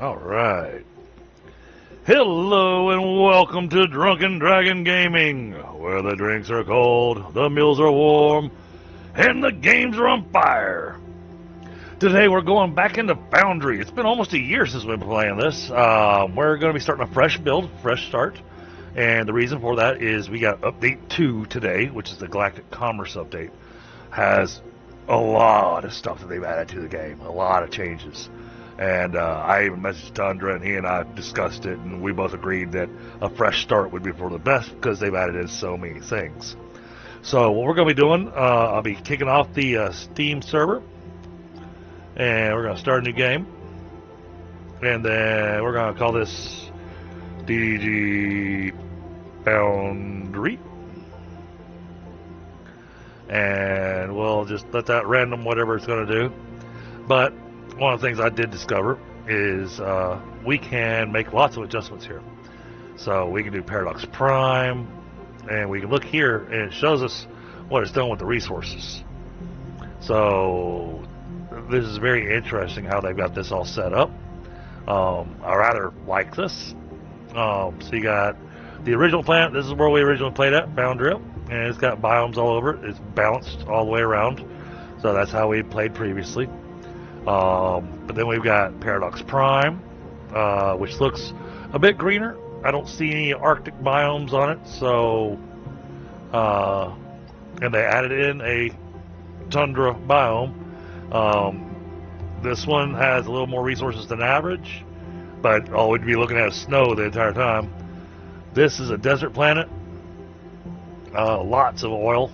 Alright. Hello and welcome to Drunken Dragon Gaming, where the drinks are cold, the meals are warm, and the games are on fire. Today we're going back into Foundry. It's been almost a year since we've been playing this. We're going to be starting a fresh build, fresh start. And the reason for that is we got update 2 today, which is the Galactic Commerce update. Has a lot of stuff that they've added to the game, a lot of changes. And I even messaged Tundra, and he and I discussed it, and we both agreed that a fresh start would be for the best because they've added in so many things. So what we're going to be doing, I'll be kicking off the Steam server, and we're going to start a new game, and then we're going to call this DDG Foundry, and we'll just let that random whatever it's going to do. But one of the things I did discover is we can make lots of adjustments here. So we can do Paradox Prime, and we can look here, and it shows us what it's done with the resources. So this is very interesting how they've got this all set up. I rather like this. So you got the original planet. This is where we originally played at, Foundry, and it's got biomes all over it. It's balanced all the way around. So that's how we played previously. But then we've got Paradox Prime, which looks a bit greener. I don't see any Arctic biomes on it, so and they added in a tundra biome. This one has a little more resources than average, but all we'd be looking at is snow the entire time. This is a desert planet, lots of oil,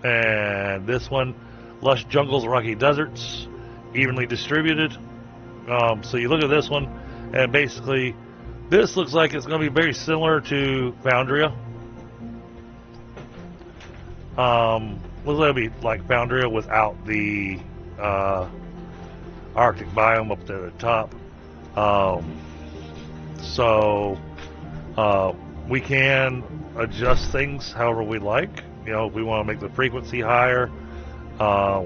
and this one, lush jungles, rocky deserts, evenly distributed. So you look at this one, and basically, this looks like it's going to be very similar to Foundry. Looks like it'll be like Foundry without the Arctic biome up there at the top. So we can adjust things however we like. You know, if we want to make the frequency higher,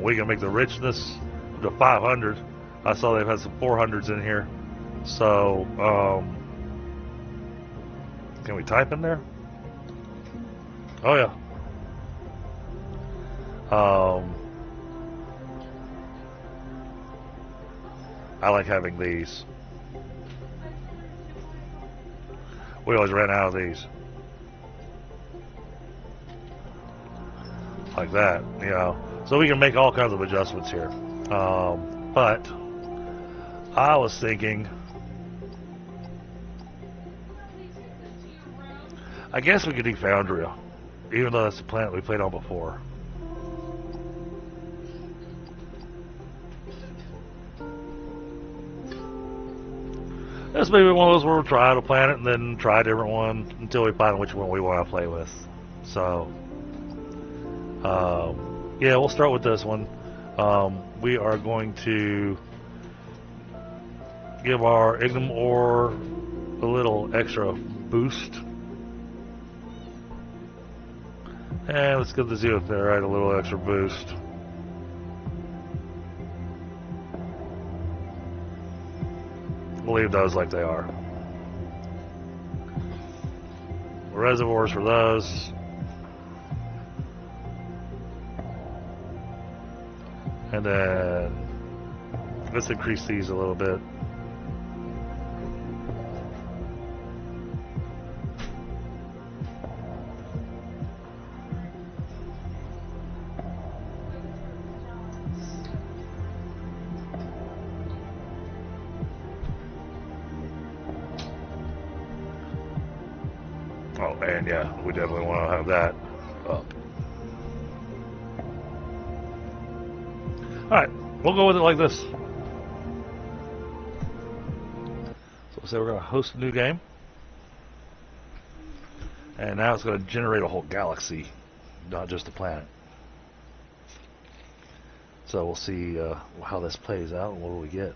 we can make the richness to 500. I saw they've had some 400s in here. So, can we type in there? Oh yeah. I like having these. We always ran out of these. Like that, you know. So we can make all kinds of adjustments here. But I was thinking, I guess we could do Foundry, even though that's the planet we played on before. This may be one of those where we'll try out a planet and then try a different one until we find which one we want to play with. So, yeah, we'll start with this one. We are going to give our Ignum ore a little extra boost. And let's give the Zeotherite a little extra boost. We'll leave those like they are. Reservoirs for those. And then let's increase these a little bit. Oh, and yeah, we definitely want to have that up. Alright, we'll go with it like this. So we'll say we're going to host a new game. And now it's going to generate a whole galaxy, not just a planet. So we'll see how this plays out and what do we get.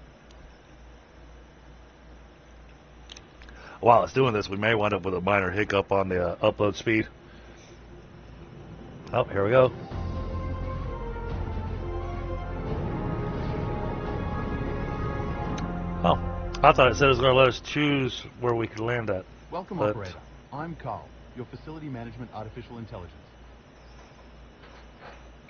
While it's doing this, we may wind up with a minor hiccup on the upload speed. Oh, here we go. I thought it said it was going to let us choose where we could land at. Welcome, operator. I'm Carl, your facility management artificial intelligence.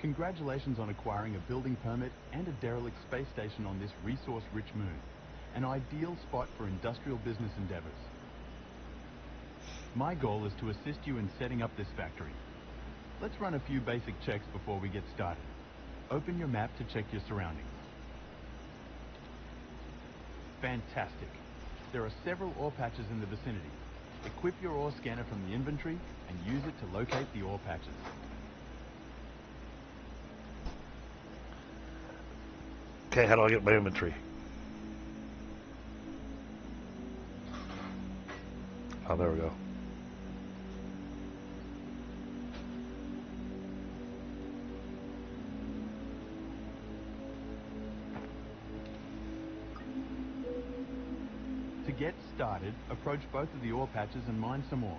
Congratulations on acquiring a building permit and a derelict space station on this resource-rich moon. An ideal spot for industrial business endeavors. My goal is to assist you in setting up this factory. Let's run a few basic checks before we get started. Open your map to check your surroundings. Fantastic. There are several ore patches in the vicinity. Equip your ore scanner from the inventory and use it to locate the ore patches. Okay, how do I get my inventory? Oh, there we go. To get started, approach both of the ore patches and mine some ore.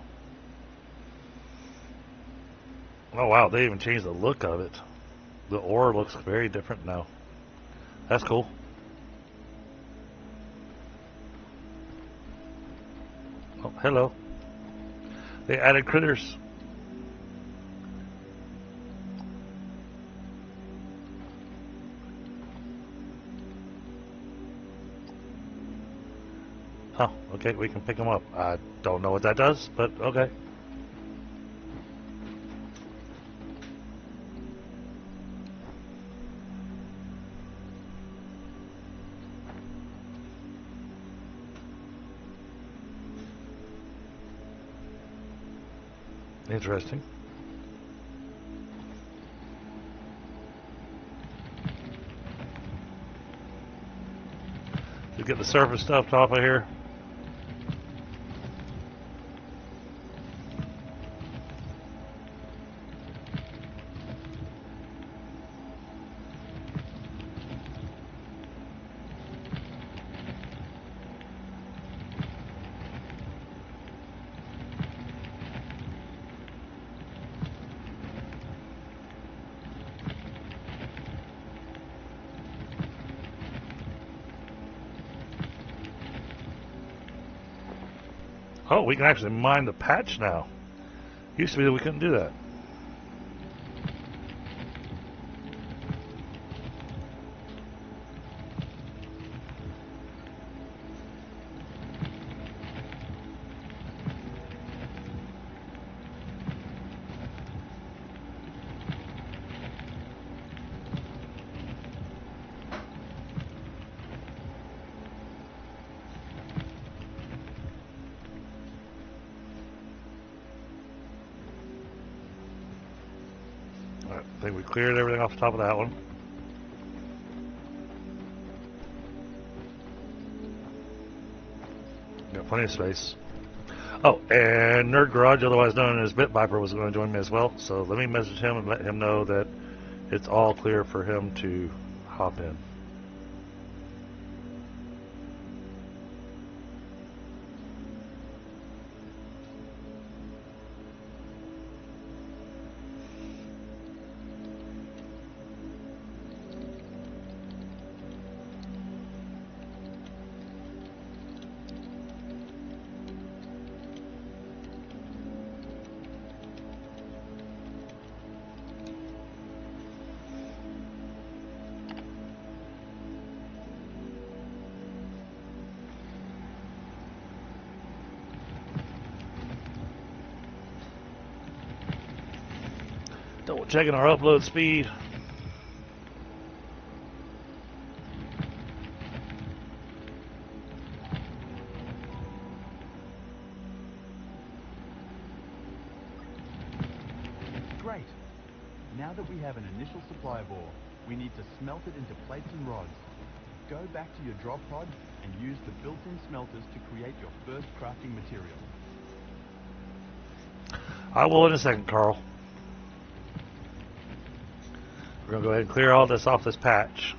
Oh wow, they even changed the look of it. The ore looks very different now. That's cool. Oh, hello. They added critters. Oh, okay, we can pick them up. I don't know what that does, but okay. Interesting. To get the surface stuff off of here. Oh, we can actually mine the patch now. Used to be that we couldn't do that. I think we cleared everything off the top of that one. Got plenty of space. Oh, and Nerd Garage, otherwise known as Bit Viper, was going to join me as well. So let me message him and let him know that it's all clear for him to hop in. Double checking our upload speed. Great. Now that we have an initial supply of ore, we need to smelt it into plates and rods. Go back to your drop pod and use the built-in smelters to create your first crafting material. I will in a second, Carl. We're going to go ahead and clear all this off this patch.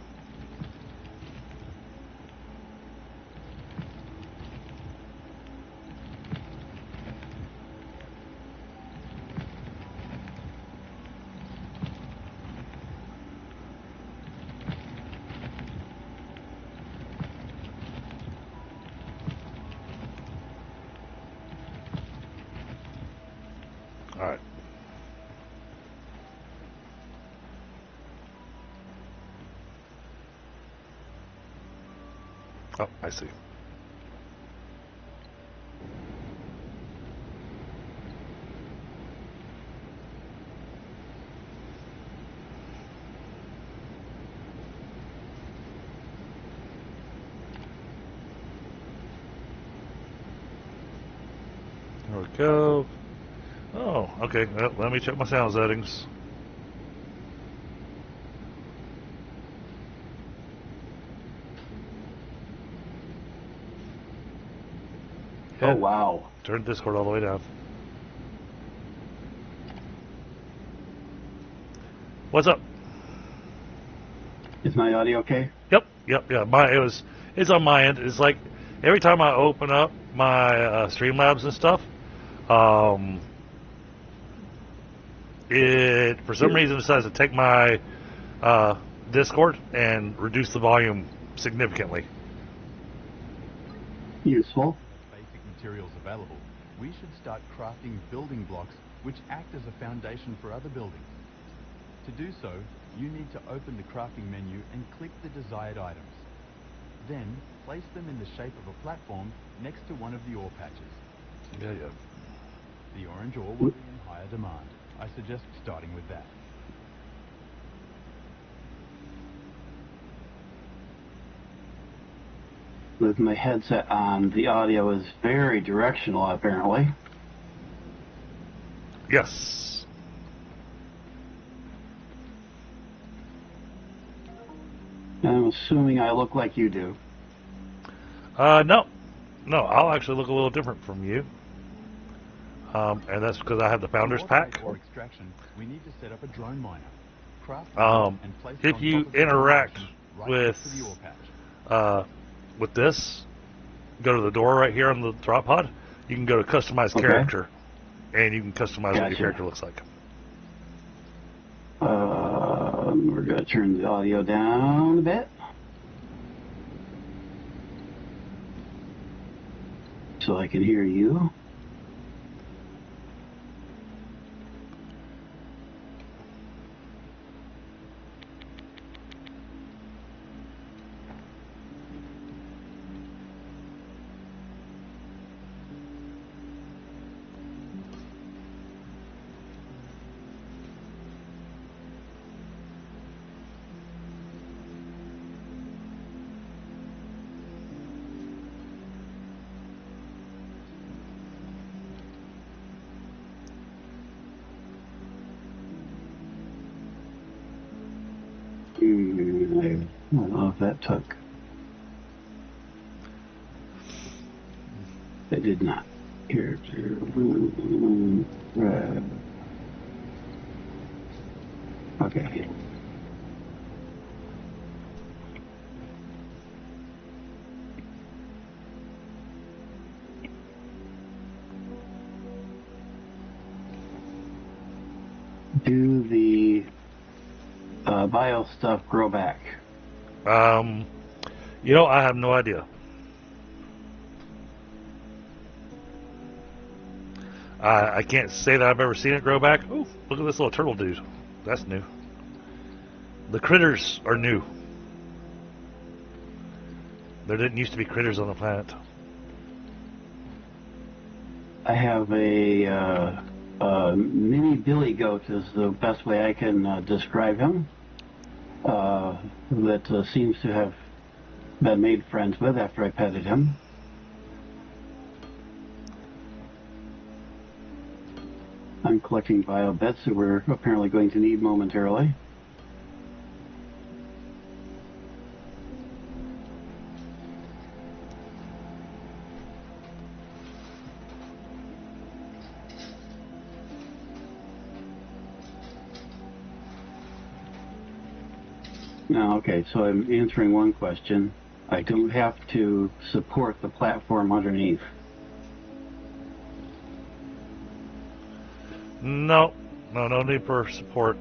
Alright. Oh, I see. There we go. Oh, okay. Well, let me check my sound settings. Oh, wow. Turn Discord all the way down. What's up? Is my audio okay? Yep. Yeah. It's on my end. It's like every time I open up my Streamlabs and stuff, it for some reason decides to take my Discord and reduce the volume significantly. Useful. Basic materials available, we should start crafting building blocks which act as a foundation for other buildings. To do so, you need to open the crafting menu and click the desired items. Then, place them in the shape of a platform next to one of the ore patches. Yeah. The orange ore will be in higher demand. I suggest starting with that. With my headset on, the audio is very directional, apparently. Yes. I'm assuming I look like you do. No. I'll actually look a little different from you. And that's because I have the Founders pack. For extraction, we need to set up a drone miner. Craft and place it If on you top of the interact foundation right with next to the ore patch. With this, go to the door right here on the drop pod. You can go to customize character, and you can customize what your character looks like. We're going to turn the audio down a bit, so I can hear you. I don't know if that took. It did not. Character. Red. Okay. Do the bio stuff grow back? I have no idea. I can't say that I've ever seen it grow back. Oh, look at this little turtle dude. That's new. The critters are new. There didn't used to be critters on the planet. I have a mini billy goat is the best way I can describe him. That seems to have been made friends with after I petted him. I'm collecting bio bits that we're apparently going to need momentarily. Now, okay, so I'm answering one question. I don't have to support the platform underneath. No need for support.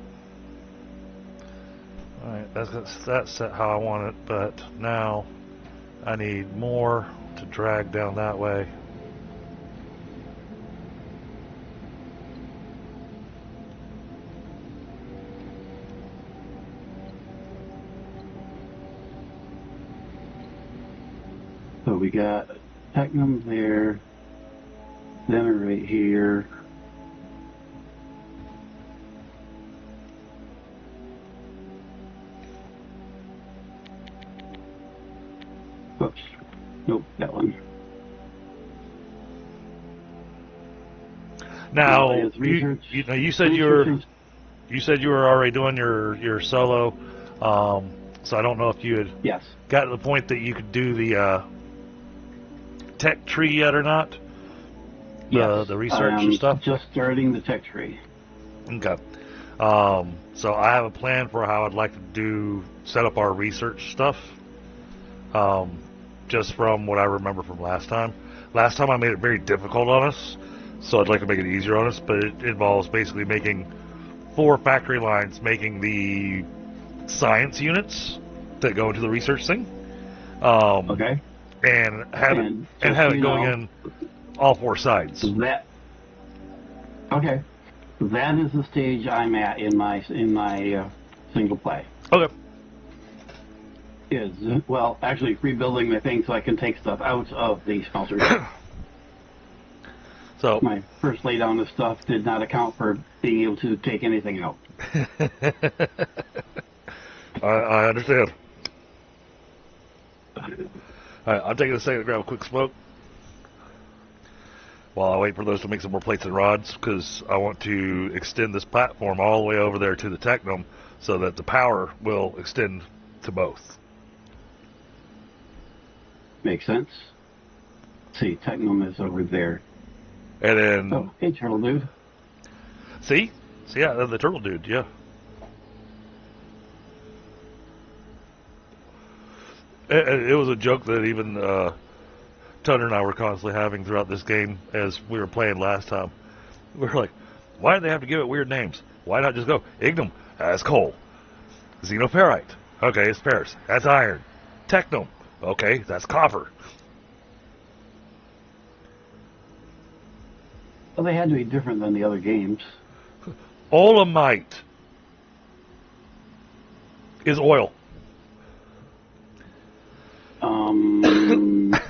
Alright, that's set how I want it, but now I need more to drag down that way. we got Technum there, then right here. Oops. Nope, that one. Now, It's research. you said you were already doing your solo, so I don't know if you had Yes. got to the point that you could do the tech tree yet or not. Yes. The research and stuff. Just starting the tech tree. Okay. So I have a plan for how I'd like to set up our research stuff. Just from what I remember from last time. Last time I made it very difficult on us, so I'd like to make it easier on us, but it involves basically making 4 factory lines, making the science units that go into the research thing. Okay. And have it going in all 4 sides. Okay. That is the stage I'm at in my single play. Okay. Well, actually rebuilding the thing so I can take stuff out of the smelter. So my first laydown of stuff did not account for being able to take anything out. I understand. All right, I'm taking a second to grab a quick smoke while I wait for those to make some more plates and rods, because I want to extend this platform all the way over there to the Technum so that the power will extend to both. Makes sense. Let's see, Technum is over there. And then... Oh, hey, turtle dude. See? Yeah, the turtle dude, yeah. It was a joke that even Tunder and I were constantly having throughout this game as we were playing last time. We were like, why do they have to give it weird names? Why not just go, Ignum, that's coal. Xenoferrite, okay, it's ferrous. That's iron. Technum, okay, that's copper. Well, they had to be different than the other games. Olamite is oil.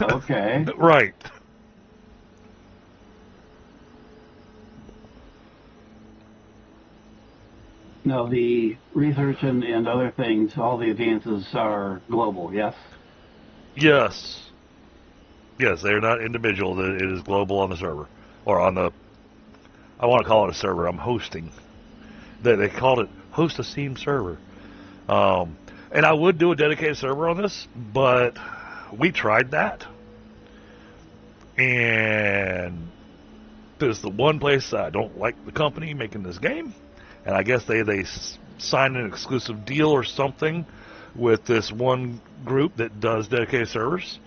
Okay. Right. No, the research and other things, all the advances are global, yes? Yes. Yes, they're not individual. It is global on the server. Or on the... I want to call it a server. I'm hosting. They called it host a Steam server. And I would do a dedicated server on this, but we tried that. And there's the one place I don't like the company making this game. And I guess they signed an exclusive deal or something with this one group that does dedicated servers.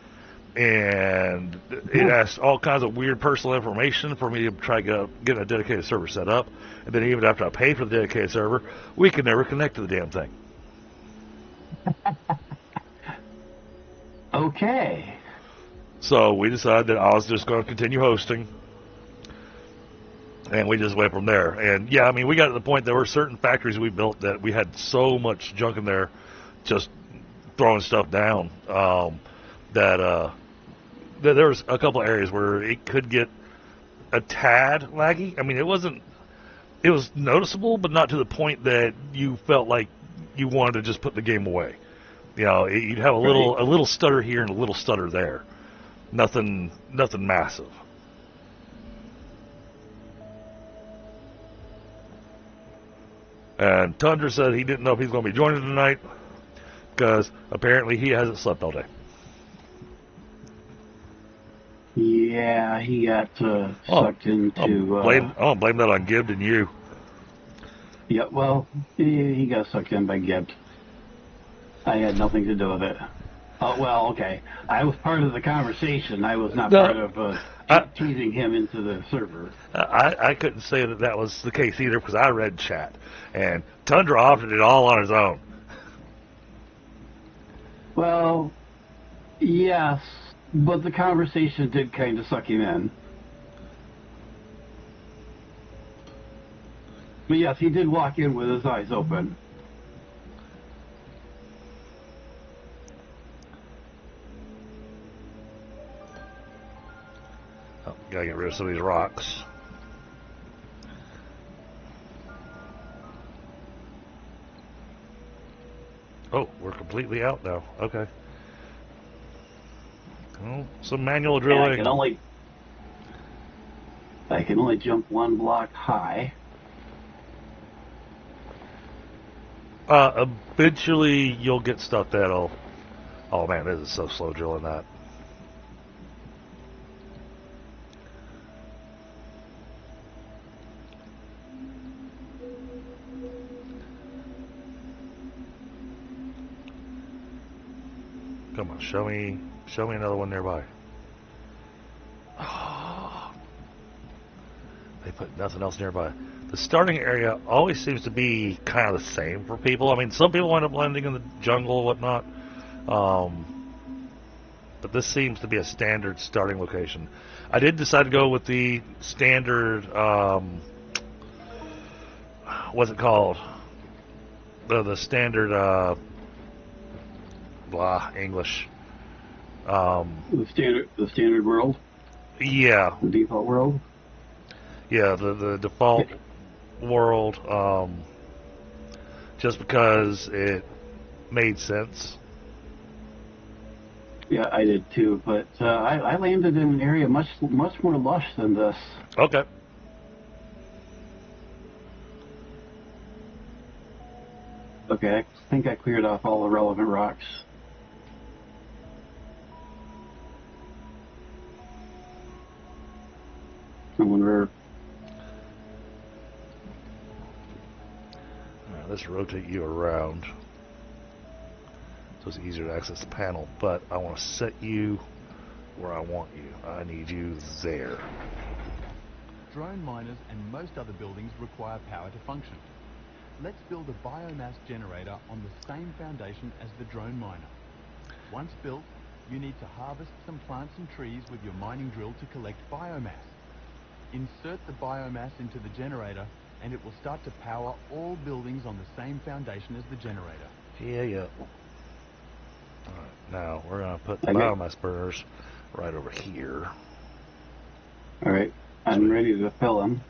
And it asked all kinds of weird personal information for me to try to get a dedicated server set up. And then even after I paid for the dedicated server, we could never connect to the damn thing. Okay. So we decided that I was just going to continue hosting. And we just went from there. And yeah, I mean, we got to the point there were certain factories we built that we had so much junk in there just throwing stuff down that there was a couple of areas where it could get a tad laggy. I mean, it was noticeable, but not to the point that you felt like you wanted to just put the game away. You know, you'd have a little stutter here and a little stutter there. Nothing massive. And Tundra said he didn't know if he's going to be joining tonight because apparently he hasn't slept all day. Yeah, he got sucked into... blame that on Gibbs and you. Yeah, well, he got sucked in by Gibbs. I had nothing to do with it. Oh, well, okay. I was part of the conversation. I was not part of teasing him into the server. I couldn't say that was the case either because I read chat. And Tundra offered it all on his own. Well, yes, but the conversation did kind of suck him in. But yes, he did walk in with his eyes open. Oh, gotta get rid of some of these rocks. Oh, we're completely out now. Okay. Well, some manual And drilling. I can only jump one block high. Eventually, you'll get stuff that'll. Oh man, this is so slow drilling that. Come on, show me another one nearby. Oh, they put nothing else nearby. The starting area always seems to be kind of the same for people. I mean, some people wind up landing in the jungle and whatnot, but this seems to be a standard starting location. I did decide to go with the standard. What's it called? The standard. Blah, English. The standard world. Yeah. The default world. Yeah, the default world. Just because it made sense. Yeah, I did too, but I landed in an area much more lush than this. Okay. Okay, I think I cleared off all the relevant rocks. And when we're Alright, let's rotate you around so it's easier to access the panel, but I want to set you where I want you. I need you there. Drone miners and most other buildings require power to function. Let's build a biomass generator on the same foundation as the drone miner. Once built, you need to harvest some plants and trees with your mining drill to collect biomass. Insert the biomass into the generator and it will start to power all buildings on the same foundation as the generator. Yeah. Alright, now we're going to put the biomass burners right over here. Alright, I'm ready to fill them.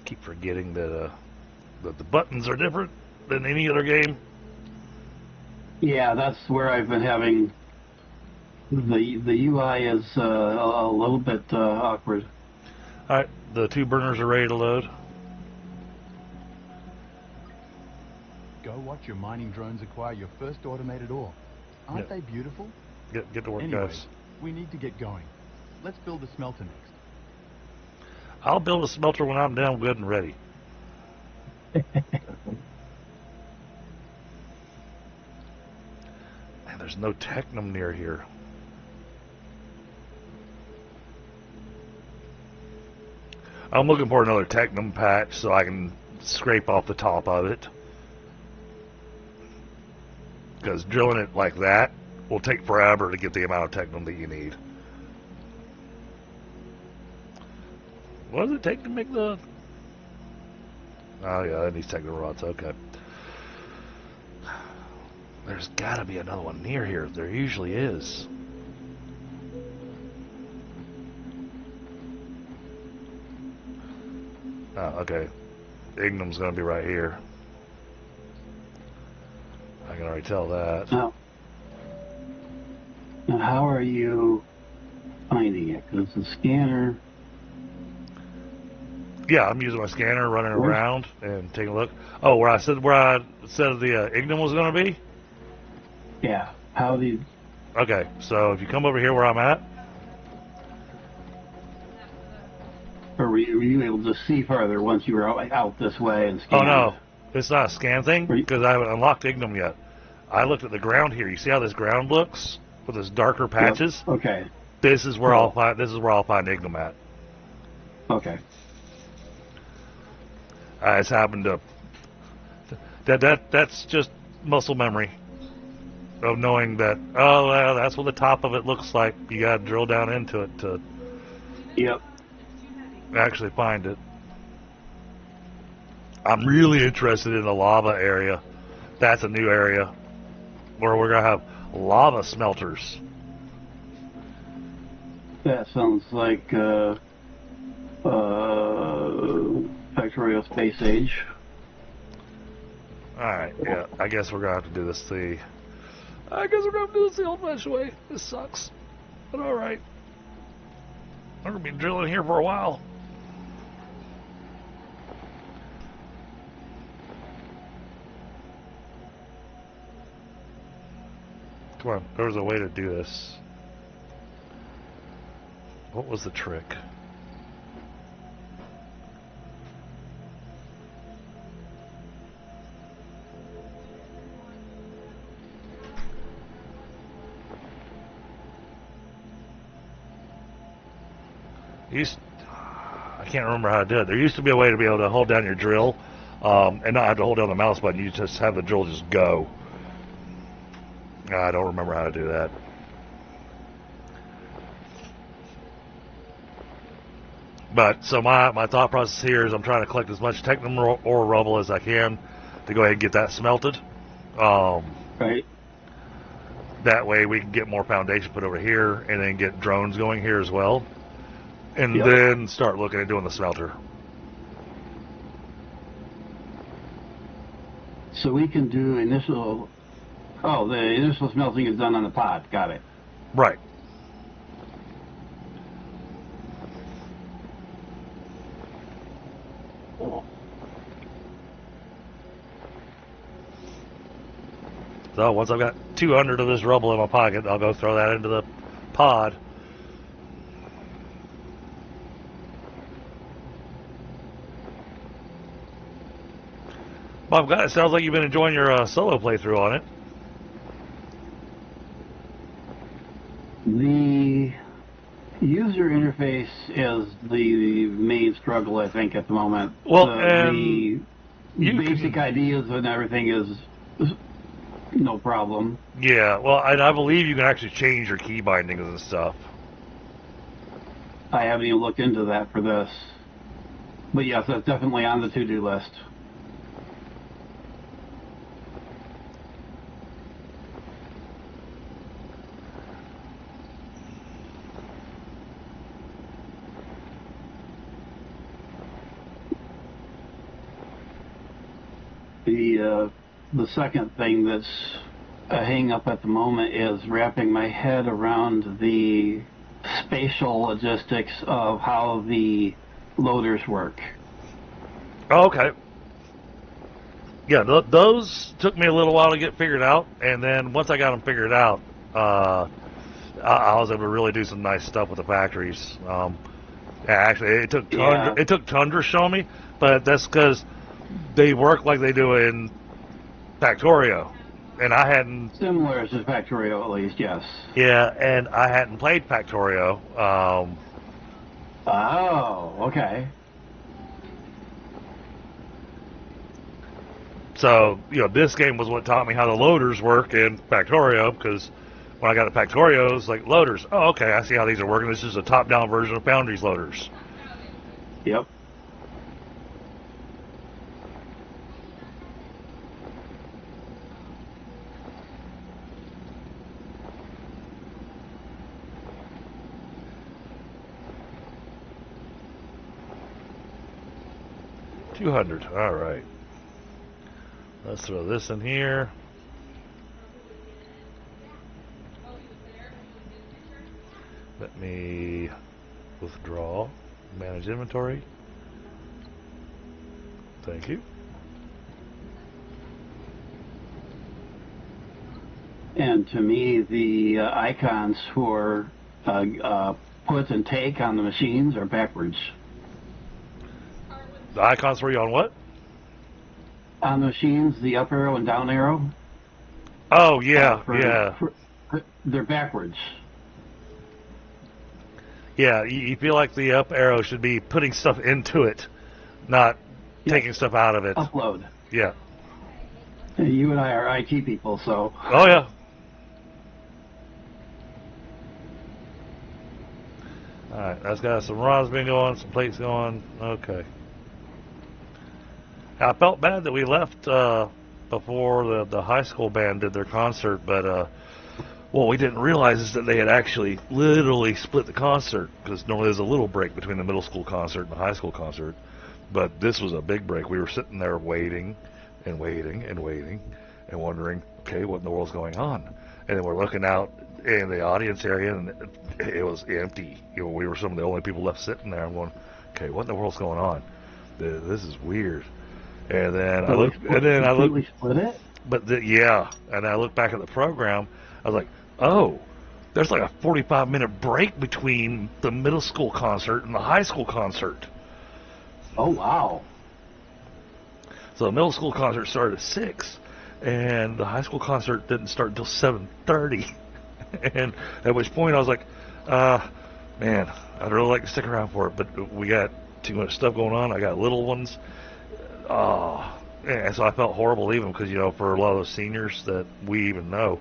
Keep forgetting that the buttons are different than any other game. Yeah, that's where I've been having the UI is a little bit awkward. Alright, the two burners are ready to load. Go watch your mining drones acquire your first automated ore. Aren't they beautiful? Get to work, Anyway, guys. we need to get going. Let's build a smelter next. I'll build a smelter when I'm down good and ready. And there's no technum near here. I'm looking for another technum patch so I can scrape off the top of it. Because drilling it like that will take forever to get the amount of technum that you need. What does it take to make the... Oh yeah, that needs technum rods, okay. There's gotta be another one near here. There usually is. Oh, okay. Ignum's gonna be right here. I can already tell that. Now, how are you finding it? Because the scanner... Yeah, I'm using my scanner, running around and taking a look. Oh, where I said the Ignum was going to be? Yeah. How do you... Okay, so if you come over here where I'm at. Or were you able to see further once you were out this way and scanned? Oh, no. It's not a scan thing because I haven't unlocked Ignum yet. I looked at the ground here. You see how this ground looks with those darker patches? Yep. Okay. This is where I'll find Ignum at. Okay. I just happened to... That's just muscle memory of knowing that, oh, well, that's what the top of it looks like. You got to drill down into it to Yep. actually find it. I'm really interested in the lava area. That's a new area where we're going to have lava smelters. That sounds like Factorio Space Age. Alright, yeah, I guess we're going to have to do this I guess we're going to do this the old-fashioned way. This sucks. But alright. I'm going to be drilling here for a while. Come on, there's a way to do this. What was the trick? I can't remember how to do it. There used to be a way to be able to hold down your drill and not have to hold down the mouse button. You just have the drill just go. I don't remember how to do that. But, so my thought process here is I'm trying to collect as much technical ore rubble as I can to go ahead and get that smelted. Right. That way we can get more foundation put over here and then get drones going here as well. And then start looking at doing the smelter. So we can do initial... Oh, the initial smelting is done on the pod. Got it. Right. So once I've got 200 of this rubble in my pocket, I'll go throw that into the pod. Well, I'm glad it sounds like you've been enjoying your solo playthrough on it. The user interface is the main struggle, I think, at the moment. Well, the basic ideas and everything is no problem. Yeah, well, I believe you can actually change your key bindings and stuff. I haven't even looked into that for this. But yes, that's definitely on the to-do list. The second thing that's a hang-up at the moment is wrapping my head around the spatial logistics of how the loaders work. Oh, okay. Yeah, those took me a little while to get figured out, and then once I got them figured out, I was able to really do some nice stuff with the factories. Actually, it took Tundra to show me, but that's because they work like they do in Factorio, and I hadn't... Similar to Factorio, at least, yes. Yeah, and I hadn't played Factorio. Oh, okay. So, this game was what taught me how the loaders work in Factorio, because when I got to Factorio, it was like, loaders. Oh, okay, I see how these are working. This is a top-down version of Foundry's loaders. Yep. $200. All right. Let's throw this in here. Let me withdraw. Manage inventory. Thank you. And to me, the icons for put and take on the machines are backwards. The icons for you on what? On the machines, the up arrow and down arrow. Oh, yeah, they're backwards. Yeah, you feel like the up arrow should be putting stuff into it, not taking stuff out of it. Upload. Yeah. You and I are IT people, so... Oh, yeah. Alright, that's got some rods been going, some plates going. Okay. I felt bad that we left before the high school band did their concert, but what we didn't realize is that they had actually literally split the concert, because normally there's a little break between the middle school concert and the high school concert, but this was a big break. We were sitting there waiting and waiting and waiting and wondering, okay, what in the world's going on? And then we're looking out in the audience area, and it was empty. You know, we were some of the only people left sitting there. I'm going, okay, what in the world's going on? This is weird. And then I looked, split it. But yeah, and I looked back at the program. I was like, oh, there's like a 45-minute break between the middle school concert and the high school concert. Oh wow! So the middle school concert started at 6, and the high school concert didn't start until 7:30. And at which point I was like, man, I'd really like to stick around for it, but we got too much stuff going on. I got little ones. And so I felt horrible leaving, because, you know, for a lot of those seniors that we even know,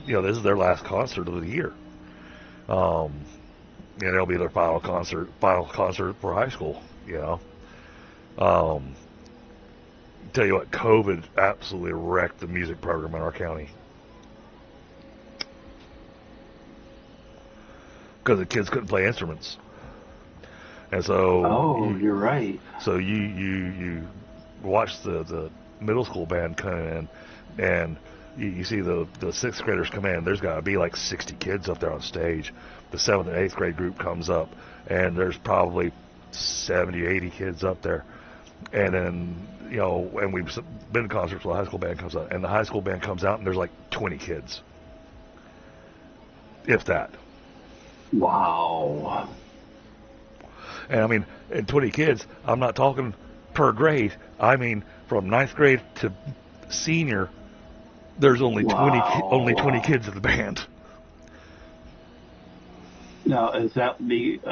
you know, this is their last concert of the year. And it'll be their final concert for high school, you know. Tell you what, COVID absolutely wrecked the music program in our county. Because the kids couldn't play instruments. And so... Oh, you're right. So you watch the middle school band come in, and you see the 6th graders come in. There's got to be like 60 kids up there on stage. The 7th and 8th grade group comes up, and there's probably 70, 80 kids up there. And then, you know, and we've been to concerts where the high school band comes out, and the high school band comes out, and there's like 20 kids. If that. Wow. And I mean, and 20 kids, I'm not talking per grade. I mean, from 9th grade to senior, there's only 20 kids in the band. Now, is that due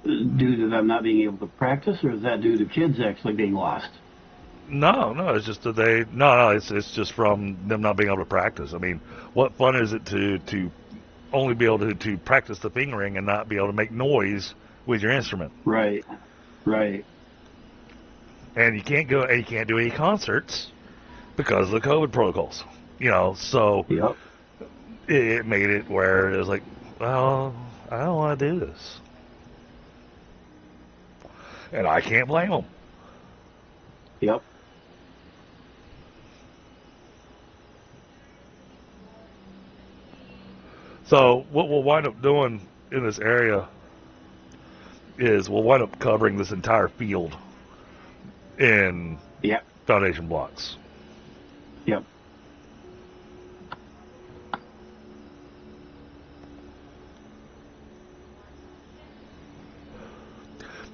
to them not being able to practice, or is that due to kids actually being lost? No, it's just that it's just from them not being able to practice. I mean, what fun is it to only be able to practice the fingering and not be able to make noise with your instrument? Right. And you can't do any concerts because of the COVID protocols. You know, so yep. It made it where it was like, well, I don't want to do this. And I can't blame them. Yep. So what we'll wind up doing in this area is we'll wind up covering this entire field in foundation blocks. Yep.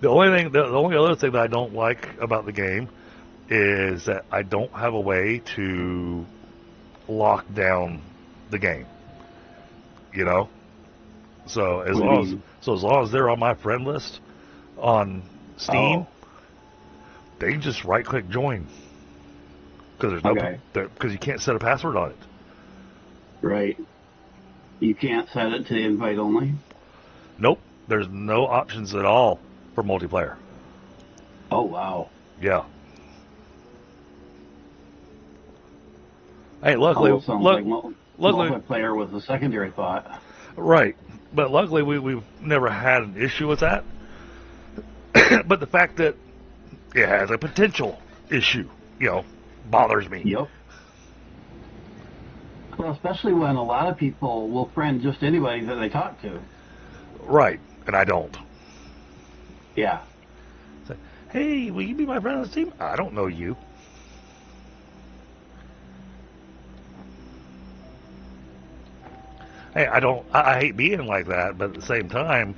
The only other thing that I don't like about the game is that I don't have a way to lock down the game. You know, so as long as they're on my friend list on Steam, they can just right-click join, because because you can't set a password on it. Right. You can't set it to invite only. Nope. There's no options at all for multiplayer. Oh wow. Yeah. Hey, luckily, multiplayer was a secondary thought. Right, but luckily we've never had an issue with that. But the fact that it has a potential issue, you know, bothers me. Yep. Well, especially when a lot of people will friend just anybody that they talk to. Right, and I don't. Yeah. Say, hey, will you be my friend on the team? I don't know you. Hey, I hate being like that, but at the same time,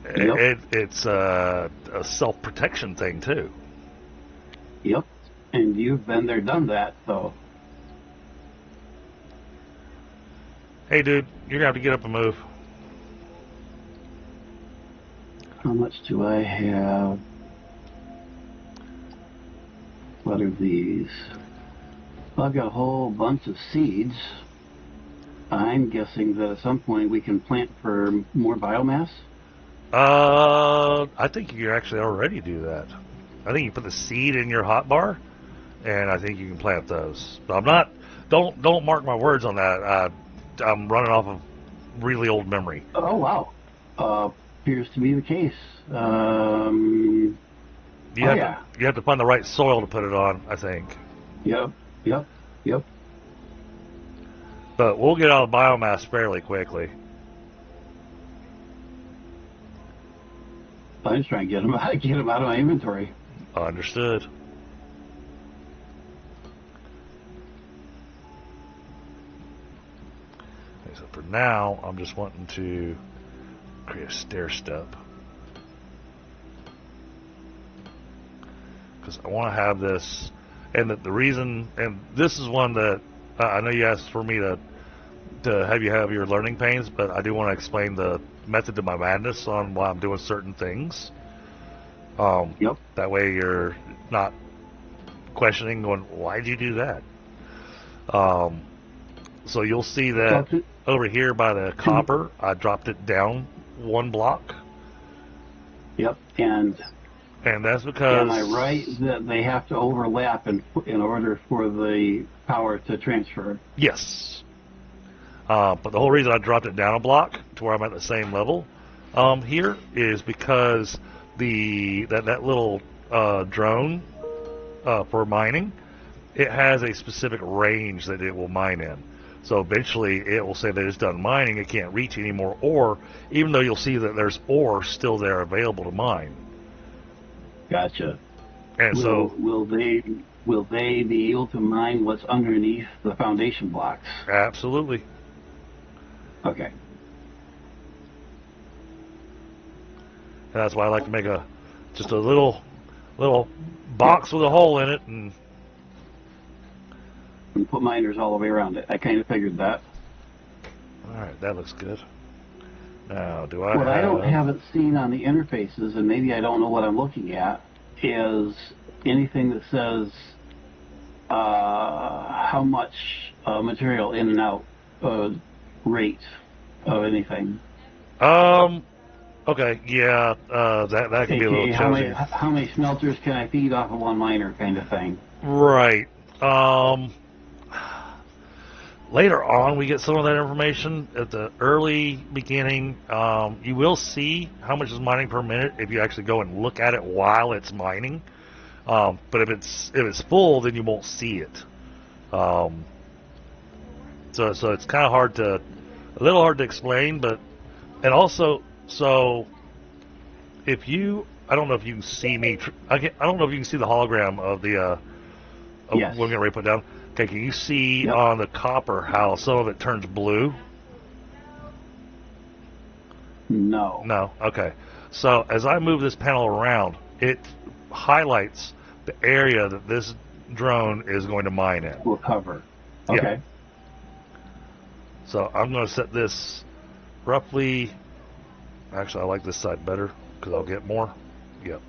it's a self-protection thing, too. Yep. And you've been there, done that, so. Hey, dude, you're going to have to get up and move. How much do I have? What are these? Well, I've got a whole bunch of seeds. I'm guessing that at some point we can plant for more biomass. I think you can actually already do that. I think you put the seed in your hotbar, and I think you can plant those. But I'm not. Don't mark my words on that. I'm running off of really old memory. Oh wow, appears to be the case. You have to find the right soil to put it on, I think. Yep. But we'll get out of biomass fairly quickly. I'm just trying to get them out of my inventory. Understood. Okay, so for now, I'm just wanting to create a stair step. Because I want to have this, and the reason, and this is one that I know you asked for me to have you have your learning pains, but I do want to explain the method to my madness on why I'm doing certain things. Yep. That way you're not questioning, going, why'd you do that? So you'll see that over here by the copper, I dropped it down 1 block. Yep, and that's because... Am I right that they have to overlap in order for the power to transfer? Yes. But the whole reason I dropped it down a block to where I'm at the same level here is because that little drone for mining, it has a specific range that it will mine in. So eventually it will say that it's done mining, it can't reach any more ore, even though you'll see that there's ore still there available to mine. Gotcha. And will they be able to mine what's underneath the foundation blocks? Absolutely. Okay. And that's why I like to make just a little box with a hole in it, and put miners all the way around it. I kind of figured that. All right, that looks good. Now, do I What have... I haven't seen on the interfaces, and maybe I don't know what I'm looking at, is anything that says how much material in and out rate of anything. Okay, yeah, that can be a little challenging. How many smelters can I feed off of one miner, kind of thing. Right. Later on, we get some of that information. At the early beginning, you will see how much is mining per minute if you actually go and look at it while it's mining. But if it's full, then you won't see it. So it's kind of a little hard to explain. But and also, so if you, I don't know if you can see me. I don't know if you can see the hologram of the. Yes. We're gonna put down. Okay, can you see on the copper how some of it turns blue? No. No? Okay. So as I move this panel around, it highlights the area that this drone is going to mine in. Will cover. Okay. Yeah. So I'm going to set this roughly... Actually, I like this side better because I'll get more. Yep.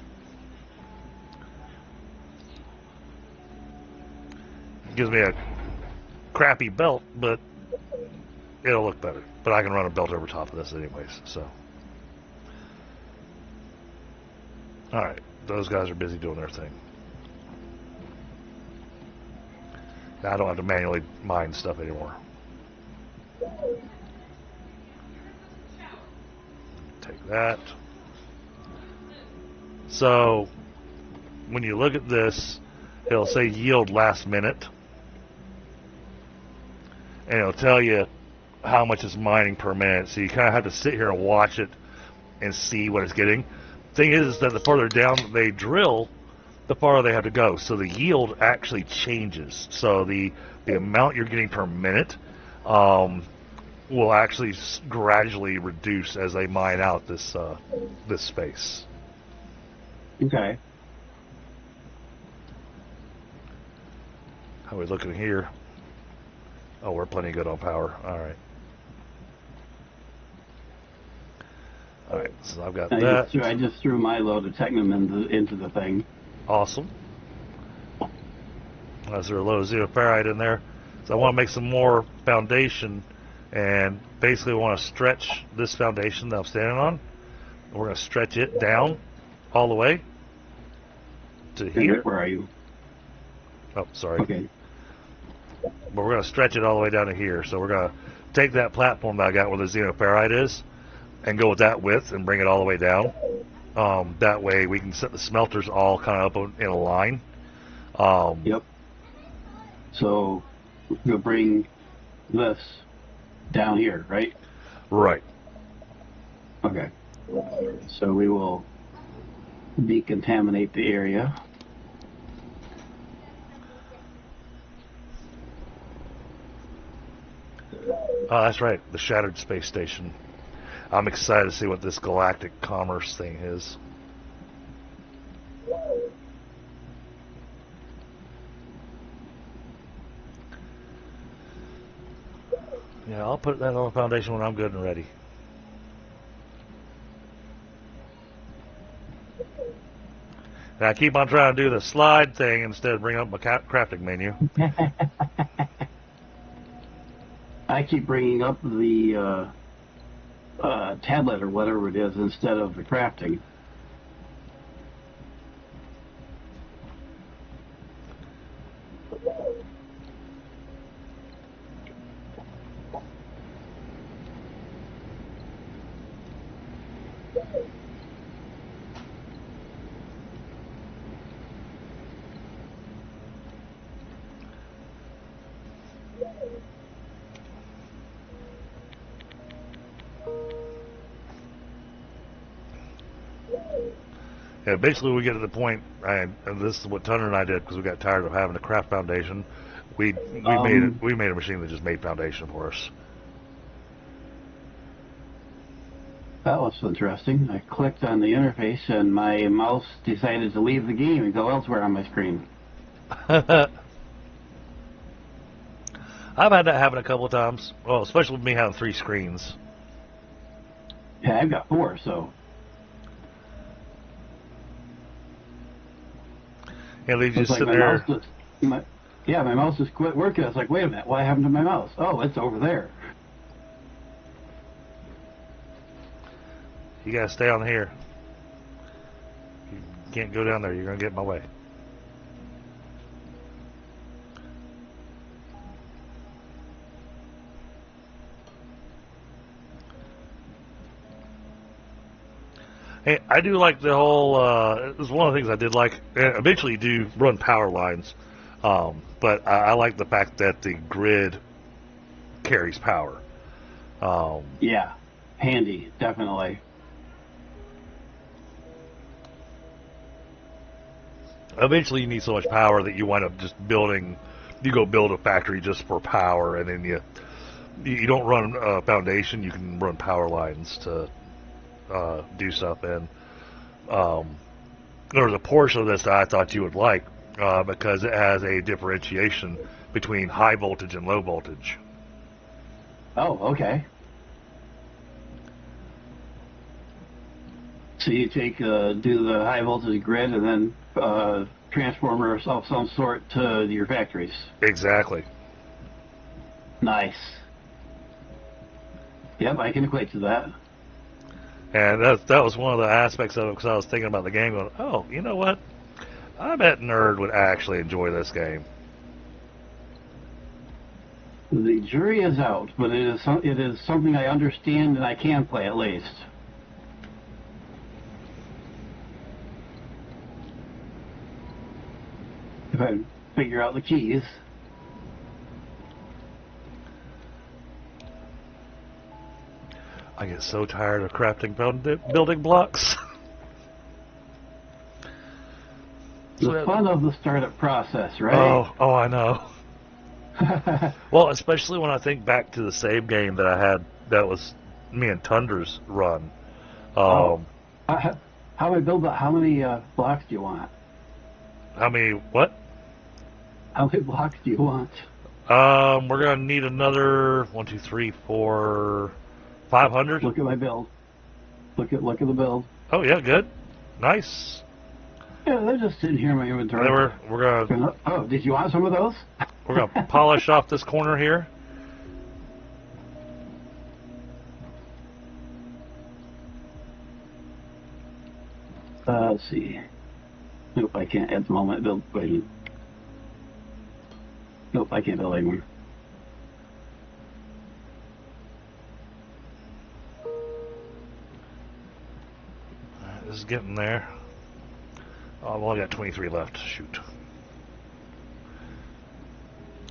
Gives me a crappy belt, but it'll look better. But I can run a belt over top of this anyways, so. Alright, those guys are busy doing their thing. Now I don't have to manually mine stuff anymore. Take that. So, when you look at this, it'll say yield last minute. And it'll tell you how much it's mining per minute. So you kind of have to sit here and watch it and see what it's getting. Thing is that the farther down they drill, the farther they have to go. So the yield actually changes. So the amount you're getting per minute will actually gradually reduce as they mine out this space. Okay. How are we looking here? Oh, we're plenty good on power. All right. All right, so I've got that. I just threw my load of Technum into the thing. Awesome. Is there a low zero ferrite in there? So I want to make some more foundation, and basically want to stretch this foundation that I'm standing on. We're going to stretch it down all the way. to here. Where are you? Oh, sorry. Okay. But we're going to stretch it all the way down to here. So we're going to take that platform that I got where the xenoferrite is and go with that width and bring it all the way down. That way we can set the smelters all kind of up in a line. Yep. So we'll bring this down here, right? Right. Okay. So we will decontaminate the area. Oh, that's right. The Shattered Space Station. I'm excited to see what this Galactic commerce thing is. Yeah, I'll put that on the foundation when I'm good and ready. And I keep on trying to do the slide thing instead of bring up my crafting menu. I keep bringing up the tablet or whatever it is instead of the crafting. Yeah, basically we get to the point, and this is what Tunner and I did because we got tired of having to craft foundation. We made a machine that just made foundation for us. That was interesting. I clicked on the interface and my mouse decided to leave the game and go elsewhere on my screen. I've had that happen a couple of times. Well, especially with me having 3 screens. Yeah, I've got 4, so. Yeah, they just Like sit my there. my mouse just quit working. I was like, wait a minute, what happened to my mouse? Oh, it's over there. You gotta stay on here. You can't go down there. You're gonna get in my way. Hey, I do like the whole. It was one of the things I did like. Eventually, you do run power lines, but I like the fact that the grid carries power. Yeah, handy, definitely. Eventually, you need so much power that you wind up just building. You go build a factory just for power, and then you don't run a foundation. You can run power lines to do stuff. And there was a portion of this that I thought you would like because it has a differentiation between high voltage and low voltage. Oh, okay. So you take do the high voltage grid and then transformer of some sort to your factories. Exactly. Nice. Yep, I can equate to that. And that was one of the aspects of it because I was thinking about the game going, oh, you know what? I bet Nerd would actually enjoy this game. The jury is out, but it is something I understand and I can play at least. If I figure out the keys. I get so tired of crafting building blocks. The fun of the startup process, right? Oh, I know. Well, especially when I think back to the save game that I had, that was me and Tundra's run. How many blocks do you want? How many? What? How many blocks do you want? We're gonna need another 1, 2, 3, 4, 500. Look at my build. Look at the build. Oh yeah, good, nice. Yeah, they're just sitting here in my inventory. We're gonna. Oh, did you want some of those? We're gonna polish off this corner here. Let's see. Nope, I can't at the moment build. Wait a minute. Nope, I can't build anymore. This is getting there. Oh, well, I got 23 left. Shoot.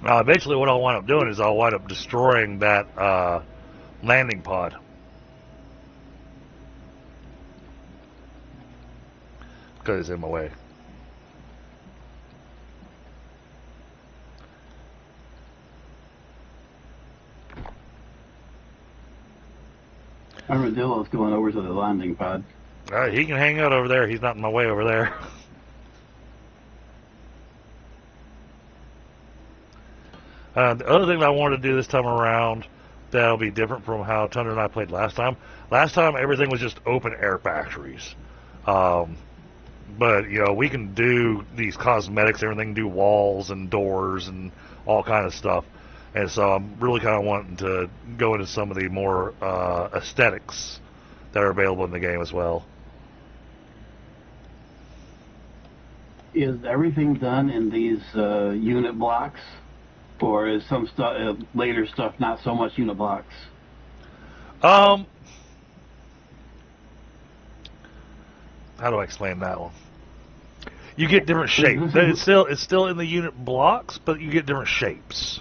Eventually what I'll wind up doing is I'll wind up destroying that landing pod. Because it's in my way. Armadillo's going over to the landing pod. He can hang out over there. He's not in my way over there. The other thing that I wanted to do this time around that'll be different from how Tundra and I played last time. Last time everything was just open air factories. But, you know, we can do these cosmetics, everything, do walls and doors and all kind of stuff. And so I'm really kind of wanting to go into some of the more aesthetics that are available in the game as well. Is everything done in these unit blocks? Or is some stuff, later stuff, not so much unit blocks? How do I explain that one? You get different shapes. It's still in the unit blocks, but you get different shapes.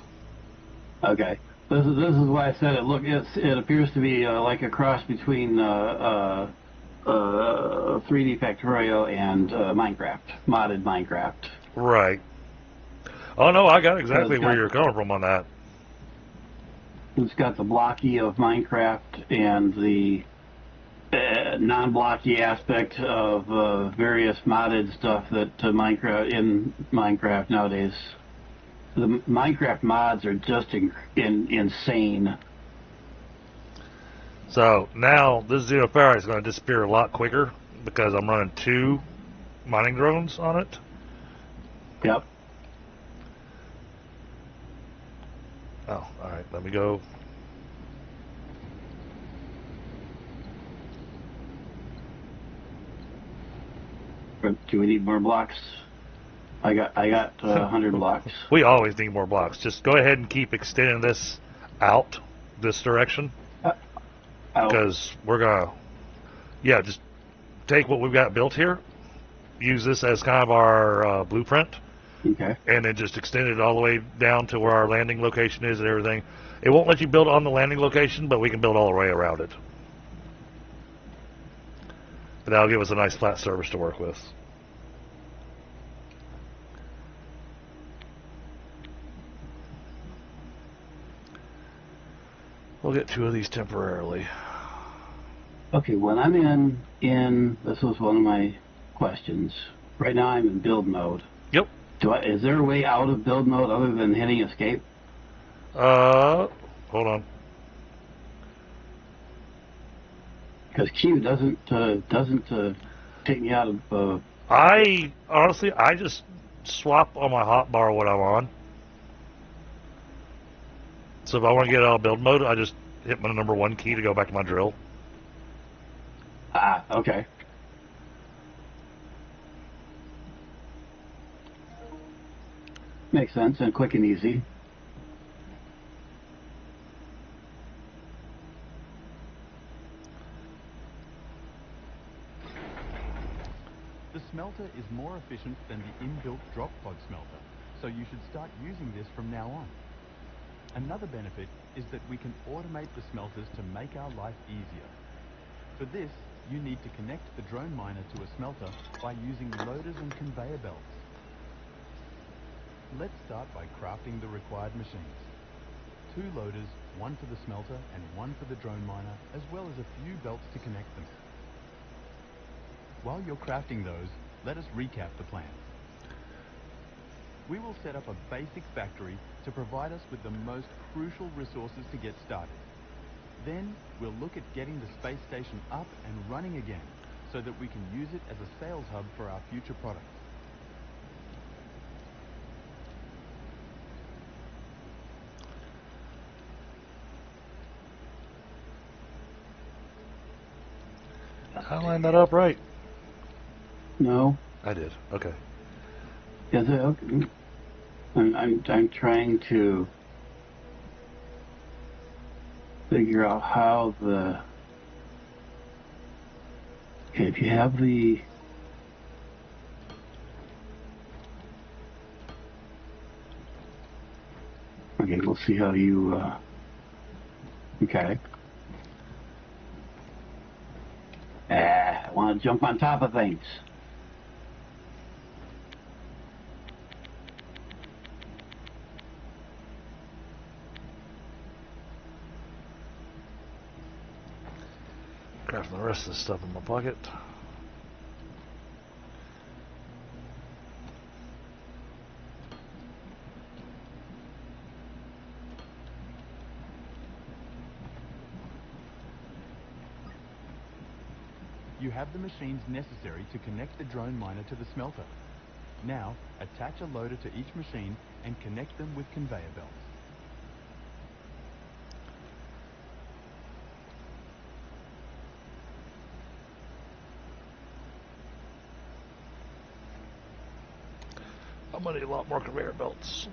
Okay, this is why I said it appears to be like a cross between 3D Factorio and Minecraft, modded Minecraft. Right. Oh no, I got exactly where you're coming from on that. It's got the blocky of Minecraft and the non-blocky aspect of various modded stuff that Minecraft nowadays. The Minecraft mods are just insane. So now this Xenoferrite is going to disappear a lot quicker because I'm running 2 mining drones on it. Yep. Oh, alright, let me go. Do we need more blocks? I got 100 blocks. We always need more blocks. Just go ahead and keep extending this out this direction. Because we're going to, just take what we've got built here, use this as kind of our blueprint, okay, and then just extend it all the way down to where our landing location is and everything. It won't let you build on the landing location, but we can build all the way around it. But that'll give us a nice flat surface to work with. We'll get 2 of these temporarily. Okay, when I'm in this was one of my questions. Right now I'm in build mode. Yep. Is there a way out of build mode other than hitting escape? Hold on. Because Q doesn't take me out of. I just swap on my hotbar what I'm on. So if I want to get out of build mode, I just hit my number 1 key to go back to my drill. Ah, okay. Makes sense and quick and easy. The smelter is more efficient than the inbuilt drop pod smelter, so you should start using this from now on. Another benefit is that we can automate the smelters to make our life easier. For this, you need to connect the drone miner to a smelter by using loaders and conveyor belts. Let's start by crafting the required machines. 2 loaders, 1 for the smelter and 1 for the drone miner, as well as a few belts to connect them. While you're crafting those, let us recap the plan. We will set up a basic factory to provide us with the most crucial resources to get started. Then, we'll look at getting the space station up and running again, so that we can use it as a sales hub for our future products. I lined that up right. No, I did. Okay. Is it okay? I'm trying to figure out how the. Okay, if you have the. Okay, we'll see how you. Okay. I want to jump on top of things. Crafting the rest of this stuff in my pocket. You have the machines necessary to connect the drone miner to the smelter. Now, attach a loader to each machine and connect them with conveyor belts. I'm gonna need a lot more conveyor belts.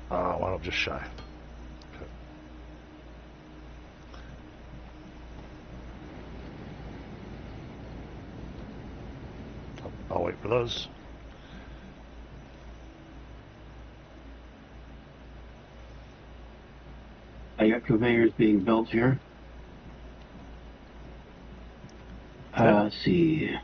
Why not just shy? Okay. I'll wait for those. I got conveyors being built here. Let's see.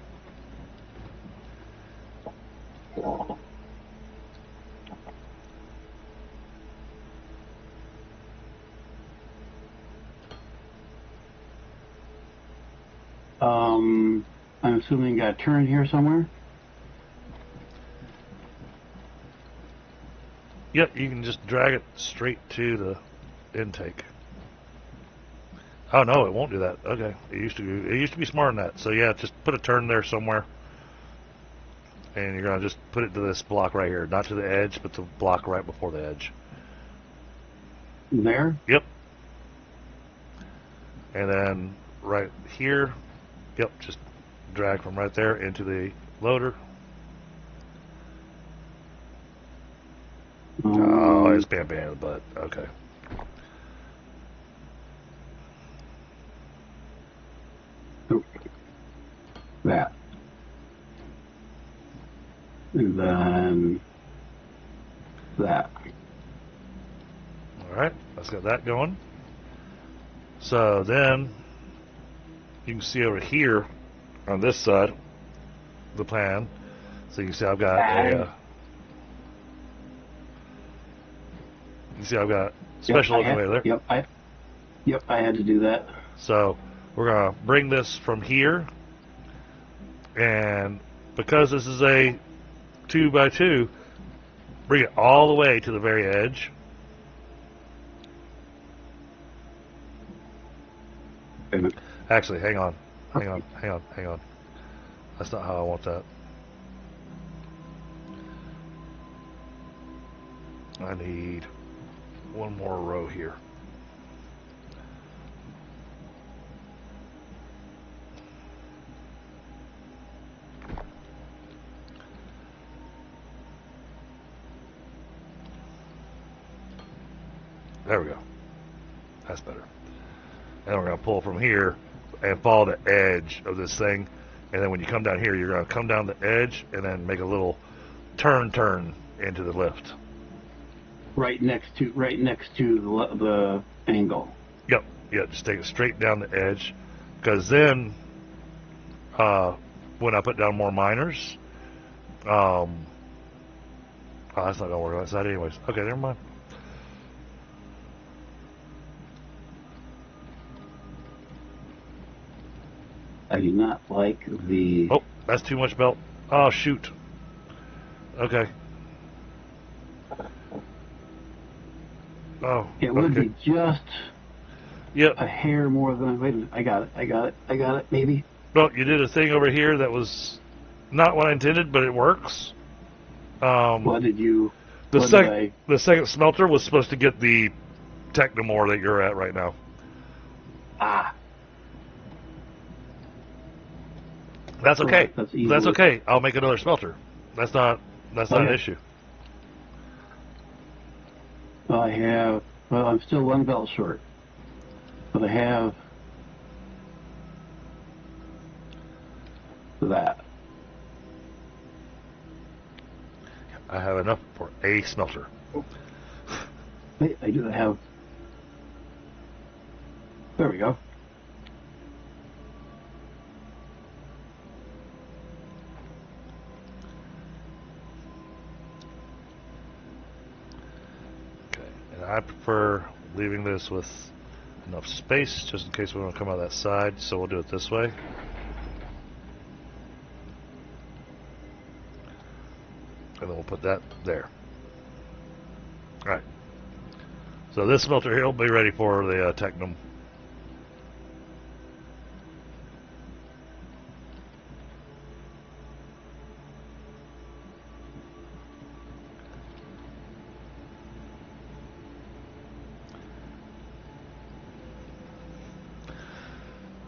I'm assuming you got a turn here somewhere. Yep, you can just drag it straight to the intake. Oh no, it won't do that. Okay, it used to be smarter than that. So yeah, just put a turn there somewhere, and you're gonna just put it to this block right here, not to the edge, but the block right before the edge. There? Yep. And then right here, yep, just drag from right there into the loader. Oh, it's bam bam, but okay. That. And then that. Alright, let's get that going. So then you can see over here on this side the plan. So you can see I've got special conveyor there. Yep, I had to do that. So we're gonna bring this from here, and because this is a 2x2, bring it all the way to the very edge. Actually, hang on. That's not how I want that. I need one more row here. There we go. That's better. And we're going to pull from here and follow the edge of this thing. And then when you come down here, you're going to come down the edge and then make a little turn into the lift. Right next to the angle. Yep. Just take it straight down the edge, because then when I put down more miners, oh, that's not going to work on that side anyways. Okay, never mind. I do not like the... Oh, that's too much belt. Oh, shoot. Okay. Oh, it would be just yep. a hair more than... Wait a minute. I got it, maybe. Well, you did a thing over here that was not what I intended, but it works. What did you... The second smelter was supposed to get the technomore that you're at right now. Ah. That's okay. That's easy. That's okay. I'll make another smelter. That's not an issue. Well, I'm still one belt short. But I have that. I have enough for a smelter. Wait, I do have. There we go. Okay, and I prefer leaving this with enough space just in case we want to come out that side, so we'll do it this way. And then we'll put that there. Alright. So this smelter here will be ready for the Technum.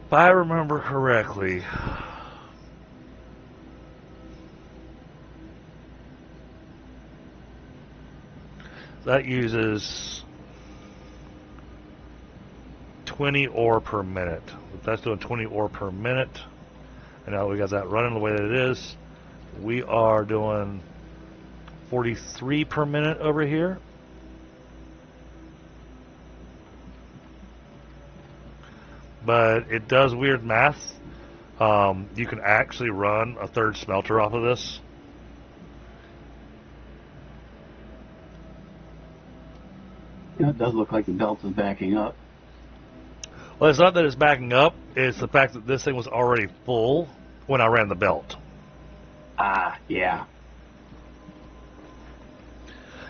If I remember correctly, that uses 20 ore per minute. If that's doing 20 ore per minute, and now we got that running the way that it is, we are doing 43 per minute over here. But it does weird math. You can actually run a third smelter off of this. You know, it does look like the belt is backing up. Well, it's not that it's backing up. It's the fact that this thing was already full when I ran the belt. Ah, yeah.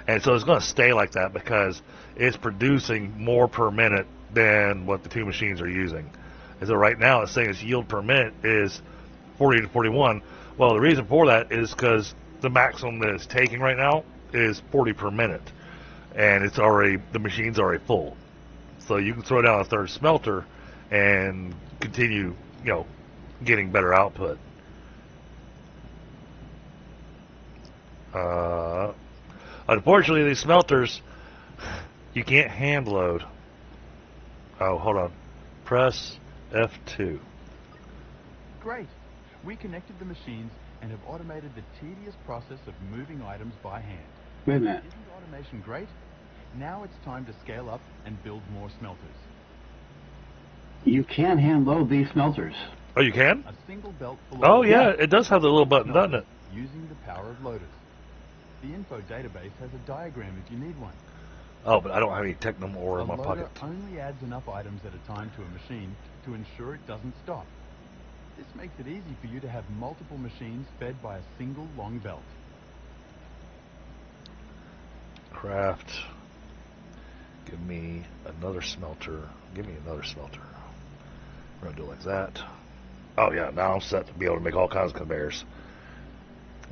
And so it's going to stay like that because it's producing more per minute than what the two machines are using. And so right now it's saying its yield per minute is 40 to 41. Well, the reason for that is because the maximum that it's taking right now is 40 per minute. And it's already, the machine's already full. So you can throw down a third smelter and continue, you know, getting better output. Unfortunately, these smelters, you can't hand load. Oh, hold on. Press F2. Great. We connected the machines and have automated the tedious process of moving items by hand. Wait a minute. Isn't automation great? Now it's time to scale up and build more smelters. You can hand load these smelters. Oh, you can? A single belt full Oh, of yeah, it does have the little button, doesn't it? using the power of loaders. The info database has a diagram if you need one. Oh, but I don't have any Technum ore in my A loader pocket. only adds enough items at a time to a machine to ensure it doesn't stop. This makes it easy for you to have multiple machines fed by a single long belt. Craft. Give me another smelter. Give me another smelter. We're going to do it like that. Oh, yeah, now I'm set to be able to make all kinds of conveyors.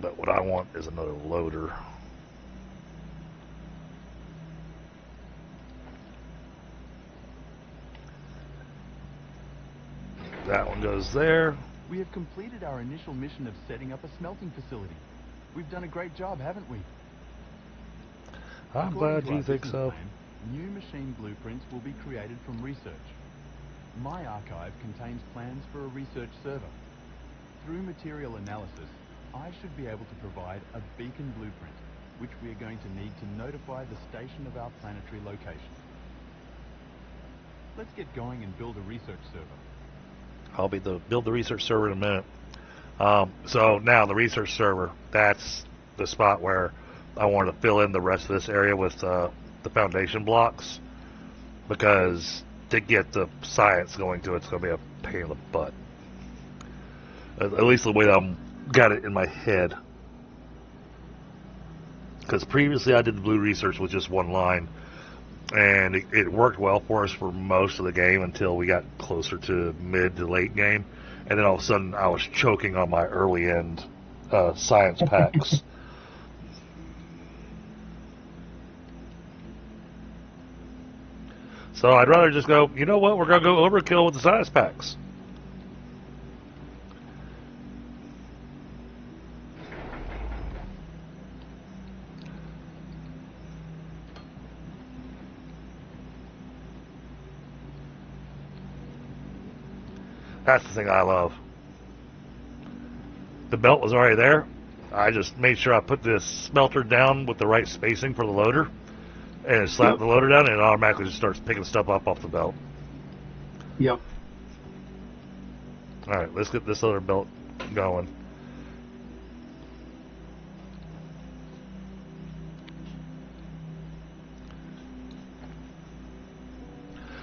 But what I want is another loader. That one goes there. We have completed our initial mission of setting up a smelting facility. We've done a great job, haven't we? I'm According glad to you our think business so. plan, new machine blueprints will be created from research. My archive contains plans for a research server. Through material analysis, I should be able to provide a beacon blueprint, which we are going to need to notify the station of our planetary location. Let's get going and build a research server. I'll build the research server in a minute. So now the research server, that's the spot where I wanted to fill in the rest of this area with the foundation blocks, because to get the science going to it's going to be a pain in the butt. At least the way that I've got it in my head. Because previously I did the blue research with just one line, and it worked well for us for most of the game until we got closer to mid to late game, and then all of a sudden I was choking on my early end science packs. So I'd rather just go, you know what, we're going to go overkill with the size packs. That's the thing I love. The belt was already there. I just made sure I put this smelter down with the right spacing for the loader, and slap the loader down, and it automatically just starts picking stuff up off the belt. Yep. All right, let's get this other belt going.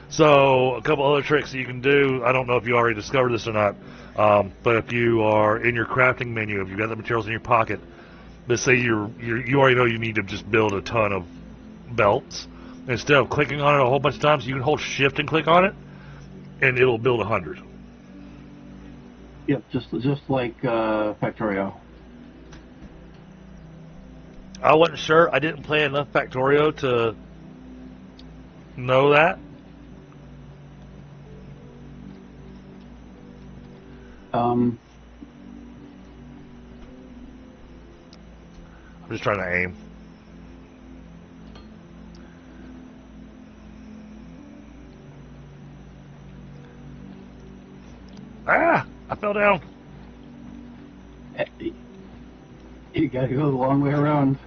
So, a couple other tricks that you can do. I don't know if you already discovered this or not, but if you are in your crafting menu, if you've got the materials in your pocket, let's say you already know you need to just build a ton of belts. Instead of clicking on it a whole bunch of times, you can hold Shift and click on it, and it'll build 100. Yep, just like Factorio. I wasn't sure. I didn't play enough Factorio to know that. I'm just trying to aim. Ah! I fell down. You gotta go the long way around.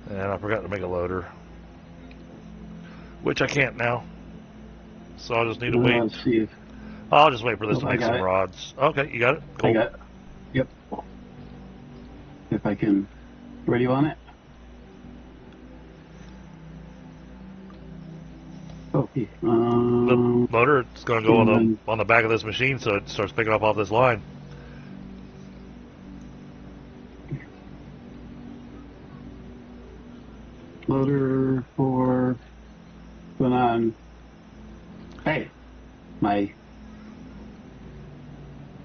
And I forgot to make a loader, which I can't now. So I'll just need to wait. Let's see if I'll just wait for this to I make got some it. rods. Okay, you got it? Cool. I got. Yep. If I can, ready on it. Okay. The loader, it's going to go on the back of this machine, so it starts picking up off this line. Loader for going on. Hey,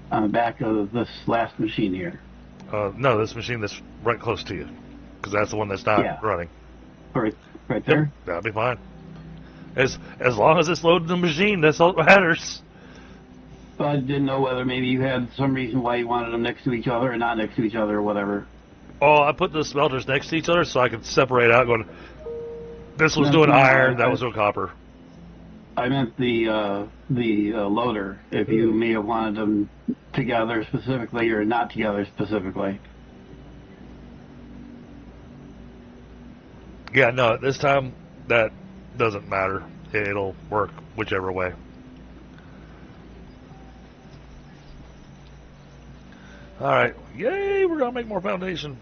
on the back of this last machine here. No, this machine that's right close to you, because that's the one that's not running. Right there. Yep, that'll be fine. As long as it's loading the machine, that's all that matters. I didn't know whether maybe you had some reason why you wanted them next to each other or not next to each other or whatever. Oh, I put the smelters next to each other so I could separate out. Going, this was doing iron, that was doing copper. I meant the loader. If you may have wanted them together specifically or not together specifically. Yeah, no, this time that doesn't matter. It'll work whichever way. Alright, yay, we're going to make more foundation.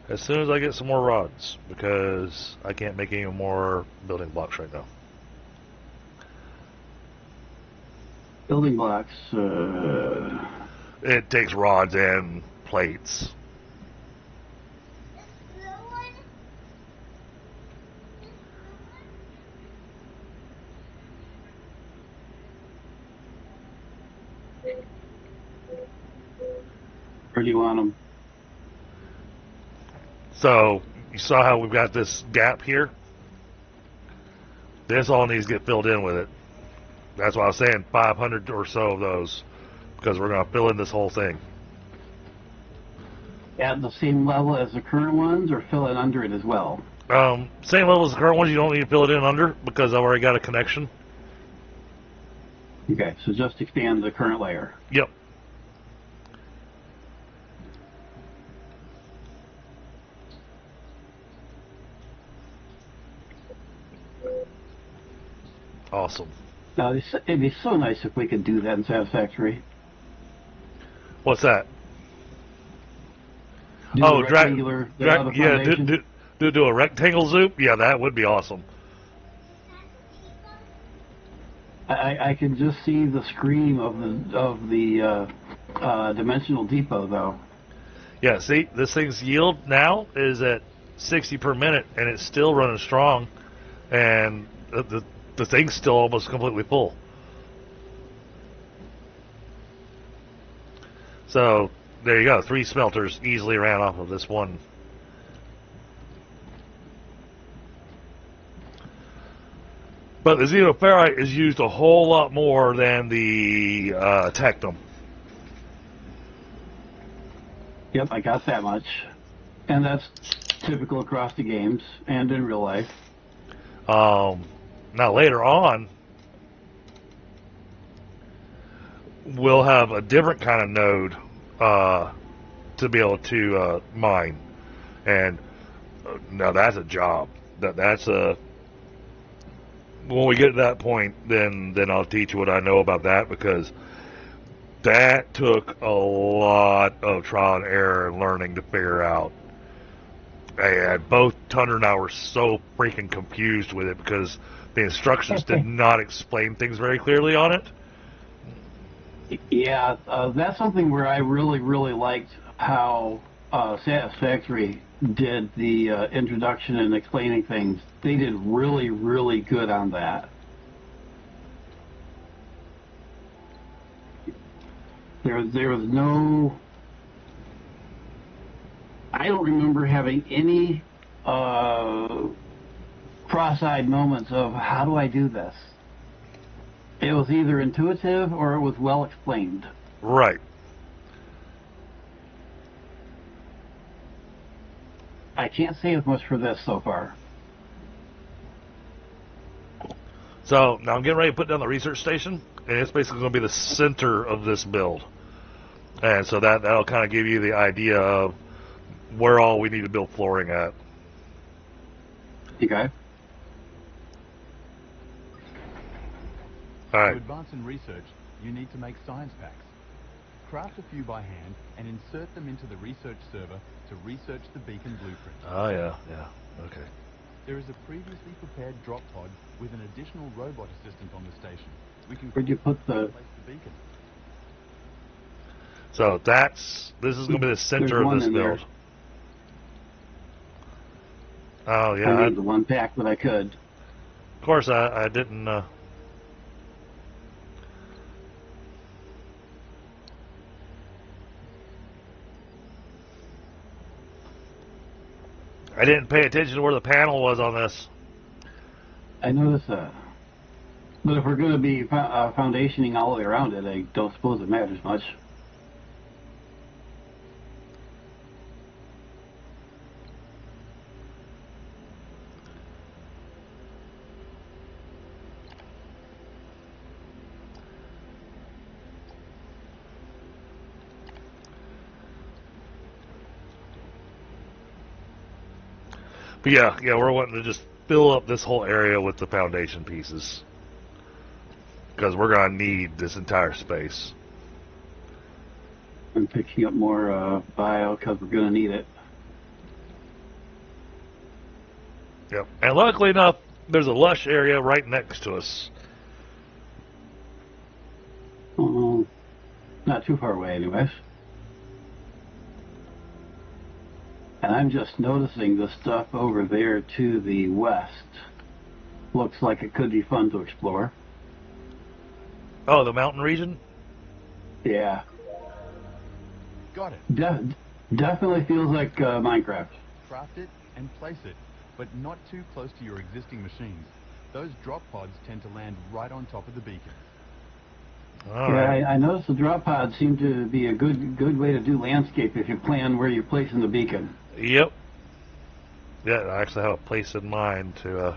As soon as I get some more rods, because I can't make any more building blocks right now. Building blocks, It takes rods and plates. where do you want them? So, you saw how we've got this gap here? This all needs to get filled in with it. That's why I was saying 500 or so of those, because we're going to fill in this whole thing. At the same level as the current ones, or fill it under it as well? Same level as the current ones, you don't need to fill it in under, because I've already got a connection. Okay, so just expand the current layer. Yep. Awesome. Now, it'd be so nice if we could do that in Satisfactory. What's that? Do Oh, a rectangular, yeah, do a rectangle zoom? Yeah, that would be awesome. I can just see the screen of the dimensional depot, though. Yeah, see, this thing's yield now is at 60 per minute, and it's still running strong. And the thing's still almost completely full. So there you go. 3 smelters easily ran off of this one. But the xenoferrite is used a whole lot more than the tectum. Yep, I got that much. And that's typical across the games and in real life. Now later on, we'll have a different kind of node to be able to mine. And now that's a job. That's a... When we get to that point, then I'll teach you what I know about that, because that took a lot of trial and error and learning to figure out. And both Tundra and I were so freaking confused with it because the instructions did not explain things very clearly on it. Yeah, that's something where I really, really liked how Satisfactory did the introduction and explaining things. They did really, really good on that. There was no... I don't remember having any cross-eyed moments of, how do I do this? It was either intuitive or it was well explained. Right. I can't say as much for this so far. So now I'm getting ready to put down the research station, and it's basically going to be the center of this build. And so that'll kind of give you the idea of where all we need to build flooring at. Okay. All right. To advance in research, you need to make science packs. Craft a few by hand and insert them into the research server to research the beacon blueprint. Oh, yeah, okay. There is a previously prepared drop pod with an additional robot assistant on the station. We can Where'd you put the... place the beacon. So this is going to be the center of this build. There. Oh, yeah. I made the one pack that I could. Of course, I didn't... I didn't pay attention to where the panel was on this. I noticed that. But if we're going to be foundationing all the way around it, I don't suppose it matters much. But yeah, we're wanting to just fill up this whole area with the foundation pieces, because we're going to need this entire space. I'm picking up more bio because we're going to need it. Yep. And luckily enough, there's a lush area right next to us. Not too far away, anyways. And I'm just noticing the stuff over there to the west. Looks like it could be fun to explore. Oh, the mountain region? Yeah. Got it. Definitely feels like Minecraft. Craft it and place it, but not too close to your existing machines. Those drop pods tend to land right on top of the beacon. All right. I noticed the drop pods seem to be a good way to do landscape if you plan where you're placing the beacon. Yep. Yeah, I actually have a place in mind to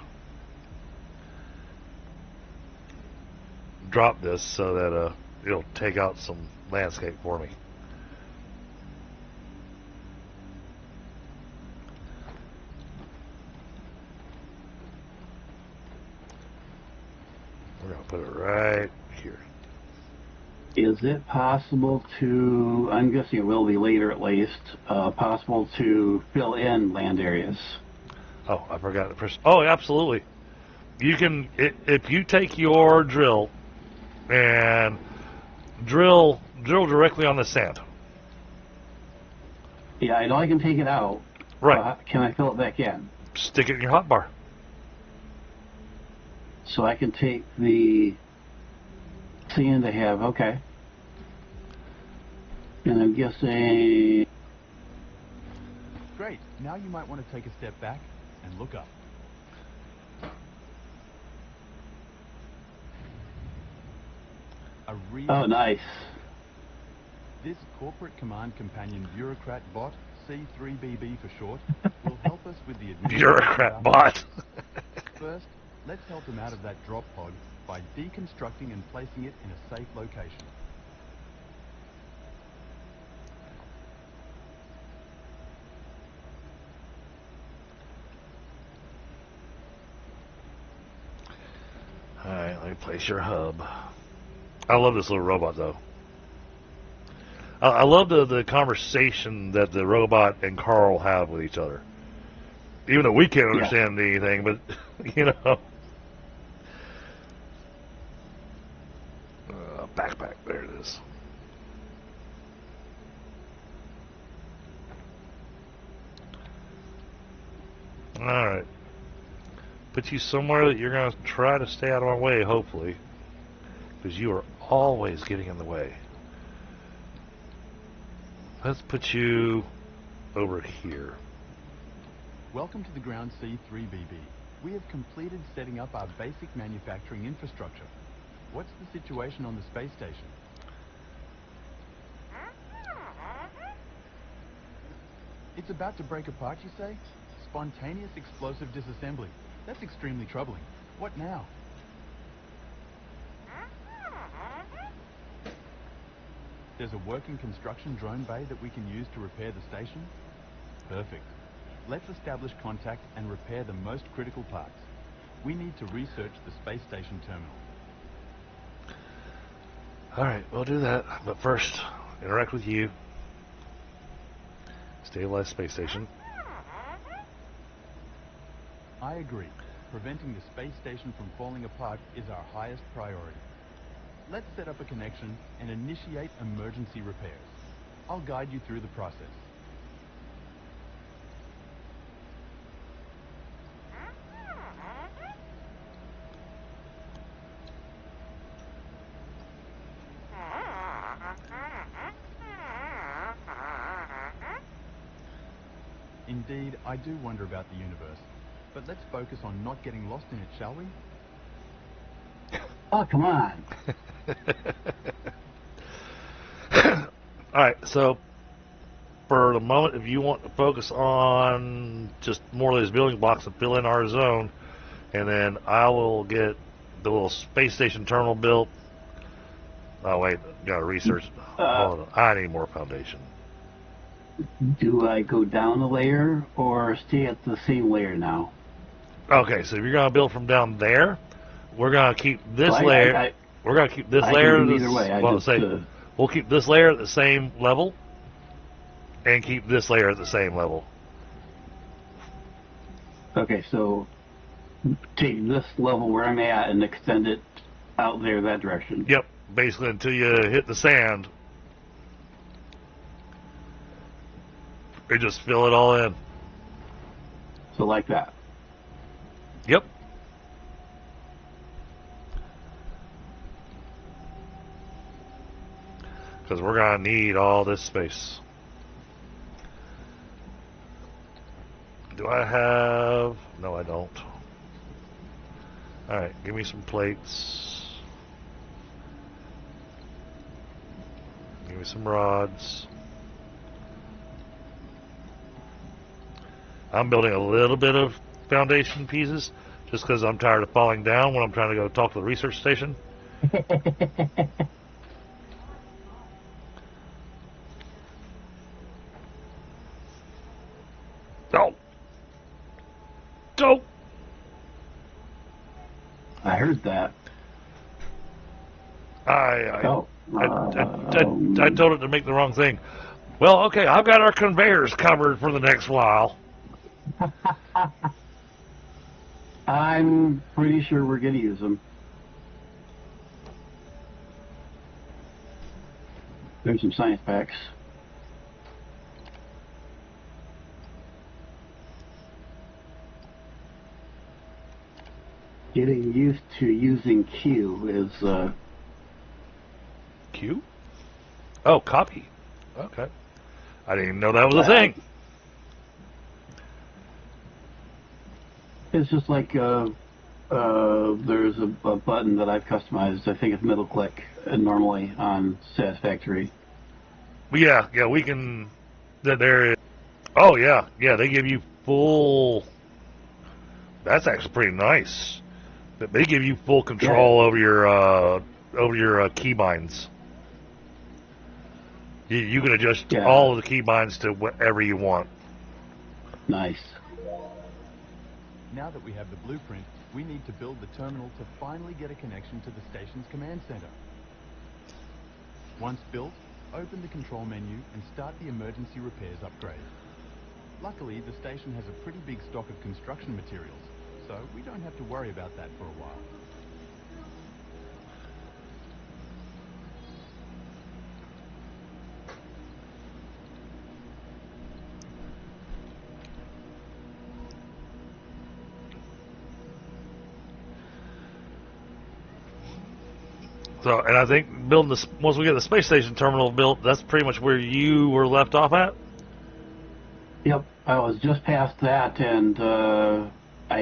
drop this so that it'll take out some landscape for me. We're going to put it right here. Is it possible to, I'm guessing it will be later at least, possible to fill in land areas? Oh, I forgot to press. Oh, absolutely. You can, if you take your drill and drill directly on the sand. Yeah, I know I can take it out. Right. Can I fill it back in? Stick it in your hotbar. So I can take the sand I have, okay. And I'm guessing... Great. Now you might want to take a step back and look up. Oh, nice. This corporate command companion bureaucrat bot, C3BB for short, will help us with the administration. Bureaucrat bot. First, let's help him out of that drop pod by deconstructing and placing it in a safe location. Alright, let me place your hub. I love this little robot, though. I love the conversation that the robot and Carl have with each other. Even though we can't understand anything, but, you know. Backpack, there it is. Alright. Put you somewhere that you're going to try to stay out of my way, hopefully. Because you are always getting in the way. Let's put you over here. Welcome to the ground C3BB. We have completed setting up our basic manufacturing infrastructure. What's the situation on the space station? It's about to break apart, you say? Spontaneous explosive disassembly. That's extremely troubling. What now? There's a working construction drone bay that we can use to repair the station? Perfect. Let's establish contact and repair the most critical parts. We need to research the space station terminal. Alright, we'll do that. But first, interact with you. Stabilize space station. I agree. Preventing the space station from falling apart is our highest priority. Let's set up a connection and initiate emergency repairs. I'll guide you through the process. Indeed, I do wonder about the universe. But let's focus on not getting lost in it, shall we? Oh, come on. Alright, so for the moment, if you want to focus on just more of those building blocks and fill in our zone, and then I will get the little space station terminal built. Oh, wait, gotta research. Hold on. I need more foundation. Do I go down a layer or stay at the same layer now? Okay, so if you're gonna build from down there, we're gonna keep this Well, layer. We're gonna keep this I layer. can do either way. We'll keep this layer at the same level, and keep this layer at the same level. Okay, so take this level where I'm at and extend it out there that direction. Yep, basically until you hit the sand. Or just fill it all in. So like that. Yep. Because we're going to need all this space. Do I have... No, I don't. Alright, give me some plates. Give me some rods. I'm building a little bit of foundation pieces just because I'm tired of falling down when I'm trying to go talk to the research station. Go! Go! I heard that. I told it to make the wrong thing. Well, okay, I've got our conveyors covered for the next while. I'm pretty sure we're going to use them. There's some science packs. Getting used to using Q is Q? Oh, copy. Okay. I didn't even know that was a thing. It's just like there's a button that I've customized. I think it's middle click normally on Satisfactory. Yeah, we can. There is. Oh yeah, they give you full. That's actually pretty nice. They give you full control over your keybinds. You can adjust all of the keybinds to whatever you want. Nice. Now that we have the blueprint, we need to build the terminal to finally get a connection to the station's command center. Once built, open the control menu and start the emergency repairs upgrade. Luckily, the station has a pretty big stock of construction materials, so we don't have to worry about that for a while. So, and I think building this, once we get the space station terminal built, that's pretty much where you were left off at? Yep, I was just past that, and I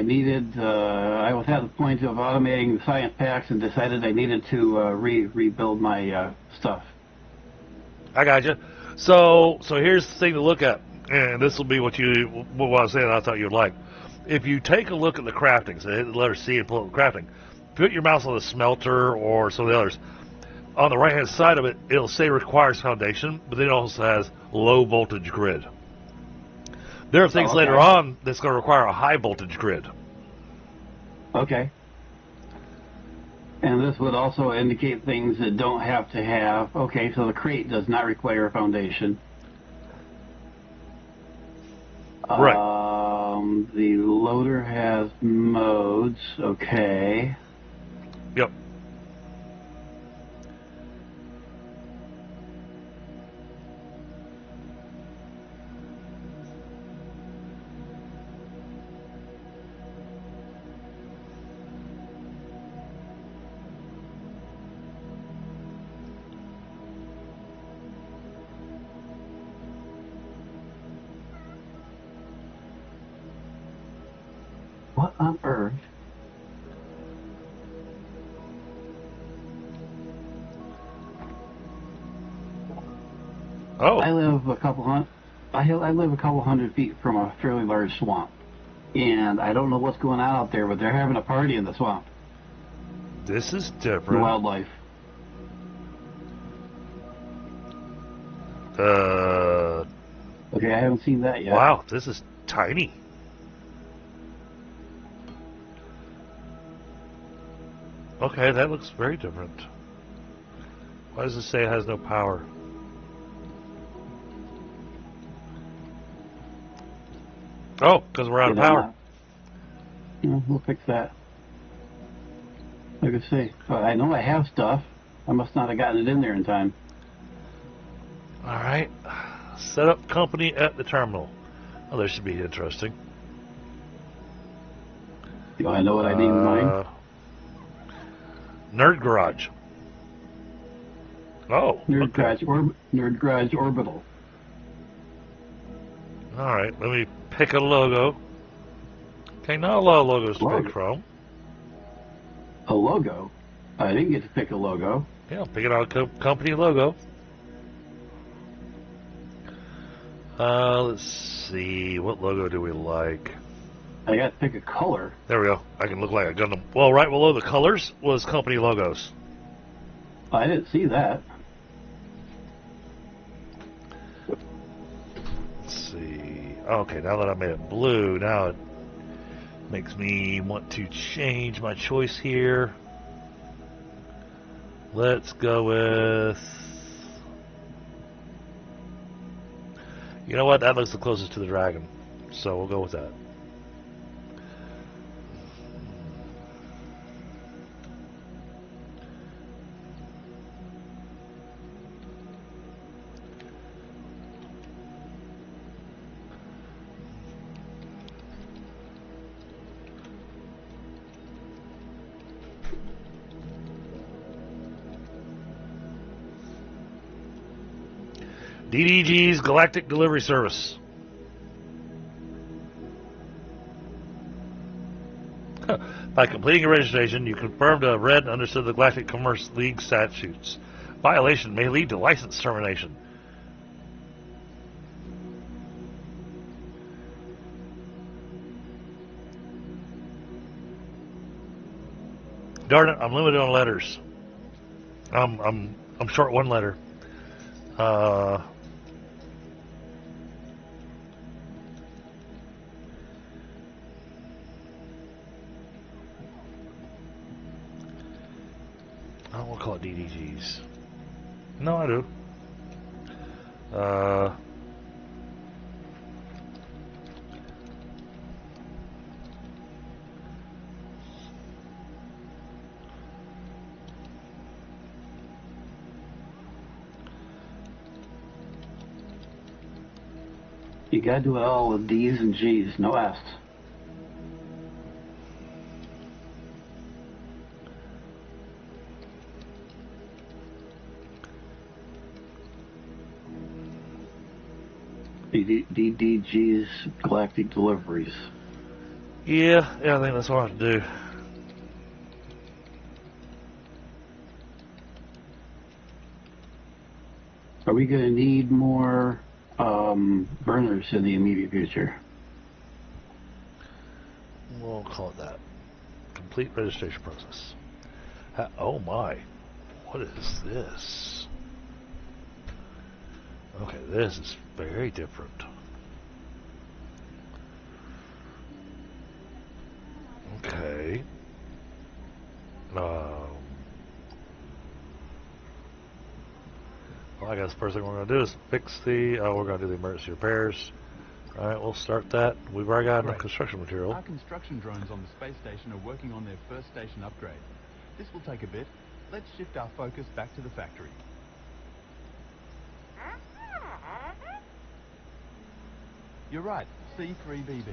was at the point of automating the science packs and decided I needed to rebuild my stuff. I got you. So here's the thing to look at, and this will be what I was saying I thought you'd like. If you take a look at the crafting, so hit the letter C and pull up the crafting, put your mouse on the smelter or some of the others. On the right-hand side of it, it'll say requires foundation, but then it also has low voltage grid. There are things later on that's going to require a high voltage grid. Okay. And this would also indicate things that don't have to have. Okay, so the crate does not require a foundation. Right. The loader has modes. Okay. Yep. What on earth? Oh. I live a couple hundred feet from a fairly large swamp, and I don't know what's going on out there, but they're having a party in the swamp. This is The different. wildlife. Okay, I haven't seen that yet. Wow, this is tiny. Okay, that looks very different. Why does it say it has no power? Oh, because we're out of power. Yeah, we'll fix that. Like I say, I know I have stuff. I must not have gotten it in there in time. Alright. Set up company at the terminal. Oh, this should be interesting. Do I know what I need in mine? Nerd Garage. Oh. Nerd Garage Orbital. Alright, let me pick a logo. Okay, not a lot of logos to pick from. A logo? I didn't get to pick a logo. Yeah, pick it out a company logo. Let's see. What logo do we like? I got to pick a color. There we go. I can look like a Gundam. Well, right below the colors was company logos. I didn't see that. Let's see. Okay, now that I made it blue, now it makes me want to change my choice here. Let's go with... You know what? That looks the closest to the dragon. So we'll go with that. DDG's Galactic Delivery Service. By completing your registration, you confirm to have read and understood the Galactic Commerce League statutes. Violation may lead to license termination. Darn it, I'm limited on letters. I'm short one letter. I don't want to call it DDGs. No, I do. You gotta do it all with D's and G's, no F's. DDG's Galactic Deliveries. Yeah, I think that's what I have to do. Are we gonna need more burners in the immediate future? We'll call it that. Complete registration process. Oh my. What is this? Okay, this is very different. Okay. Well, I guess the first thing we're going to do is fix the, we're going to do the emergency repairs. Alright, we'll start that. We've already got enough construction material. Our construction drones on the space station are working on their first station upgrade. This will take a bit. Let's shift our focus back to the factory. You're right, C3BB.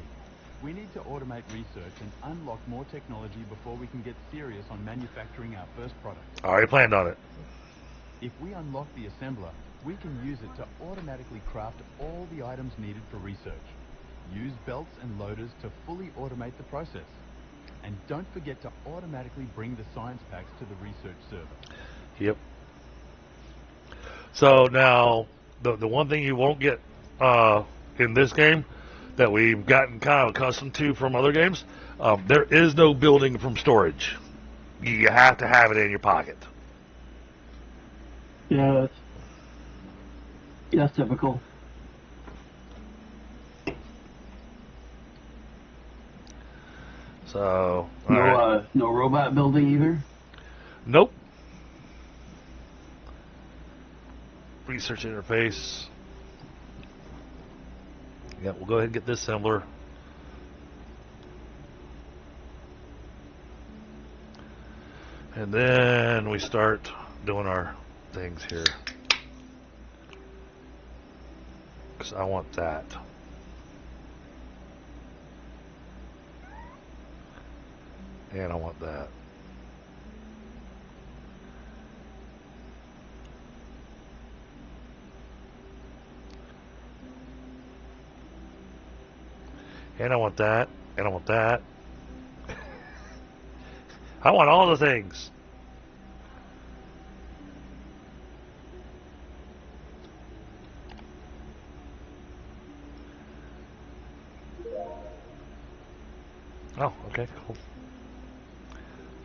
We need to automate research and unlock more technology before we can get serious on manufacturing our first product. I already planned on it. If we unlock the assembler, we can use it to automatically craft all the items needed for research. Use belts and loaders to fully automate the process. And don't forget to automatically bring the science packs to the research server. Yep. So now, the one thing you won't get in this game that we've gotten kind of accustomed to from other games, there is no building from storage. You have to have it in your pocket. Yeah, that's typical. So, No, right. No robot building either? Nope. Research interface. Yeah, we'll go ahead and get this assembler. And then we start doing our things here. Because I want that. And I want that. And I want that. And I want that. I want all the things. Oh, okay, cool.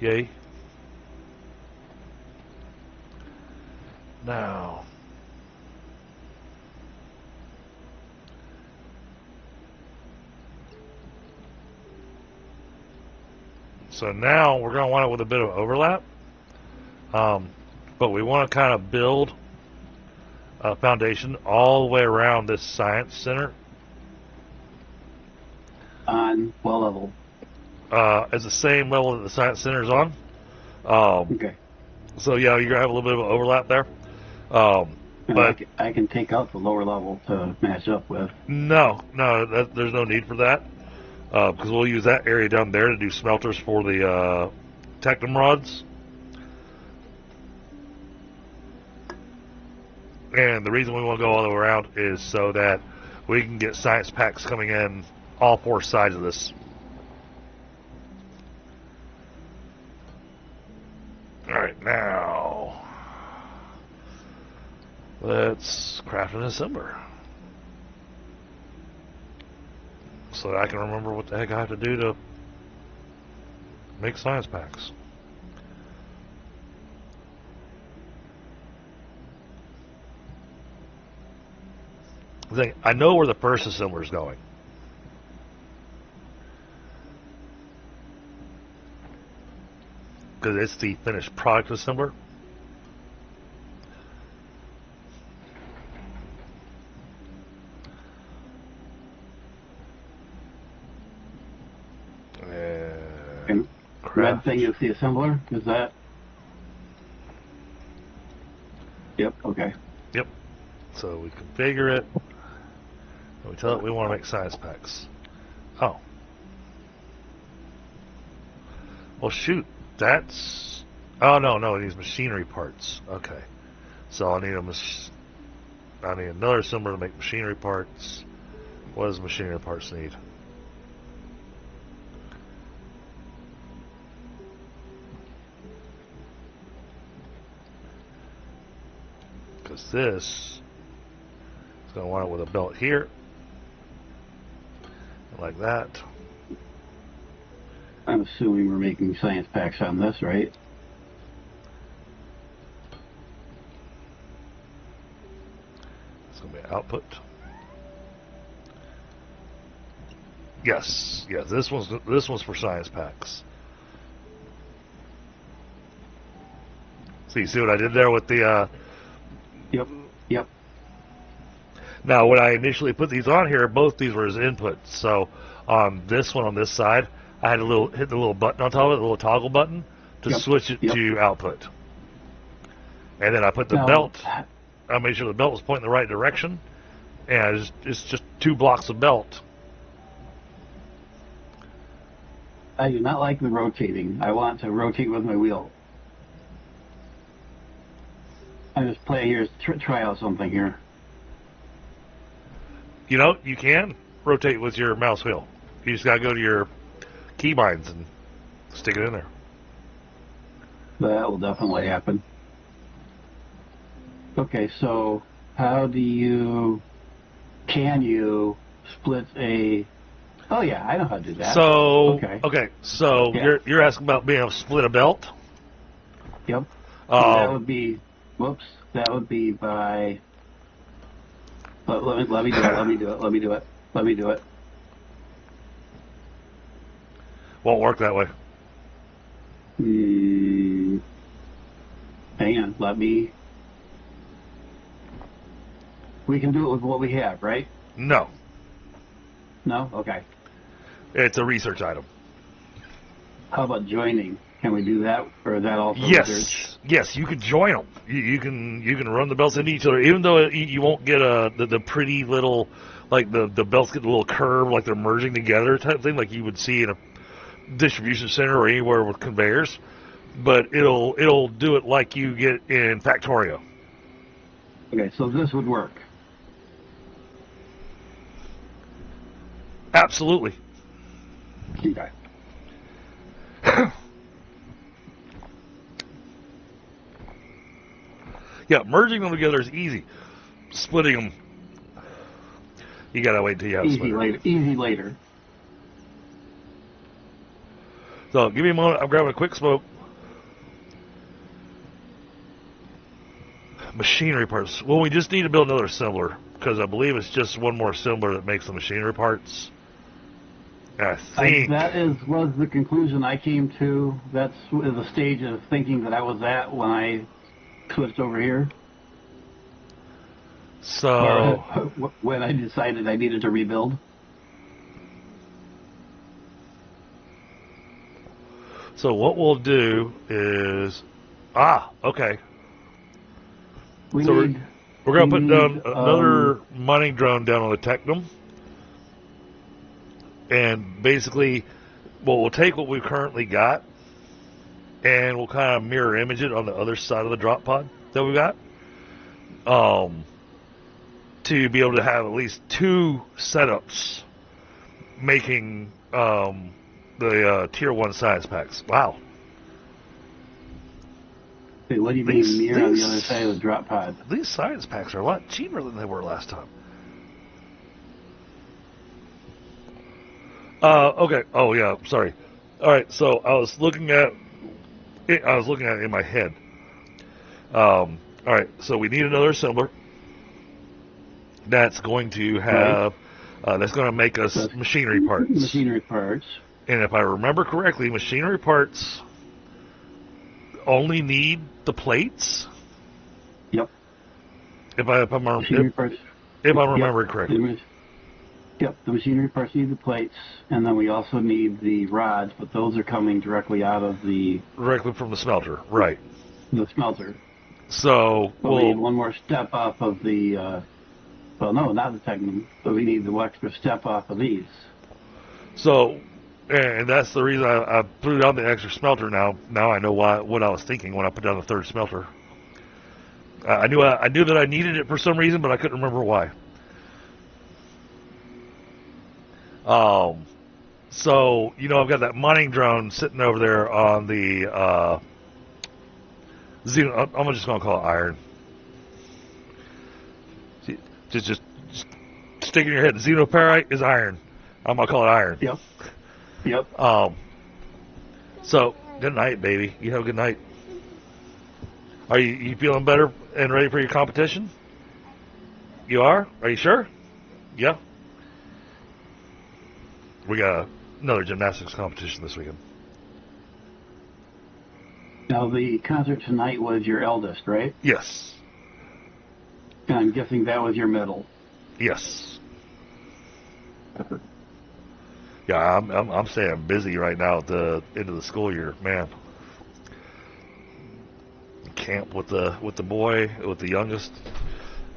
Yay. Now. So now we're going to want it with a bit of overlap. But we want to kind of build a foundation all the way around this science center. On what level? As the same level that the science center is on. Okay. So yeah, you're gonna have a little bit of overlap there. But I can take out the lower level to match up with. no, there's no need for that because we'll use that area down there to do smelters for the technum rods. And the reason we want to go all the way around is so that we can get science packs coming in all 4 sides of this. Alright, now let's craft an assembler so that I can remember what the heck I have to do to make science packs. I know where the first assembler is going. Because it's the finished product assembler. And red thing is the assembler? Is that? Yep, okay. Yep. So we configure it. And we tell it we want to make science packs. Oh. Well, shoot. That's... Oh, no, it needs machinery parts. Okay. So I need I need another assembler to make machinery parts. What does machinery parts need? Because this is going to want it with a belt here. Like that. I'm assuming we're making science packs on this, right? It's going to be output. Yes, this one's for science packs. So you see what I did there with the Yep. Now when I initially put these on here, both these were as inputs. So on this one on this side, I had to hit the little button on top of it, the little toggle button, to switch it to output. And then I put the belt. I made sure the belt was pointing the right direction, and it's just 2 blocks of belt. I do not like the rotating. I want to rotate with my wheel. I'm just playing here, try out something here. You know, you can rotate with your mouse wheel. You just gotta go to your keybinds and stick it in there. That will definitely happen. Okay, so how do you... Can you split a... Oh yeah, I know how to do that. So so you're asking about being able to split a belt? Yep. That would be... Whoops. That would be by... Let me do it. Won't work that way. Hang on, We can do it with what we have, right? No. No? Okay. It's a research item. How about joining? Can we do that, or is that also research? Yes, you can join them. You can run the belts into each other, even though you won't get the pretty little, like the belts get a little curve, like they're merging together type thing, like you would see in a distribution center or anywhere with conveyors. But it'll do it like you get in Factorio. Okay, so this would work. Absolutely. Okay. Yeah, merging them together is easy. Splitting them, you gotta wait till you have Easy later. So give me a moment. I'm grabbing a quick smoke. Machinery parts. Well, we just need to build another assembler because I believe it's just one more assembler that makes the machinery parts. I think that was the conclusion I came to. That's the stage of thinking that I was at when I switched over here. So when I decided I needed to rebuild. So what we'll do is okay. We're going to put down another mining drone down on the Technum. And basically, we'll take what we've currently got, and we'll kind of mirror image it on the other side of the drop pod that we got. to be able to have at least 2 setups making the Tier 1 science packs. Wow. Wait, what do you mean mirror on the other side of the drop pod? These science packs are a lot cheaper than they were last time. Okay. Oh, yeah. Sorry. All right. So I was looking at it. I was looking at it in my head. All right. So we need another assembler that's going to have that's going to make us machinery parts. Machinery parts. And if I remember correctly, machinery parts only need the plates. Yep. If I'm remembering correctly. Yep, the machinery parts need the plates, and then we also need the rods, but those are coming directly from the smelter, right? The smelter. So we need one more step off of the. Well, no, not the technical, but we need the extra step off of these. So, and that's the reason I put down the extra smelter now. Now I know what I was thinking when I put down the 3rd smelter. I knew that I needed it for some reason, but I couldn't remember why. So, I've got that mining drone sitting over there on the, I'm just going to call it iron. Just stick in your head. Xenoparite is iron. I'm going to call it iron. Yep. So, good night, baby. You have a good night. Are you feeling better and ready for your competition? You are? Are you sure? Yeah. We got another gymnastics competition this weekend. Now, the concert tonight was your eldest, right? Yes. And I'm guessing that was your middle. Yes. Yeah, I'm staying busy right now at the end of the school year, man. Camp with the boy, with the youngest.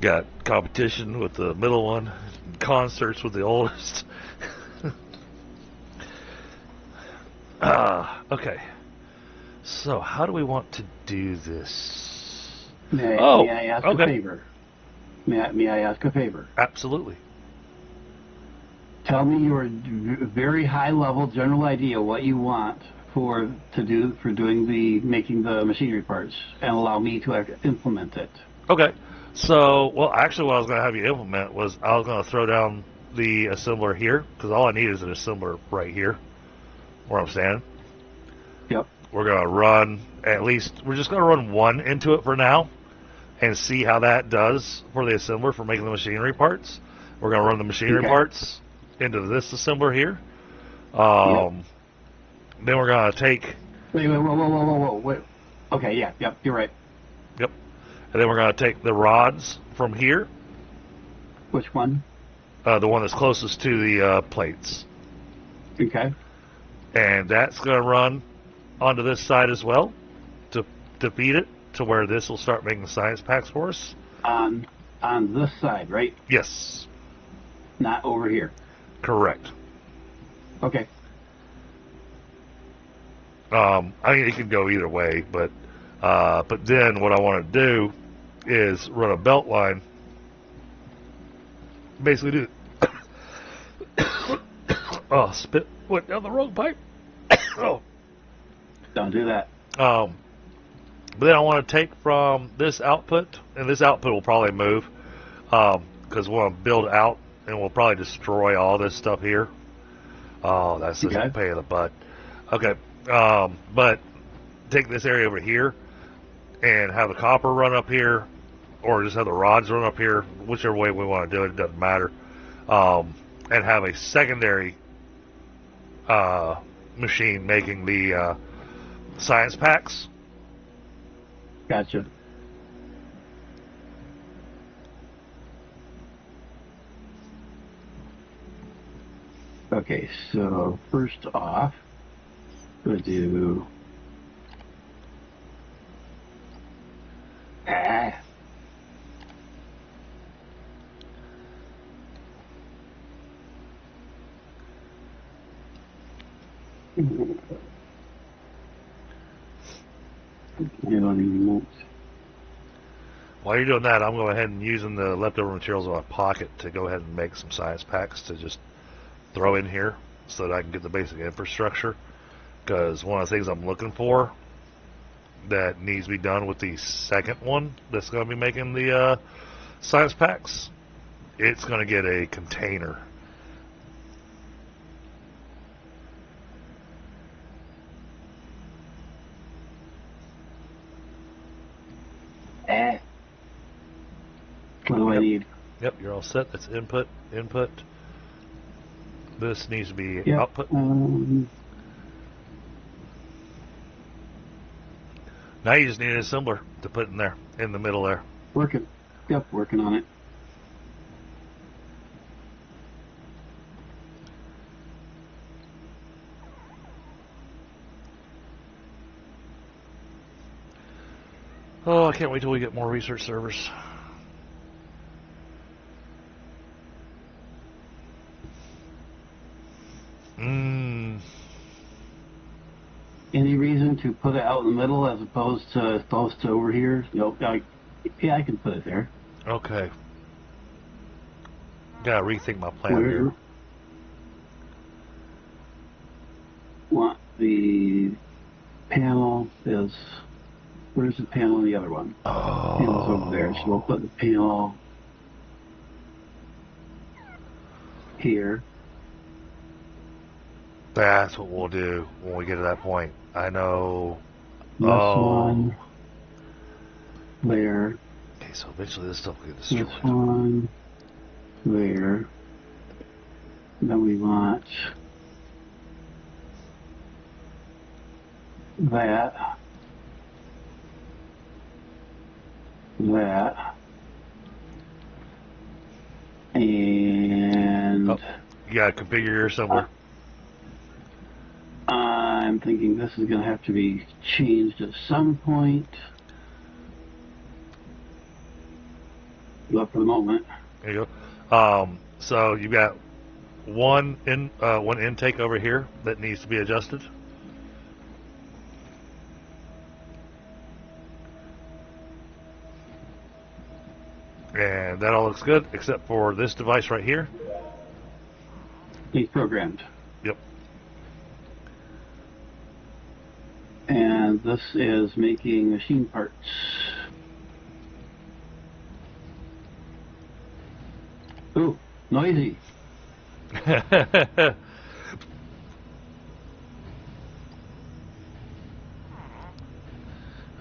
Got competition with the middle one. Concerts with the oldest. Okay. So, how do we want to do this? May I ask a favor? May I ask a favor? Absolutely. Tell me your very high-level general idea what you want making the machinery parts, and allow me to implement it. Okay. So, well, actually, what I was going to have you implement was I was going to throw down the assembler here, because all I need is an assembler right here, where I'm standing. Yep. We're going to run we're just going to run one into it for now, and see how that does for the assembler for making the machinery parts. We're going to run the machinery parts into this assembler here. Then we're going to take... Wait. Okay, yep, you're right. Yep. And then we're going to take the rods from here. Which one? The one that's closest to the plates. Okay. And that's going to run onto this side as well to feed it to where this will start making science packs for us. On this side, right? Yes. Not over here. Correct. Okay. I mean, it can go either way, but then what I want to do is run a belt line. Basically do... Oh, spit went down the wrong pipe. Oh. Don't do that. But then I want to take from this output, and this output will probably move, because we want to build out, and we'll probably destroy all this stuff here. Oh, that's just a pain in the butt. Okay, but take this area over here, and have the copper run up here, or just have the rods run up here, whichever way we want to do it, it doesn't matter, and have a secondary machine making the science packs. Gotcha. Okay, so first off, we'll do... While you're doing that, I'm going ahead and using the leftover materials in my pocket to go ahead and make some science packs to just throw in here so that I can get the basic infrastructure. Because one of the things I'm looking for that needs to be done with the second one that's going to be making the science packs, it's going to get a container. What do I need? Yep, you're all set. That's input, input. This needs to be Yep. output. Now you just need an assembler to put in there, in the middle there. Working. Yep, working on it. Oh, I can't wait till we get more research servers. Any reason to put it out in the middle as opposed to over here? Nope. Yeah, I can put it there. Okay. Gotta rethink my plan Where? here. Want the panel is. Where's the panel on the other one? Oh. Panel's over there. So we'll put the panel here. That's what we'll do when we get to that point. I know. This one. There. Okay, so eventually this stuff will get This destroyed. one. There. Then we want that. That. And Oh, you gotta configure your assembler. I'm thinking this is going to have to be changed at some point. But for the moment. There you go. So you've got one intake over here that needs to be adjusted. And that all looks good, except for this device right here. He's programmed. Yep. And this is making machine parts. Ooh, noisy. Alright,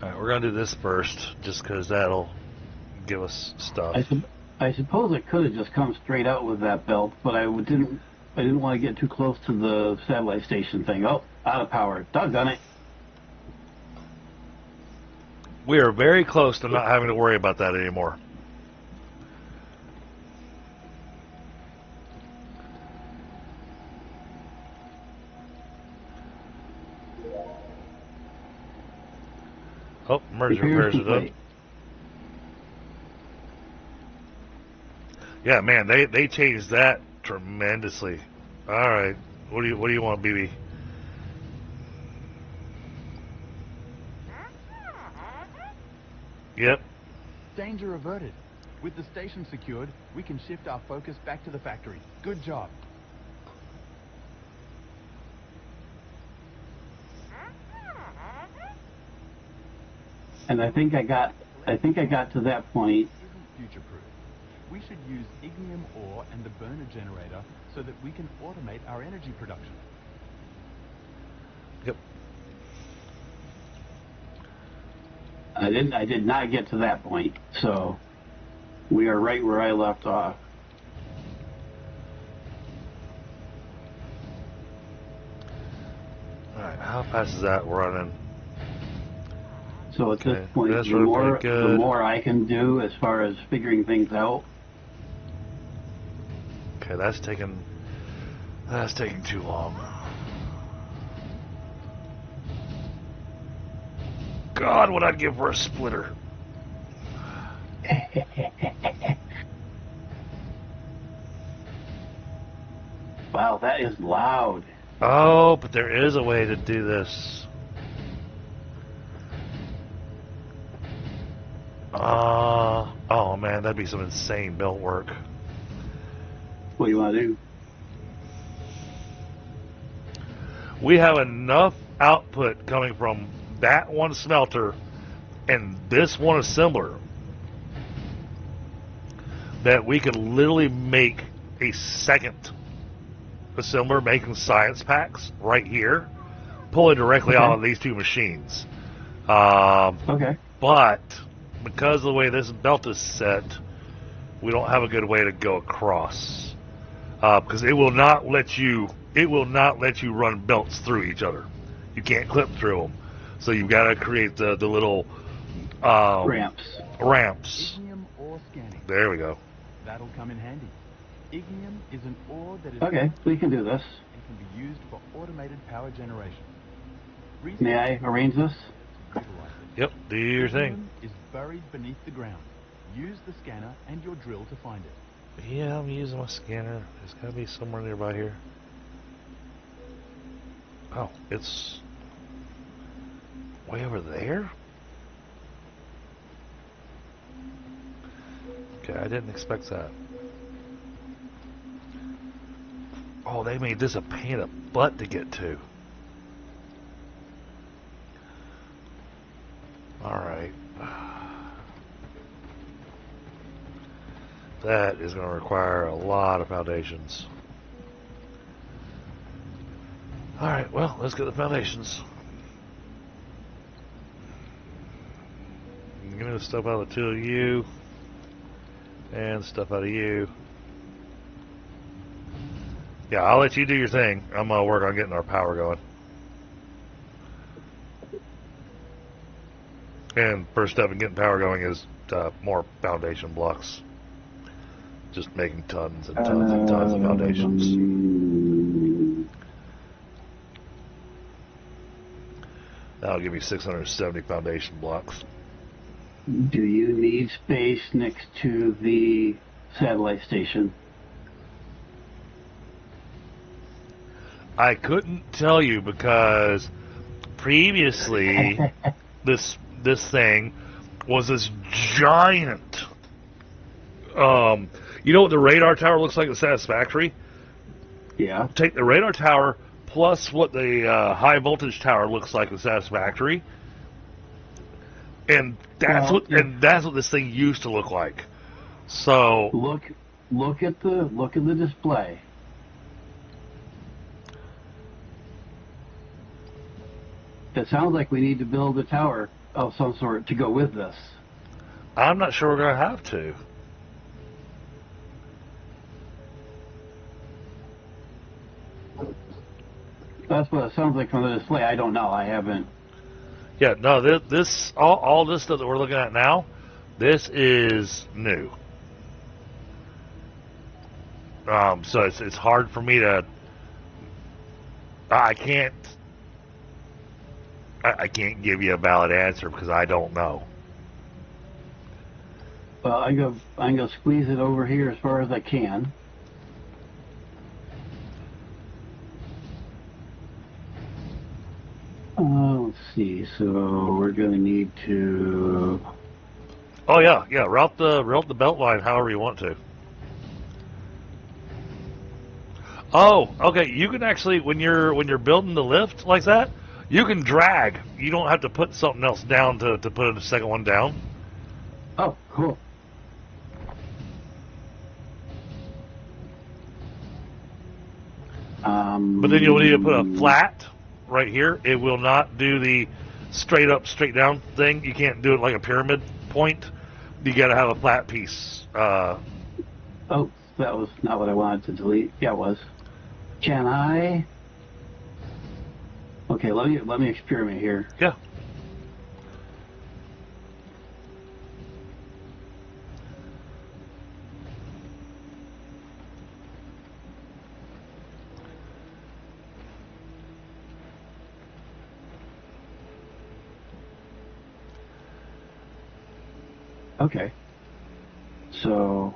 we're going to do this first, just because that'll give us stuff. I suppose it could have just come straight out with that belt, but I didn't want to get too close to the satellite station thing. Oh, out of power. Doggone it. We are very close to not having to worry about that anymore. Oh, merge repairs are done. Yeah, man, they changed that tremendously. All right, what do you want, BB? Yep. Danger averted. With the station secured, we can shift our focus back to the factory. Good job. And I think I got to that point. Isn't future-proof. We should use ignium ore and the burner generator so that we can automate our energy production. Yep. I did not get to that point, so we are right where I left off. All right, how fast is that running? So at this point, that's the really more pretty good. the more I can do as far as figuring things out. Okay, that's taking too long. God, what I'd give for a splitter. Wow, that is loud. Oh, but there is a way to do this. Man, that'd be some insane belt work. What do you want to do? We have enough output coming from that one smelter and this one assembler that we could literally make a second assembler making science packs right here, pulling directly out of these two machines. Okay. But because of the way this belt is set, we don't have a good way to go across. Because it will not let you run belts through each other. You can't clip through them. So you've got to create the little ramps. Ignium ore scanning. There we go. That'll come in handy. Ignium is an ore that is Okay, we can do this. and can be used for automated power generation. May I arrange this? Yep, do your thing. Ignium is buried beneath the ground. Use the scanner and your drill to find it. Yeah, I'm using my scanner. It's got to be somewhere nearby here. Oh, it's way over there? Okay, I didn't expect that. Oh, they made this a pain in the butt to get to. Alright. That is going to require a lot of foundations. Alright, well, let's get the foundations. Give me the stuff out of the two of you. And stuff out of you. Yeah, I'll let you do your thing. I'm going to work on getting our power going. And first step in getting power going is more foundation blocks. Just making tons and tons and tons of foundations. That'll give me 670 foundation blocks. Do you need space next to the satellite station? I couldn't tell you because previously this thing was this giant. You know what the radar tower looks like at Satisfactory? Yeah. Take the radar tower plus what the high voltage tower looks like at Satisfactory, and that's what this thing used to look like. So look at the display. It sounds like we need to build a tower of some sort to go with this. I'm not sure we're going to have to. That's what it sounds like from the display. I don't know. I haven't. Yeah, no. This all this stuff that we're looking at now, this is new. So it's hard for me to. I can't give you a valid answer because I don't know. Well, I'm gonna squeeze it over here as far as I can. Let's see. So we're gonna need to. Oh yeah. Route the belt line however you want to. Oh, okay. You can actually when you're building the lift like that, you can drag. You don't have to put something else down to put a second one down. Oh, cool. But then you'll need to put a flat right here. It will not do the straight up, straight down thing. You can't do it like a pyramid point. You got to have a flat piece. Oh, that was not what I wanted to delete. Yeah, it was. Can I? Okay, let me experiment here. Yeah. Okay. So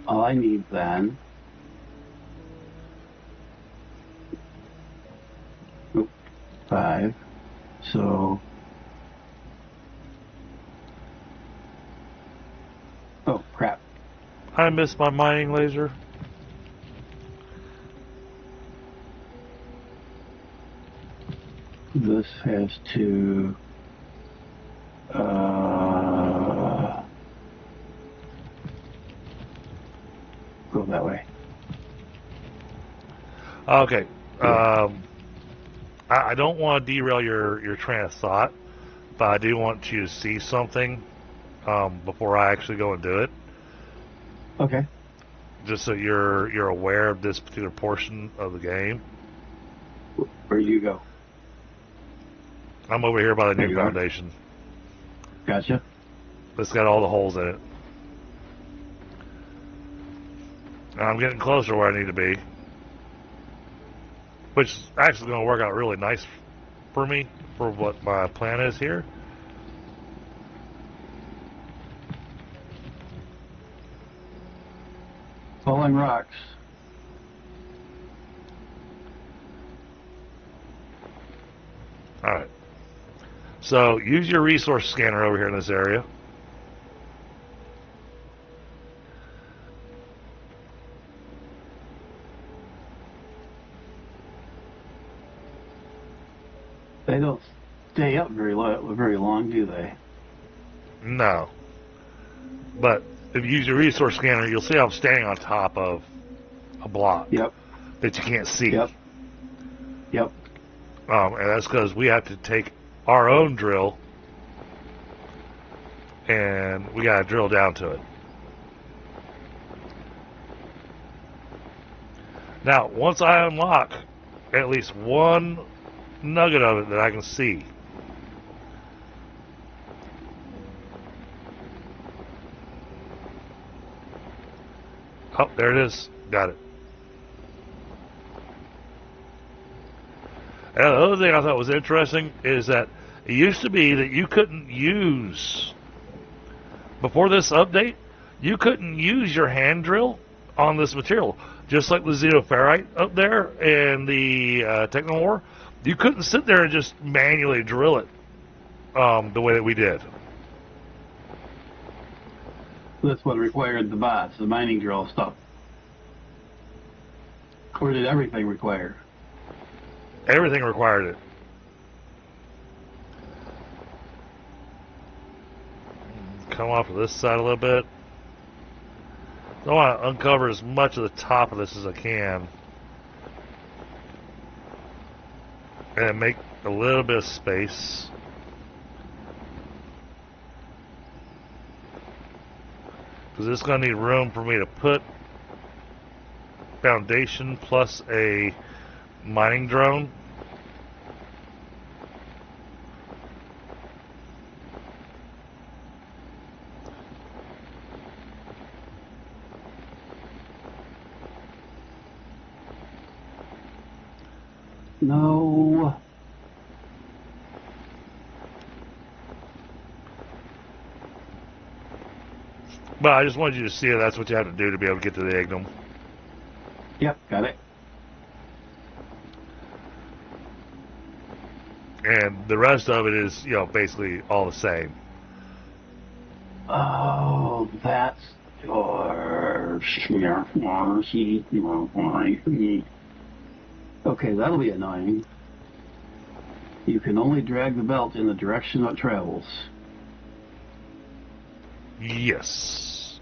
all I need then. Oop, 5. So I missed my mining laser. This has to go that way. Okay. Yeah. I don't want to derail your train of thought, but I do want you to see something before I actually go and do it. Okay. Just so you're aware of this particular portion of the game. Where do you go? I'm over here by the There new you are. foundation. Gotcha. It's got all the holes in it. And I'm getting closer where I need to be. Which is actually going to work out really nice for me, for what my plan is here. Falling rocks. Alright. So, use your resource scanner over here in this area. They don't stay up very long, do they? No. But if you use your resource scanner, you'll see I'm standing on top of a block Yep. that you can't see. Yep. Yep. And that's because we have to take our own drill and we got to drill down to it. Now, once I unlock at least one nugget of it that I can see, oh, there it is. Got it. And the other thing I thought was interesting is that it used to be that you couldn't use, before this update, you couldn't use your hand drill on this material. Just like the xenoferrite up there and the Technowar, you couldn't sit there and just manually drill it the way that we did. That's what required the bots, the mining drill stuff. Or did everything require? Everything required it. Come off of this side a little bit. I want to uncover as much of the top of this as I can. And make a little bit of space. Because it's going to need room for me to put foundation plus a mining drone. No. But I just wanted you to see that that's what you have to do to be able to get to the ignum. Yep, got it. And the rest of it is, you know, basically all the same. Oh, that's your... Okay, that'll be annoying. You can only drag the belt in the direction it travels. Yes.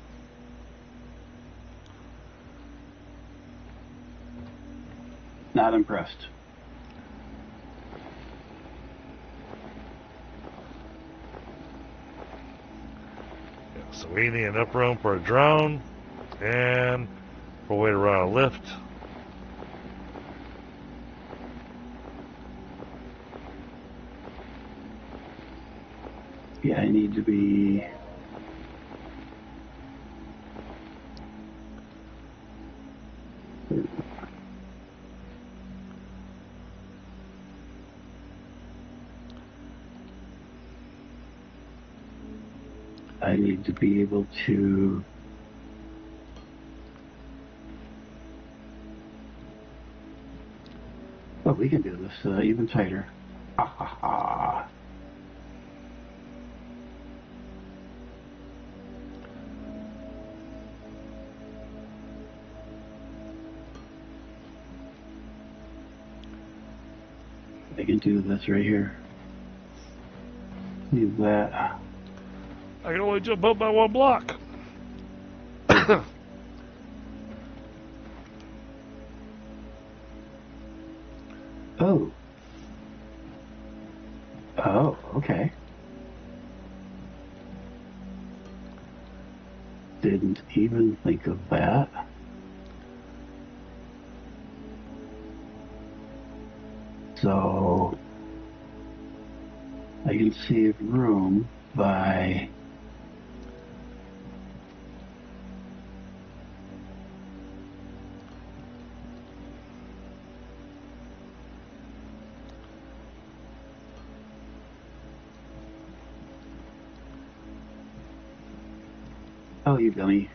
Not impressed. So we need enough room for a drone and for a way to run a lift. Yeah, I need to be... I need to be able to... Oh, we can do this even tighter. Ha ha ha. can do this right here. Leave that. I can only jump up by one block. Oh. Oh, okay. Didn't even think of that. So I can save room by oh, you dummy.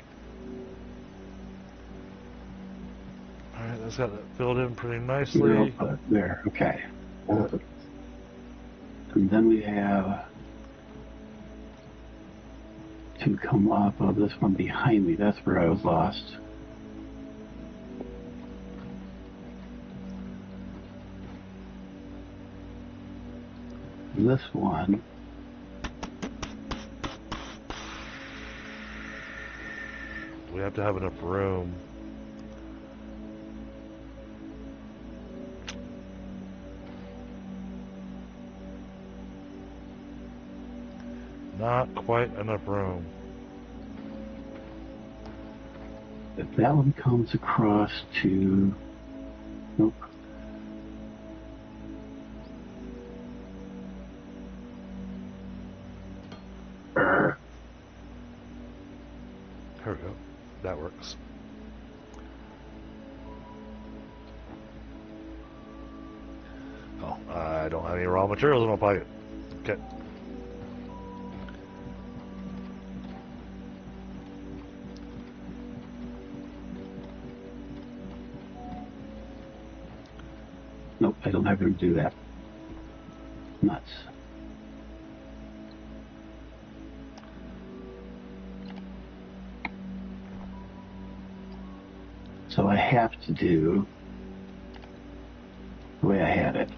Alright, that's got that filled in pretty You're nicely. all put there, okay. And then we have to come off of this one behind me. That's where I was lost. This one. We have to have enough room. Not quite enough room. If that one comes across to... Nope. There we go. That works. Oh, I don't have any raw materials in my pocket. Okay. Nope, I don't have room to do that. Nuts. So I have to do the way I had it.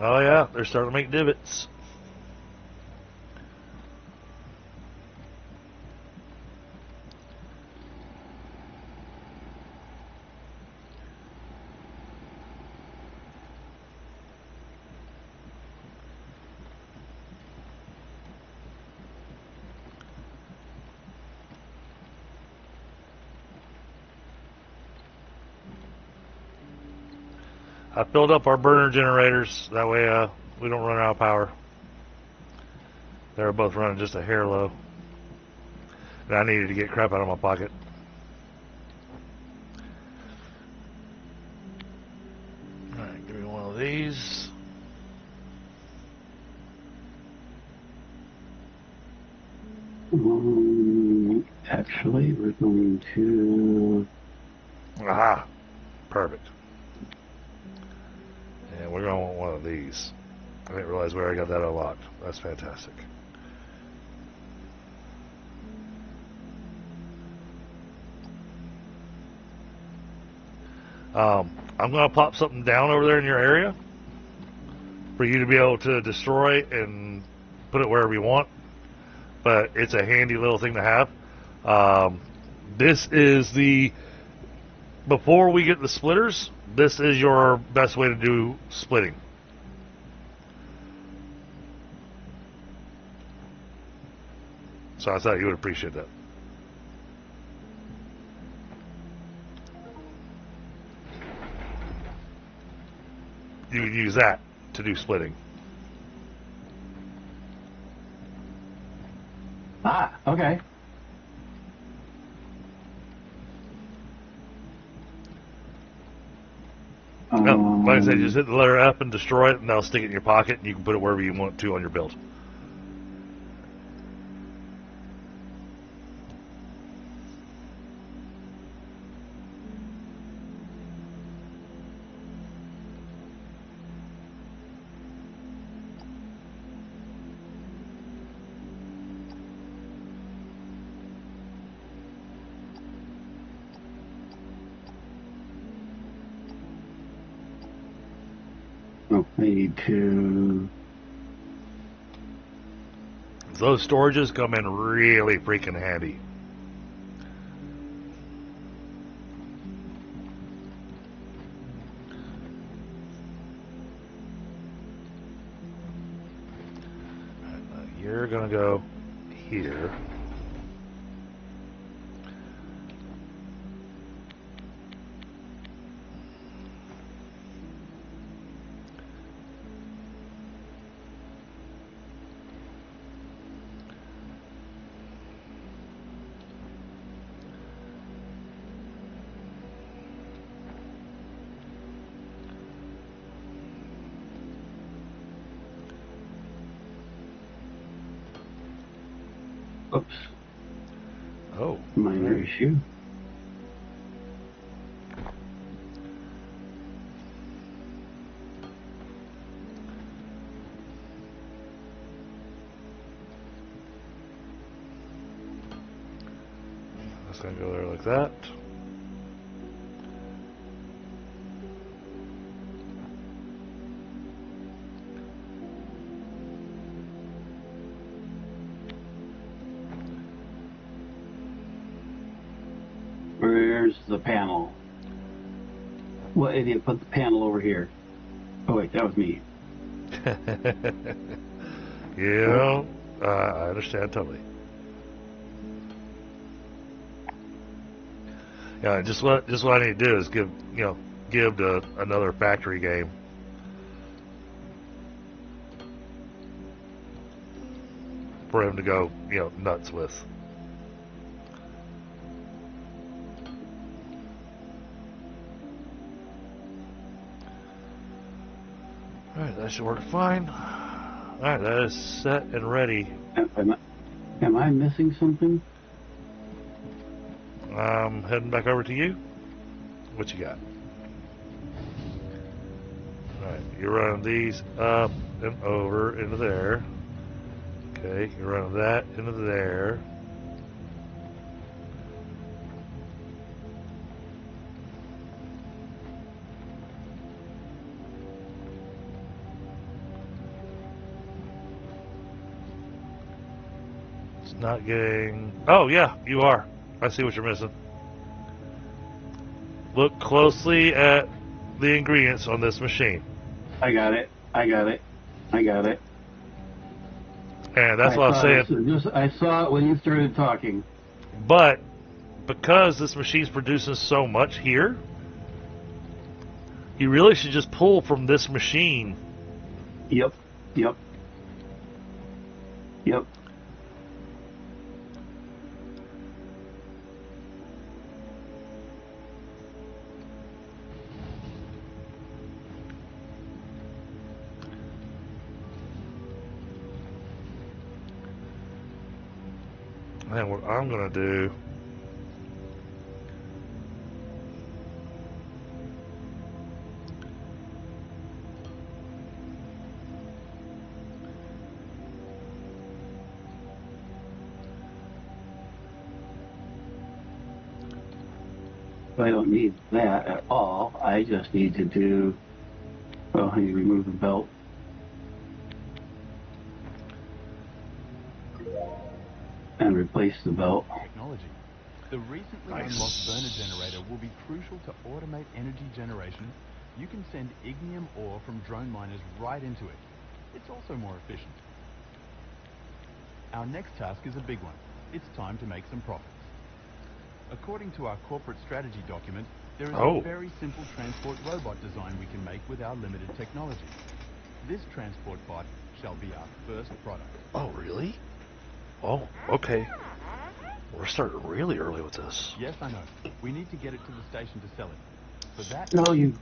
Oh yeah, they're starting to make divots. I filled up our burner generators, that way we don't run out of power. They were both running just a hair low. And I needed to get crap out of my pocket. Alright, give me one of these. Actually, we're going to... Aha! Perfect. And we're going to want one of these. I didn't realize we already got that unlocked. That's fantastic. I'm going to pop something down over there in your area for you to be able to destroy and put it wherever you want. But it's a handy little thing to have. This is the... Before we get the splitters, this is your best way to do splitting. So I thought you would appreciate that. You can use that to do splitting. Ah, okay. No, like I said, just hit the letter F and destroy it, and that'll stick it in your pocket, and you can put it wherever you want to on your build. Oh, I need to... Those storages come in really freaking handy. You're gonna go here. Oops. Oh, Minor issue. that's gonna go there like that. Where's the panel? What idiot put the panel over here? Oh wait, that was me. Yeah, I understand totally. Yeah, just what I need to do is give to another factory game. For him to go, nuts with. Alright, that should work fine. Alright, that is set and ready. Am I missing something? Heading back over to you. What you got? Alright, you're running these up and over into there. Okay, you're running that into there. It's not getting... Oh, yeah, you are. I see what you're missing. Look closely at the ingredients on this machine. I got it. I got it. I got it. And that's what I was saying. I saw it when you started talking. But because this machine's producing so much here, you really should just pull from this machine. Yep. Yep. Yep. And what I'm going to do... I don't need that at all. I just need to do... Well, I need to remove the belt. And replace the belt. Technology. The recently unlocked burner generator will be crucial to automate energy generation. You can send ignium ore from drone miners right into it. It's also more efficient. Our next task is a big one. It's time to make some profits. According to our corporate strategy document, there is a very simple transport robot design we can make with our limited technology. This transport bot shall be our first product. Oh, really? Oh, okay. We're starting really early with this. Yes, I know. We need to get it to the station to sell it. For that, No, you...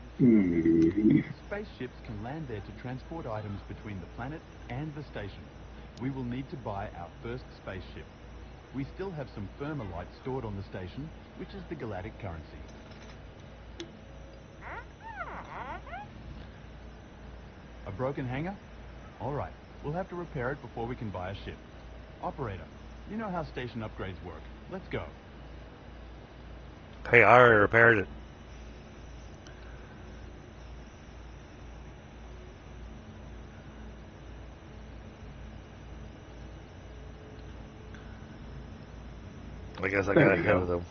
spaceships can land there to transport items between the planet and the station. We will need to buy our first spaceship. We still have some thermalite stored on the station, which is the Galactic currency. A broken hangar? All right, we'll have to repair it before we can buy a ship. Operator, you know how station upgrades work. Let's go. Hey, I already repaired it. guess I There got we ahead go. of them.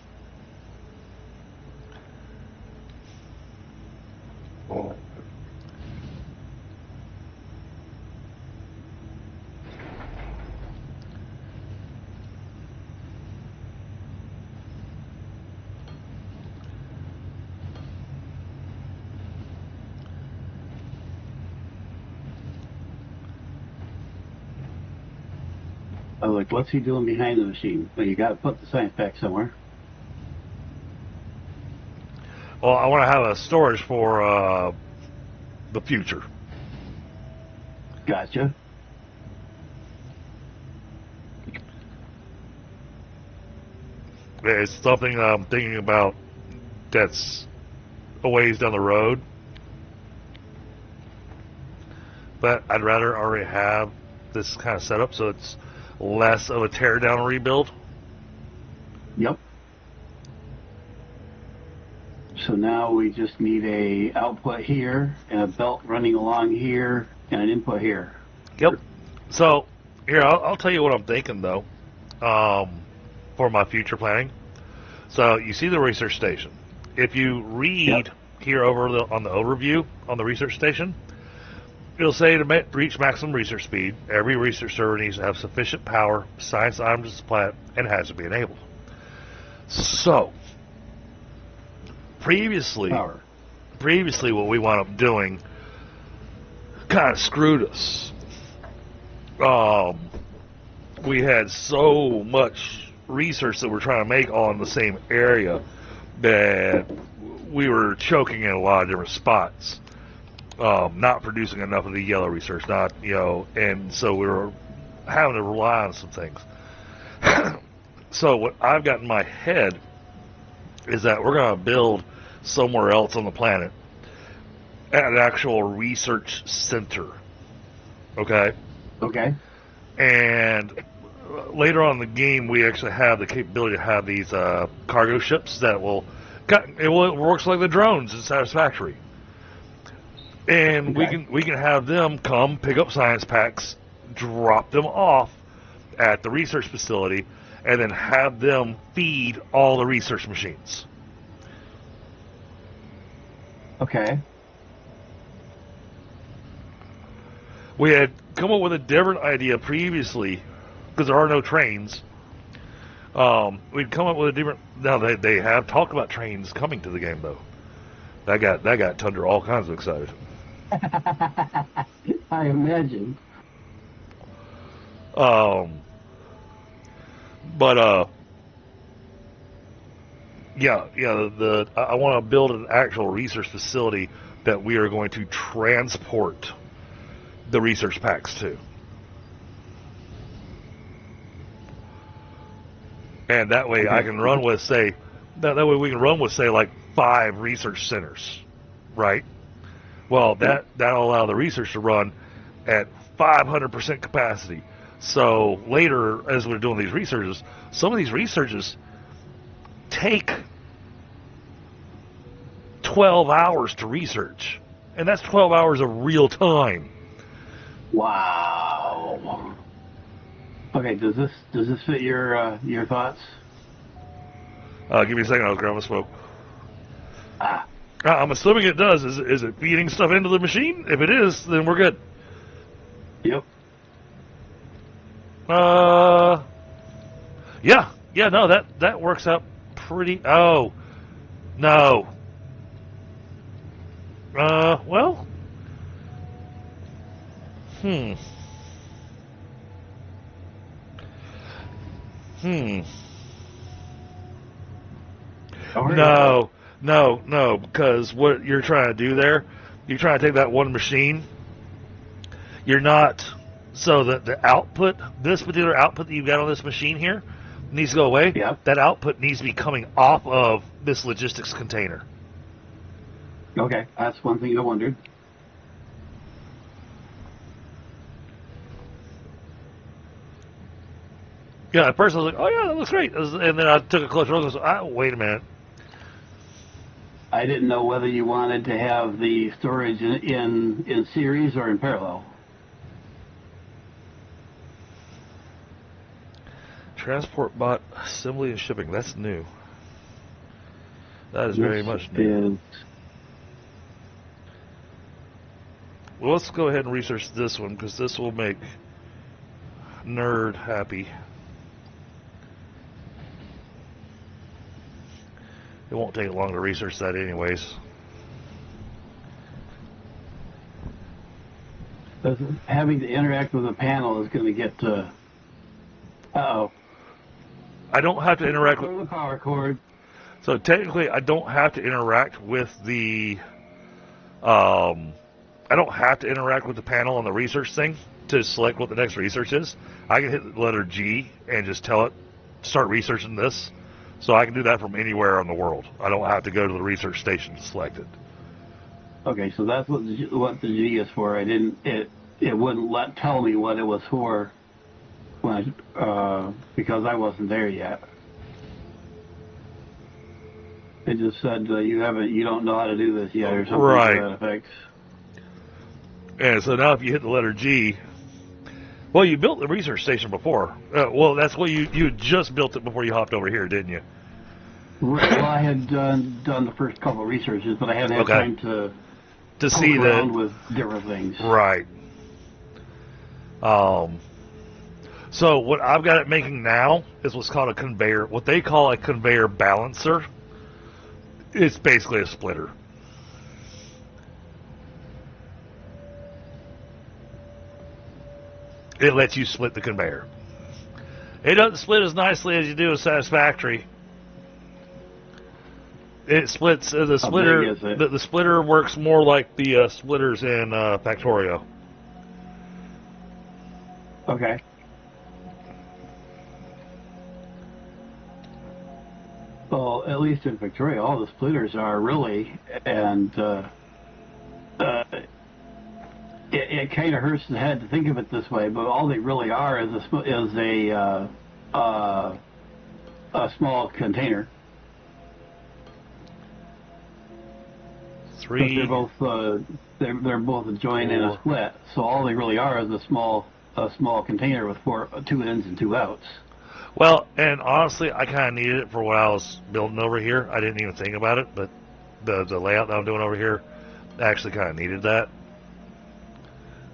I was like, what's he doing behind the machine? Well, you got to put the science pack somewhere. Well, I want to have a storage for the future. Gotcha. It's something I'm thinking about that's a ways down the road. But I'd rather already have this kind of setup so it's less of a tear down rebuild. Yep. So now we just need a output here and a belt running along here and an input here. Yep. So here I'll tell you what I'm thinking though, for my future planning. So you see the research station. If you read here over on the overview on the research station, it'll say to reach maximum research speed, every research server needs to have sufficient power, science items to supply it, and has to be enabled. So, previously what we wound up doing kind of screwed us. We had so much research that we're trying to make all in the same area that we were choking in a lot of different spots. Not producing enough of the yellow research, and so we were having to rely on some things. So what I've got in my head is that we're going to build somewhere else on the planet at an actual research center. Okay? Okay. And later on in the game, we actually have the capability to have these cargo ships that it works like the drones in Satisfactory. And Okay. we can have them come pick up science packs, drop them off at the research facility, and then have them feed all the research machines. Okay. We had come up with a different idea previously, because there are no trains. We'd come up with a different. Now they have talked about trains coming to the game though. That got Tundra all kinds of excited. I imagine. But I want to build an actual research facility that we are going to transport the research packs to. And that way I can run with, say, that way we can run with, say, like 5 research centers, right? Well, that'll allow the research to run at 500% capacity. So later, as we're doing these researches, some of these researches take 12 hours to research. And that's 12 hours of real time. Wow. Okay, does this fit your thoughts? Give me a second, I'll grab a smoke. Ah. I'm assuming it does. Is it feeding stuff into the machine? If it is, then we're good. Yep. Yeah, no, that works out pretty. Oh, no. Well. No, because what you're trying to do there, you're trying to take that one machine. You're not, so that the output, this particular output that you've got on this machine here, needs to go away. Yep. That output needs to be coming off of this logistics container. Okay, that's one thing I wondered. Yeah, at first I was like, oh yeah, that looks great. And then I took a closer look and I was like, wait a minute. I didn't know whether you wanted to have the storage in series or in parallel. Transport bot assembly and shipping. That's new. That is very much new. Well, let's go ahead and research this one, because this will make Nerd happy. It won't take long to research that anyways. Having to interact with a panel is going to get uh-oh. I don't have to interact with the power cord. So technically, I don't have to interact with the I don't have to interact with the panel on the research thing to select what the next research is. I can hit the letter G and just tell it start researching this. So I can do that from anywhere in the world. I don't have to go to the research station to select it. Okay, so that's what the G is for. It wouldn't tell me what it was for when because I wasn't there yet. It just said you don't know how to do this yet or something right. to that effect. And so now if you hit the letter G, well, you built the research station before. Well, that's what you just built it before you hopped over here, didn't you? Right. Well, I had done the first couple of researches, but I hadn't had time to see around with different things. Right. So what I've got it making now is what's called a conveyor. What they call a conveyor balancer. It's basically a splitter. It lets you split the conveyor. It doesn't split as nicely as you do a satisfactory. It splits the splitter. The splitter works more like the splitters in Factorio. Okay. Well, at least in Victoria, all the splitters are really, and it kind of hurts the head to think of it this way, but all they really are is a small container. Three. But they're both a join and a split, so all they really are is a small container with two ins and two outs. Well, and honestly, I kind of needed it for what I was building over here. I didn't even think about it, but the layout that I'm doing over here actually kind of needed that.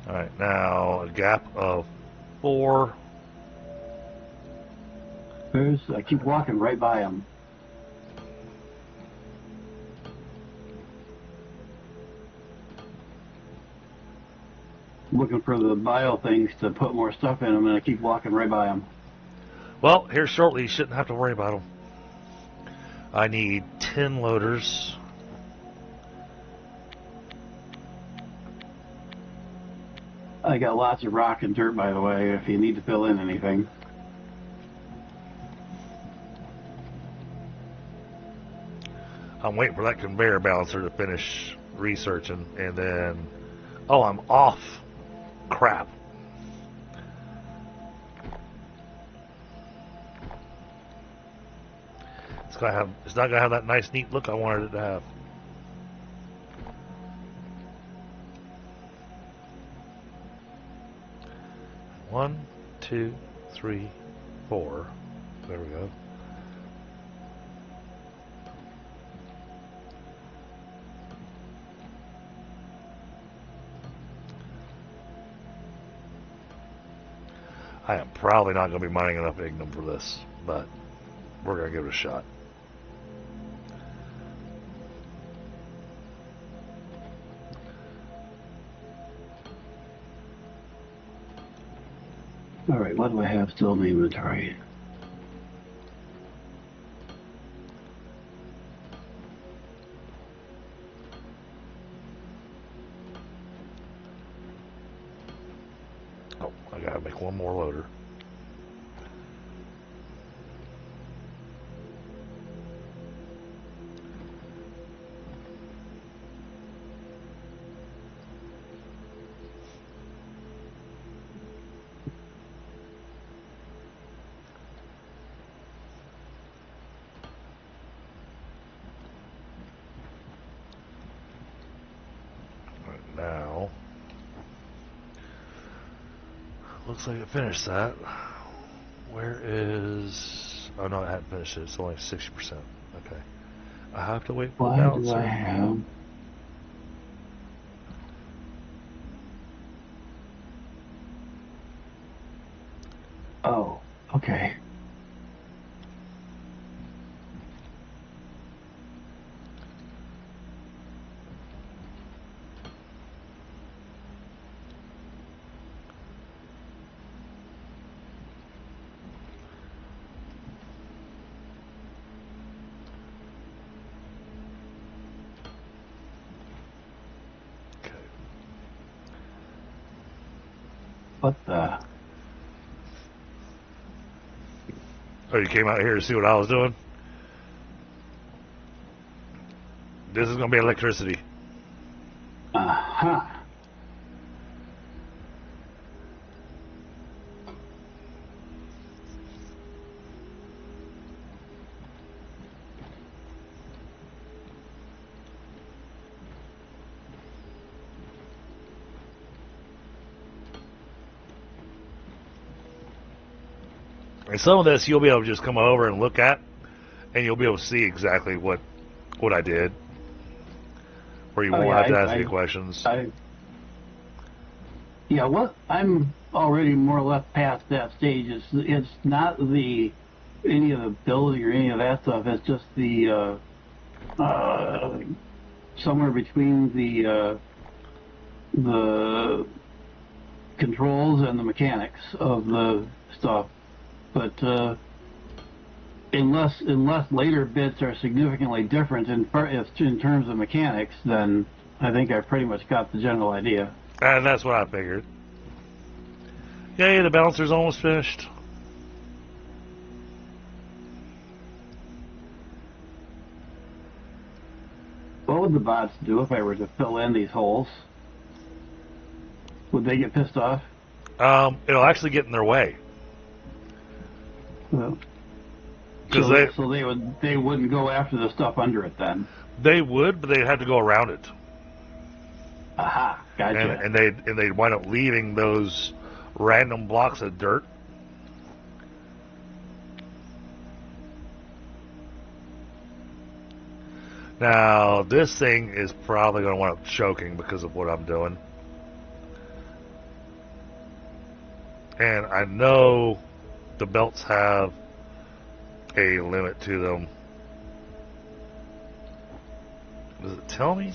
All right, now a gap of 4. I keep walking right by them. Looking for the bio things to put more stuff in them, and I keep walking right by them. Well, here shortly, you shouldn't have to worry about them. I need 10 loaders. I got lots of rock and dirt, by the way, if you need to fill in anything. I'm waiting for that conveyor balancer to finish researching, and then... Oh, I'm off. Crap. It's not gonna have that nice, neat look I wanted it to have. One, 2, 3, 4. There we go. I am probably not going to be mining enough ignum for this, but we're going to give it a shot. All right, what do I have still in the inventory? Oh, I gotta make one more loader. Now, looks like it finished that. Where is... Oh, no, I haven't finished it. It's only 60%. Okay. I have to wait for the Why do balancer. I have... Oh, okay. Okay. What the... Oh, you came out here to see what I was doing? This is going to be electricity. Uh-huh. And some of this you'll be able to just come over and look at, and you'll be able to see exactly what I did. Or you won't have to ask any questions. Yeah, what I'm already more or less past that stage. It's not any of the building or any of that stuff. It's just the somewhere between the controls and the mechanics of the stuff. But unless later bits are significantly different in terms of mechanics, then I think I pretty much got the general idea. And that's what I figured. Yay, the balancer's almost finished. What would the bots do if I were to fill in these holes? Would they get pissed off? It'll actually get in their way. Well, 'Cause so they wouldn't go after the stuff under it then. They would, but they'd have to go around it. Aha, gotcha. And they'd wind up leaving those random blocks of dirt. Now, this thing is probably going to wind up choking because of what I'm doing. And I know the belts have a limit to them. Does it tell me?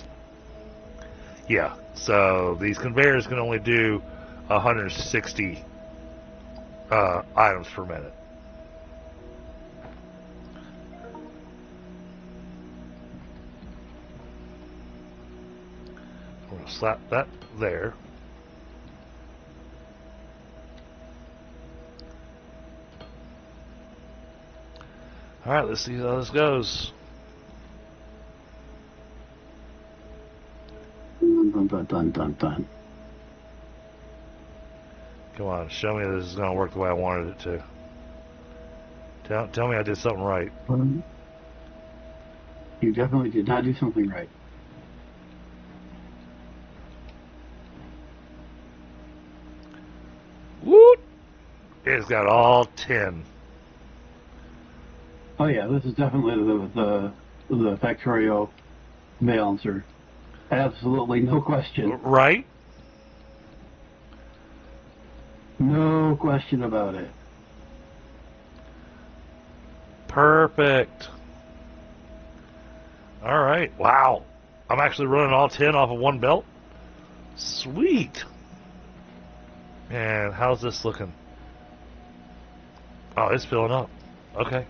Yeah, so these conveyors can only do 160 items per minute. I'm going to slap that there. Alright, let's see how this goes. Dun, dun, dun, dun, dun. Come on, show me this is going to work the way I wanted it to. Tell me I did something right. You definitely did not do something right. Woot! It's got all 10. Oh yeah, this is definitely the Factorio balancer. Absolutely no question. Right? No question about it. Perfect. Alright, wow. I'm actually running all 10 off of one belt? Sweet. And how's this looking? Oh, it's filling up. Okay.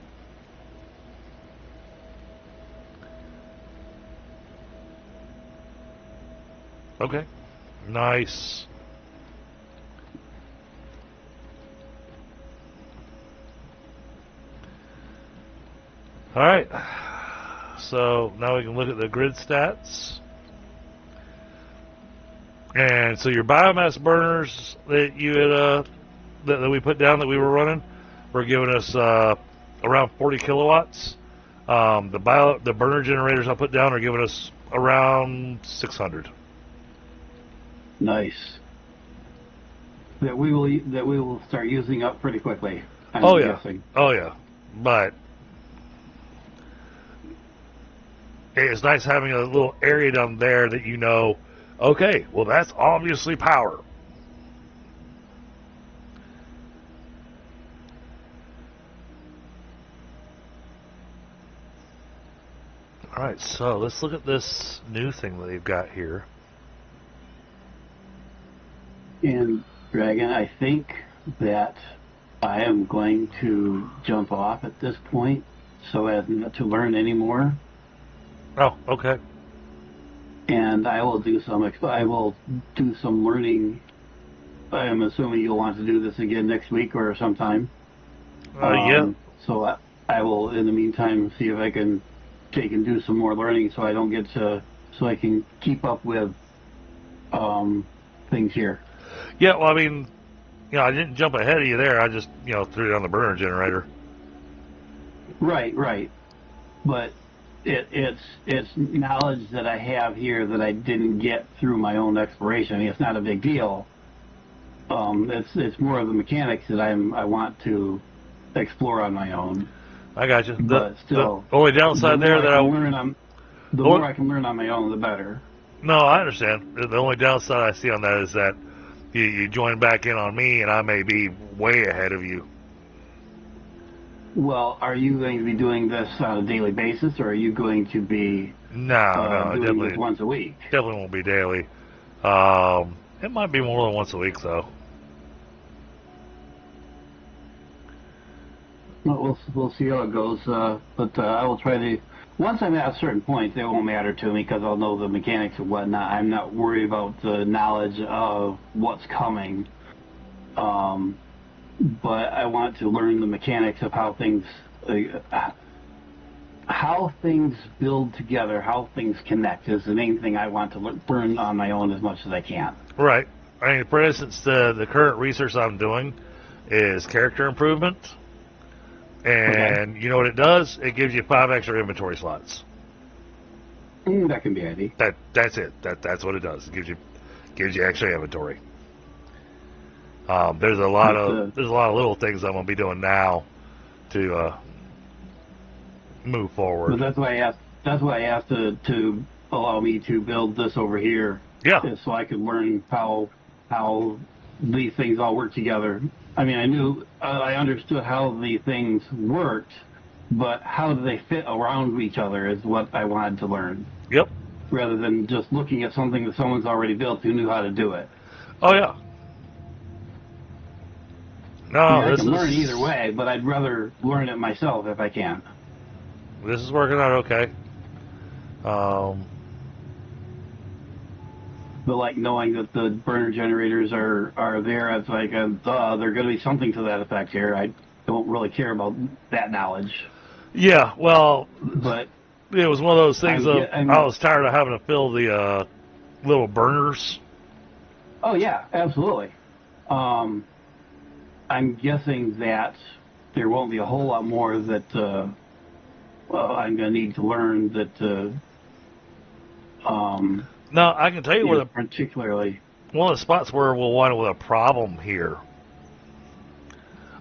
Okay. Nice. Alright. So now we can look at the grid stats. And so your biomass burners that you had that we put down that we were running were giving us around 40 kilowatts. The burner generators I put down are giving us around 600. Nice. That we will start using up pretty quickly. I'm yeah. guessing. Oh, yeah. But it's nice having a little area down there that you know, okay, well, that's obviously power. All right, so let's look at this new thing that they've got here. And Dragon, I think that I am going to jump off at this point so as not to learn any more. Oh, okay. And I will do some learning. I am assuming you'll want to do this again next week or sometime. Yeah. So I will, in the meantime, see if I can take and do some more learning so I don't get to, so I can keep up with things here. Yeah, well, I mean, I didn't jump ahead of you there. I just, threw down the burner generator. Right. But it's knowledge that I have here that I didn't get through my own exploration. I mean, it's not a big deal. It's more of the mechanics that I want to explore on my own. I got you. But still, the only downside there that the more I can learn on my own, the better. No, I understand. The only downside I see on that is that you join back in on me, and I may be way ahead of you. Well, are you going to be doing this on a daily basis, or are you going to be doing definitely this once a week? Definitely won't be daily. It might be more than once a week, though. Well, we'll see how it goes. But I will try to. Once I'm at a certain point, it won't matter to me because I'll know the mechanics and whatnot. I'm not worried about the knowledge of what's coming. But I want to learn the mechanics of how things build together, how things connect is the main thing I want to learn on my own as much as I can. Right. I mean, for instance, the current research I'm doing is character improvement. And you know what it does? It gives you 5 extra inventory slots. That can be handy. That's it. That's what it does. It gives you extra inventory. There's a lot of little things I'm gonna be doing now to move forward. But that's why I asked. That's why I asked to allow me to build this over here. Yeah. So I could learn how these things all work together. I mean, I understood how the things worked, but how do they fit around each other is what I wanted to learn. Yep. Rather than just looking at something that someone's already built who knew how to do it. Oh yeah. No, I can learn either way, but I'd rather learn it myself if I can. This is working out okay. But like knowing that the burner generators are there, it's like they're going to be something to that effect here. I don't really care about that knowledge. Yeah, well, but it was one of those things. I was tired of having to fill the little burners. Oh yeah, absolutely. I'm guessing that there won't be a whole lot more that I'm going to need to learn that. No, I can tell you where particularly one of the spots where we'll wind up with a problem here.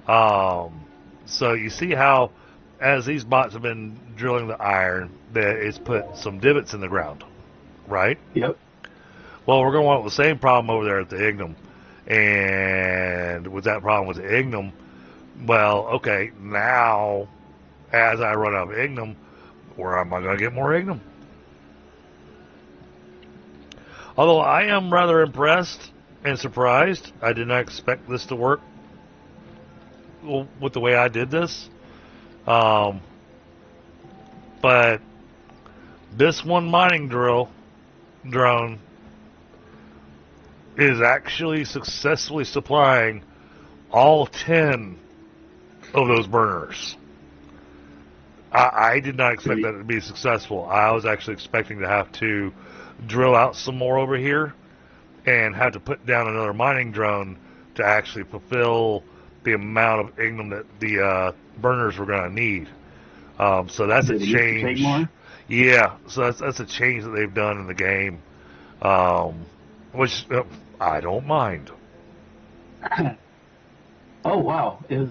So you see how, as these bots have been drilling the iron, that it's put some divots in the ground, right? Yep. Well, we're going to want the same problem over there at the Ignum. And with that problem with the Ignum, well, okay, now as I run out of Ignum, where am I going to get more Ignum? Although I am rather impressed and surprised. I did not expect this to work with the way I did this. But this one mining drone is actually successfully supplying all 10 of those burners. I did not expect that to be successful. I was actually expecting to have to drill out some more over here and have to put down another mining drone to actually fulfill the amount of Ignum that the burners were going to need. So that's a change. Take more? Yeah, so that's a change that they've done in the game, which I don't mind. Oh wow! Is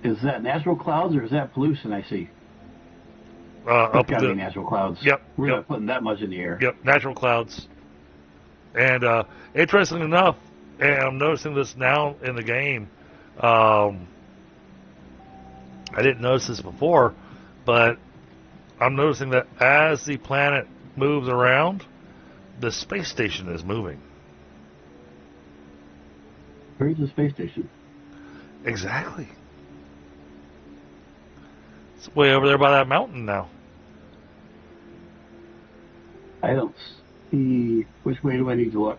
Is that natural clouds or is that pollution I see? Up It's got to be natural clouds. Yep. We're Yep. not putting that much in the air. Yep, natural clouds. And interestingly enough, and I'm noticing this now in the game, I didn't notice this before, but I'm noticing that as the planet moves around, the space station is moving. Where's the space station? Exactly. It's way over there by that mountain now. I don't see. Which way do I need to look?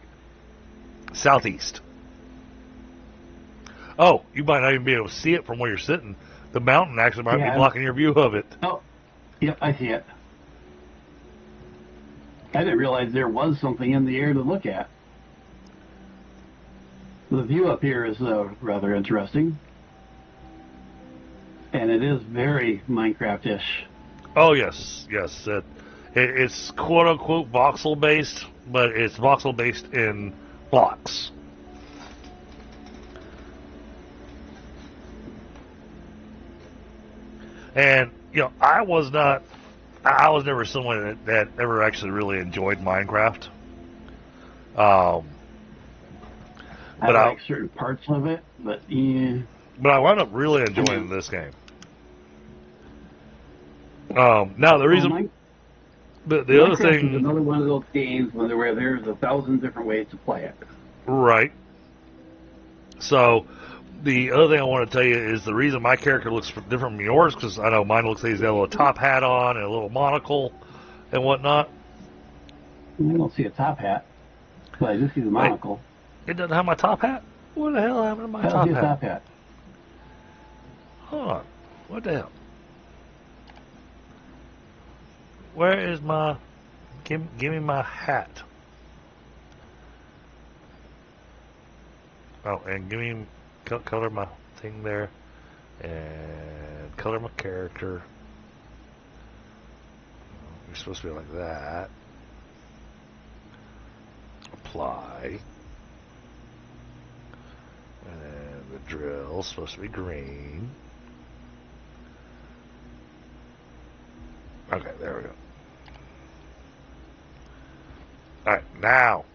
Southeast. Oh, you might not even be able to see it from where you're sitting. The mountain actually might be blocking your view of it. Oh, yep, I see it. I didn't realize there was something in the air to look at. The view up here is rather interesting. And it is very Minecraft-ish. Oh, yes, yes. It's quote-unquote voxel-based, but it's voxel-based in blocks. And, you know, I was never someone that ever actually really enjoyed Minecraft. I like certain parts of it, but yeah. But I wound up really enjoying this game. Now the reason, the other thing, is another one of those games where there's 1,000 different ways to play it. Right. So the other thing I want to tell you is the reason my character looks different from yours, because I know mine looks like he's got a little top hat on and a little monocle and whatnot. I don't see a top hat, but I do see the monocle. It doesn't have my top hat? What the hell happened to my top hat? Top hat? Hold on. What the hell? Where is my... Give me my hat. Oh, and give me... Color my thing there. And color my character. You're supposed to be like that. Apply. And then the drill's supposed to be green. Okay, there we go. Alright, now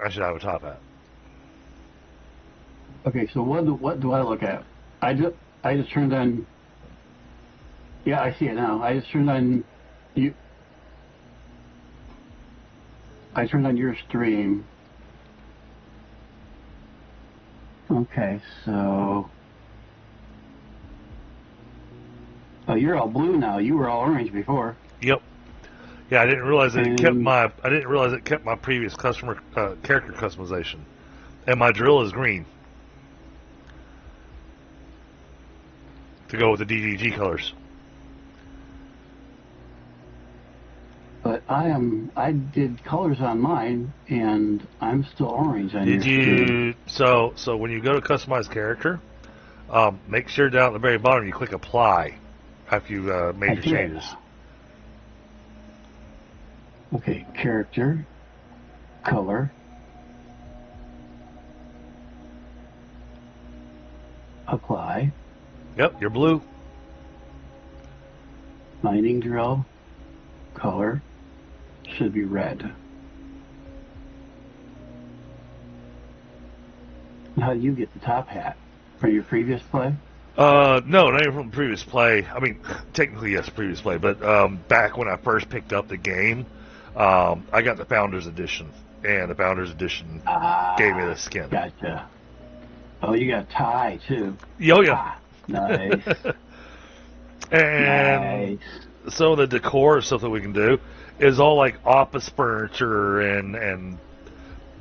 I should have a top hat. Okay, so what do I look at? I just turned on. Yeah, I see it now. I just turned on you. I turned on your stream. Okay, so. Oh, you're all blue now. You were all orange before. Yep. Yeah, I didn't realize that it kept my previous customer character customization, and my drill is green to go with the DDG colors. But I did colors on mine, and I'm still orange on yours. Did you? So when you go to customize character, make sure down at the very bottom you click apply after you made your changes. Okay, character, color, apply. Yep, you're blue. Mining drill, color, should be red. How do you get the top hat? From your previous play? No, not even from the previous play. I mean, technically, yes, previous play, but back when I first picked up the game, I got the Founders Edition, and the Founders Edition gave me the skin. Gotcha. Oh, you got tie, too. Oh, yeah. Nice. And some of the decor stuff that we can do is all like office furniture and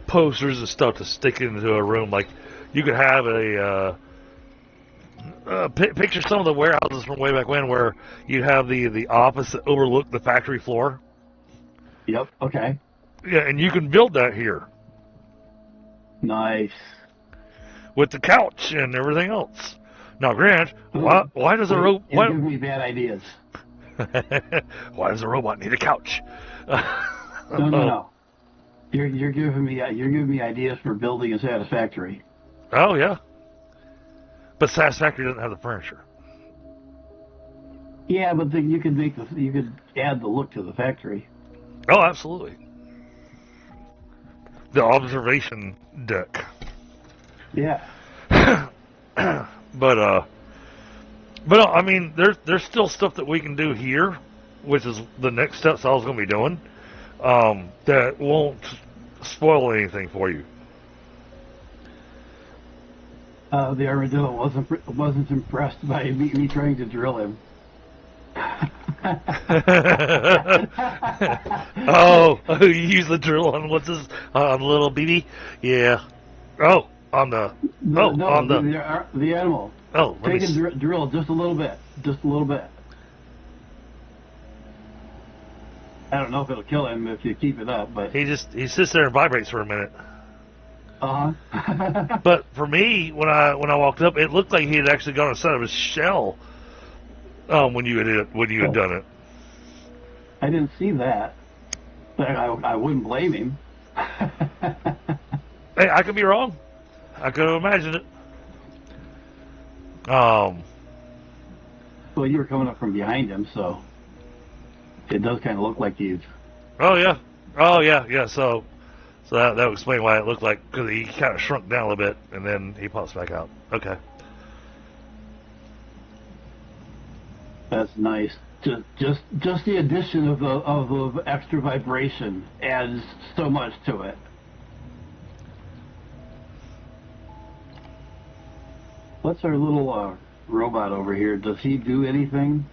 posters and stuff to stick into a room. Like, you could have picture some of the warehouses from way back when where you have the office that overlooked the factory floor. Yep, okay. Yeah, and you can build that here. Nice. With the couch and everything else. Now, Grant, why does a robot... You're giving me bad ideas. Why does a robot need a couch? No. You're giving me ideas for building a Satisfactory. Oh, yeah. But Satisfactory doesn't have the furniture. Yeah, but then you could you could add the look to the factory. Oh, absolutely. The observation deck. Yeah. But but I mean, there's still stuff that we can do here, which is the next steps I was going to be doing. That won't spoil anything for you. The armadillo wasn't impressed by me trying to drill him. Oh, you use the drill on what's this on little BB? Yeah. Oh, on the The animal. oh. Take and drill just a little bit, just a little bit. I don't know if it'll kill him if you keep it up, but He sits there and vibrates for a minute. uh-huh. But for me, when I walked up, it looked like he had actually gone inside of his shell. When you had done it. I didn't see that. But I wouldn't blame him. Hey, I could be wrong. I could have imagined it. Well, you were coming up from behind him, so it does kind of look like he's. Oh yeah. So that would explain why it looked like, because he kind of shrunk down a little bit and then he pops back out. Okay. That's nice. Just the addition of the extra vibration adds so much to it. What's our little robot over here? Does he do anything?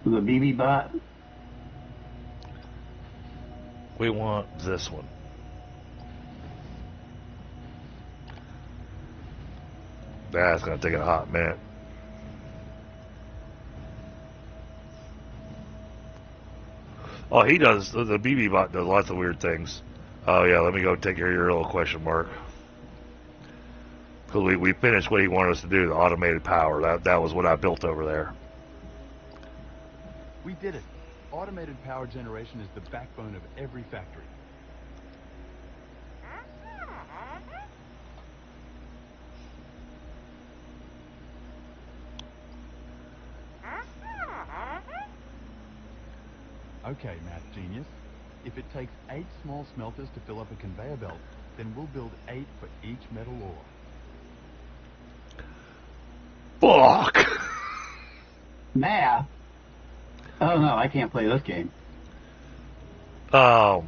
The BB bot? We want this one. That's gonna take a hot minute. Oh, he does. The BB bot does lots of weird things. Oh yeah, let me go take care of your little question mark. Because we finished what he wanted us to do, the automated power. That was what I built over there. We did it. Automated power generation is the backbone of every factory. Okay, math genius. If it takes 8 small smelters to fill up a conveyor belt, then we'll build 8 for each metal ore. Fuck! Math? Oh no, I can't play this game. So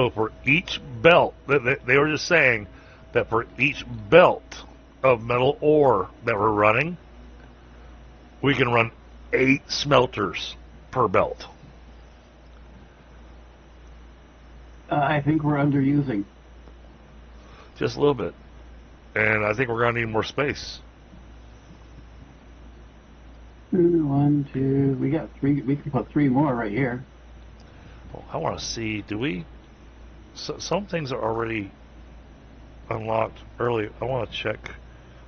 for each belt, they were just saying that for each belt of metal ore that we're running, we can run 8 smelters per belt. I think we're underusing. Just a little bit. And I think we're going to need more space. 1, 2. We got 3. We can put 3 more right here. Well, I want to see, do we... some things are already unlocked early. I want to check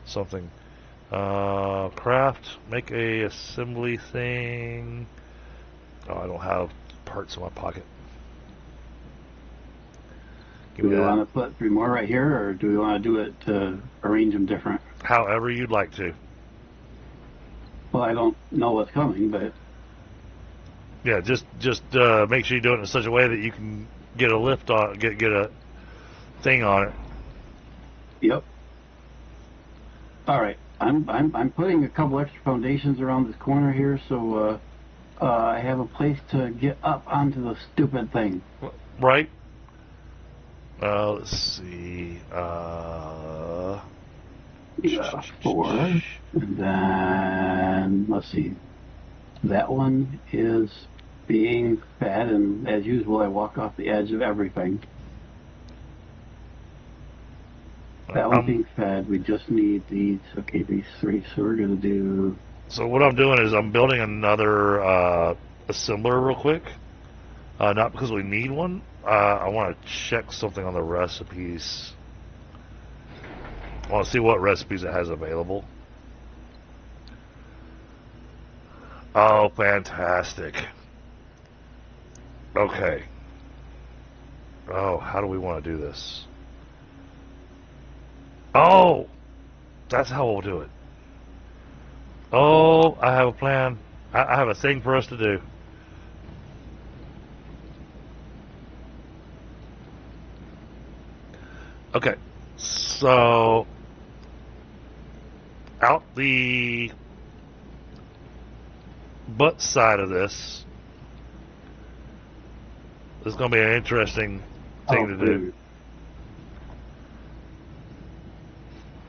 something. Craft, make a assembly thing. Oh, I don't have parts in my pocket. Do we want to put 3 more right here, or do we want to do it to arrange them different? However you'd like to. Well, I don't know what's coming, but Yeah, just make sure you do it in such a way that you can get a lift on, get a thing on it. yep. All right, I'm putting a couple extra foundations around this corner here, so I have a place to get up onto the stupid thing. Right? Let's see. 4. And then, let's see. That one is being fed, and as usual, I walk off the edge of everything. That one's being fed. We just need these. Okay, these 3. So we're going to do... So what I'm doing is I'm building another assembler real quick. Not because we need one. I want to check something on the recipes. I want to see what recipes it has available. Oh, fantastic. Okay. Oh, how do we want to do this? Oh! That's how we'll do it. Oh, I have a plan. I have a thing for us to do. Okay, so out the butt side of this is going to be an interesting thing to do.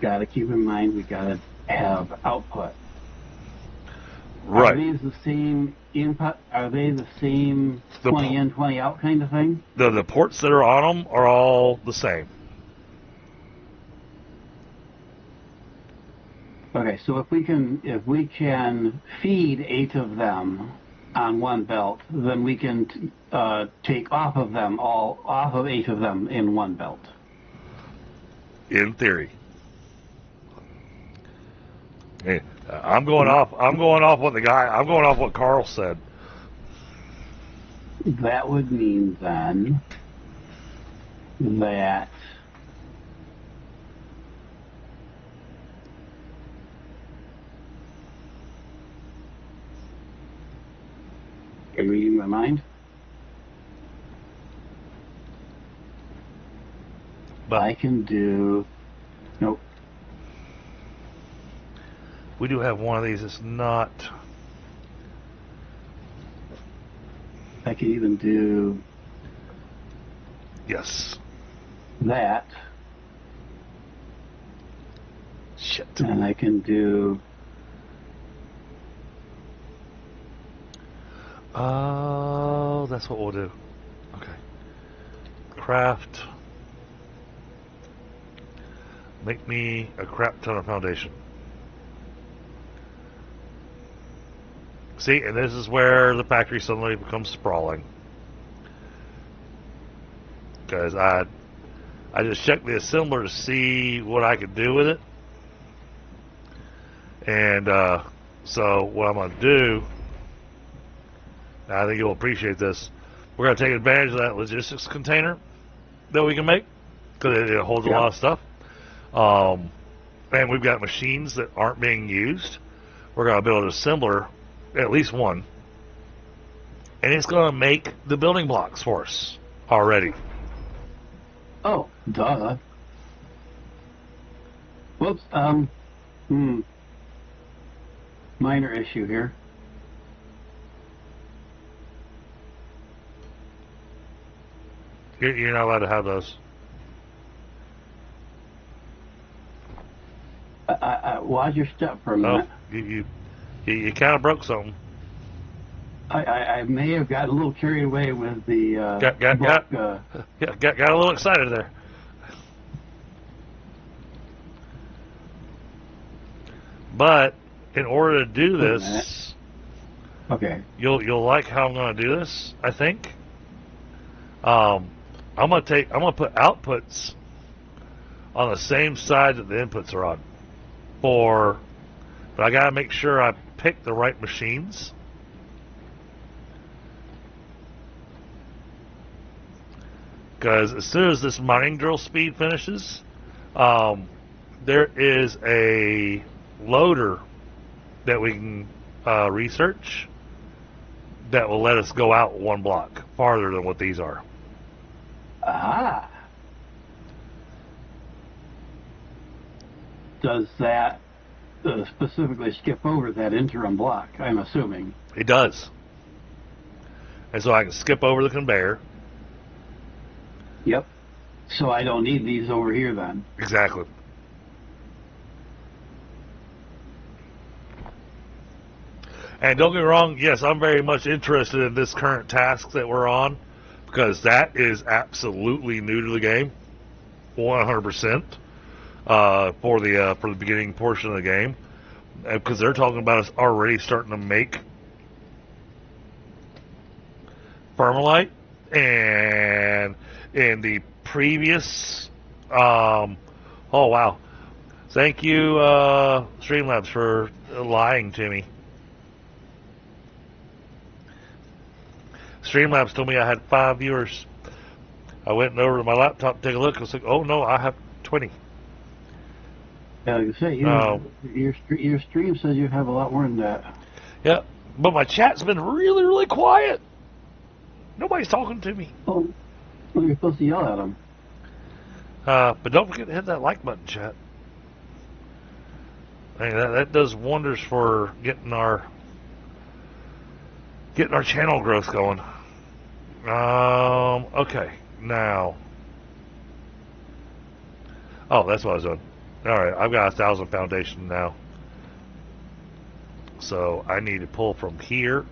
Got to keep in mind we got to have output. Right. Are these the same input? Are they the same 20 in, 20 out kind of thing? The ports that are on them are all the same. Okay, so if we can feed 8 of them on one belt, then we can take off of 8 of them in one belt. In theory. Hey, I'm going off what Carl said. That would mean then that are you reading my mind? But I can do nope. we do have one of these that's not. I can even do Yes. that. Shit. And I can do Oh, that's what we'll do. Okay. Craft. Make me a crap ton of foundation. See, and this is where the factory suddenly becomes sprawling. Because I just checked the assembler to see what I could do with it. And so what I'm going to do, I think you'll appreciate this, we're going to take advantage of that logistics container that we can make, because it holds a lot of stuff. And we've got machines that aren't being used. We're going to build an assembler, at least one, and it's going to make the building blocks for us already. oh, duh. Whoops, minor issue here. You're not allowed to have those. Watch your step for a minute. You kind of broke something. I may have gotten a little carried away with the Got a little excited there. But in order to do this, okay, you'll like how I'm going to do this. I think. I'm gonna put outputs on the same side that the inputs are on. But I gotta make sure I pick the right machines. Because as soon as this mining drill speed finishes, there is a loader that we can research that will let us go out one block farther than what these are. Ah. Does that specifically skip over that interim block, I'm assuming? It does. And so I can skip over the conveyor. Yep. So I don't need these over here then. Exactly. And don't get me wrong, yes, I'm very much interested in this current task that we're on, because that is absolutely new to the game, 100%, for the beginning portion of the game, because they're talking about us already starting to make Permalite, and in the previous, oh wow, thank you Streamlabs for lying to me. Streamlabs told me I had 5 viewers. I went over to my laptop to take a look. I was like, oh no, I have 20. Yeah, like I say, your stream says you have a lot more than that. Yeah, but my chat's been really, really quiet. Nobody's talking to me. Oh, well, you're supposed to yell at them. But don't forget to hit that like button, chat. Hey, that does wonders for getting our channel growth going. Okay, now. Oh, that's what I was doing. All right, I've got 1,000 foundation now. So I need to pull from here.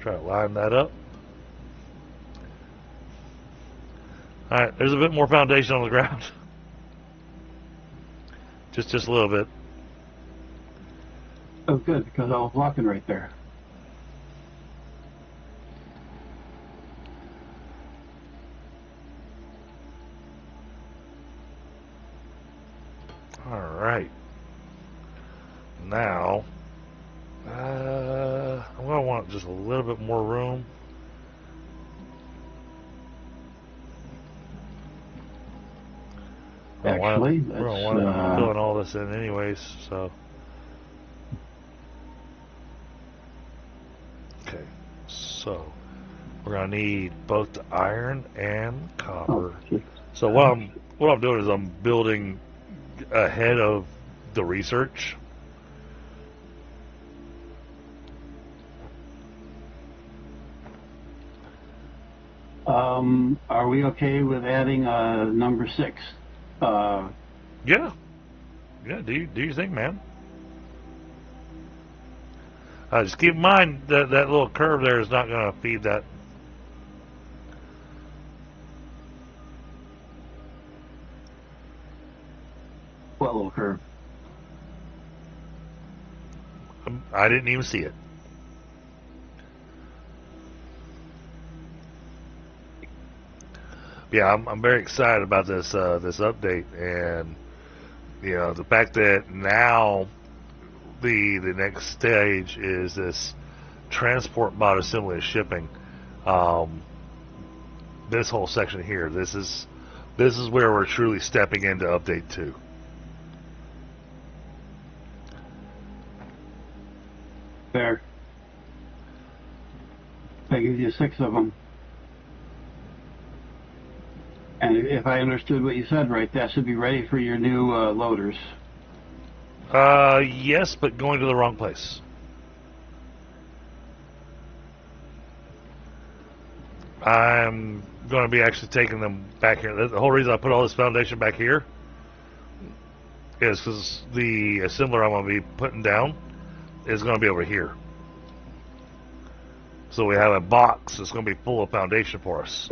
Try to line that up. Alright, there's a bit more foundation on the ground. Just a little bit. Oh, good, because I was walking right there. Alright. Now, I'm going to want just a little bit more room. Actually, we're going to wind up filling all this in anyways, so. Okay, so we're going to need both the iron and copper. Oh, so what I'm doing is I'm building ahead of the research. Are we okay with adding number 6? Yeah. Do you think, man? Just keep in mind that that little curve there is not going to feed that. What little curve? I didn't even see it. Yeah, I'm very excited about this this update, and you know the fact that now the next stage is this transport bot assembly and shipping. This whole section here, this is where we're truly stepping into update 2. There. I give you 6 of them. And if I understood what you said right, that should be ready for your new loaders. Yes, but going to the wrong place. I'm going to be actually taking them back here. The whole reason I put all this foundation back here is because the assembler I'm going to be putting down is going to be over here. So we have a box that's going to be full of foundation for us.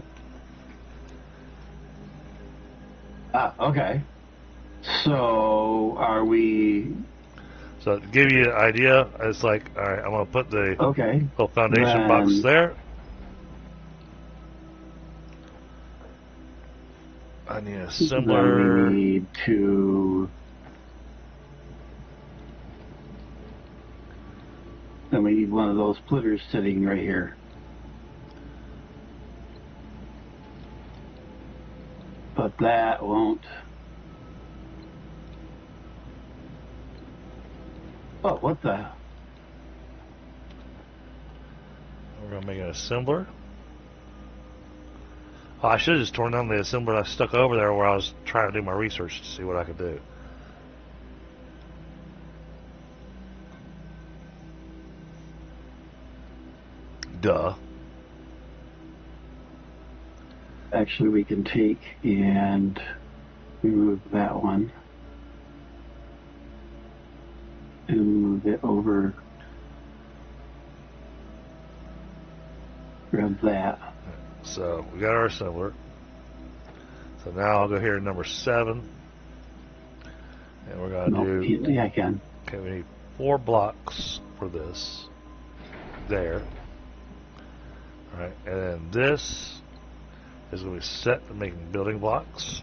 Ah, okay. So, are we... So to give you an idea, it's like, all right, I'm going to put the okay. little foundation Then... box there. I need a similar... Then we need to... Then we need one of those splitters sitting right here. But that won't... Oh, what the... We're going to make an assembler. Oh, I should have just torn down the assembler I stuck over there where I was trying to do my research to see what I could do. Duh. Actually, we can take and remove that one. And move it over. Grab that. So we got our assembler. So now I'll go here to number 7. And we're going to do... Yeah, I can. Okay, we need 4 blocks for this. There. Alright, and then this is going to be set to making building blocks.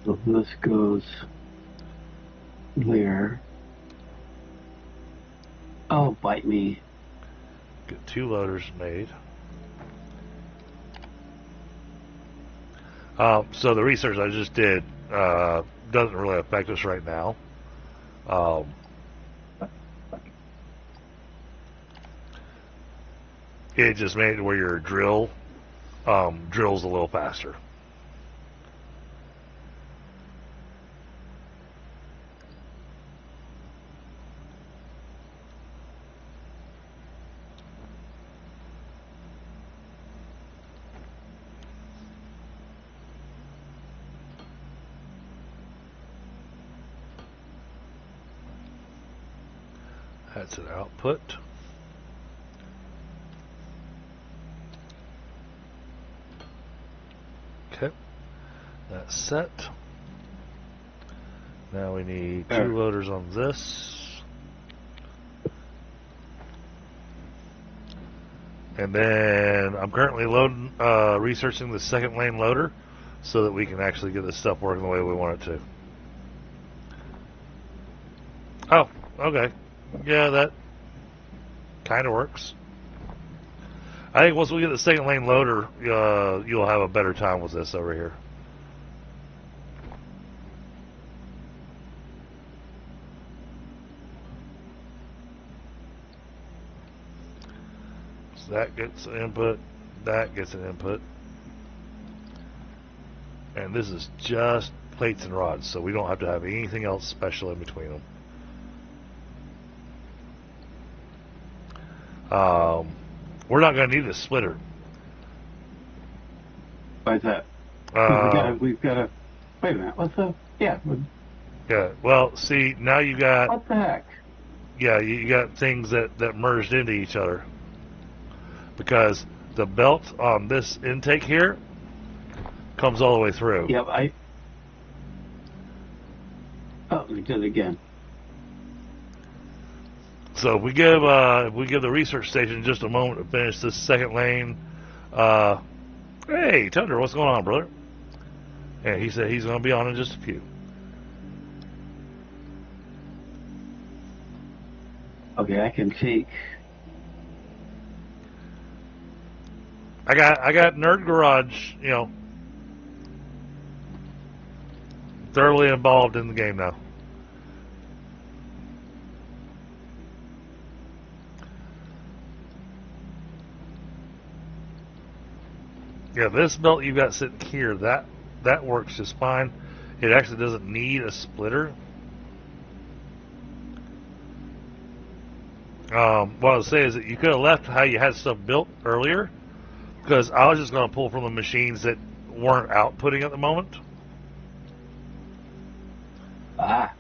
So this goes there. Oh, bite me. Get 2 loaders made. So the research I just did doesn't really affect us right now. It just made it where your drill drills a little faster. That's an output. Okay, that's set. Now we need 2 loaders on this. And then I'm currently researching the second lane loader so that we can actually get this stuff working the way we want it to. Oh, okay. Yeah, that kind of works. I think once we get the second lane loader, you'll have a better time with this over here. So that gets an input, that gets an input. And this is just plates and rods, so we don't have to have anything else special in between them. We're not going to need a splitter. Why's that? We've got to. Wait a minute. What's the? Yeah. Yeah. Well, see, now you got. What the heck? Yeah, you got things that merged into each other. Because the belt on this intake here comes all the way through. Yep. Oh, we did it again. So if we give the research station just a moment to finish this second lane. Hey, Tundra, what's going on, brother? And he said he's going to be on in just a few. Okay, I can take. I got Nerd Garage, thoroughly involved in the game now. Yeah, this belt you've got sitting here, that works just fine. It actually doesn't need a splitter. What I was saying is that you could have left how you had stuff built earlier, because I was just going to pull from the machines that weren't outputting at the moment. Ah.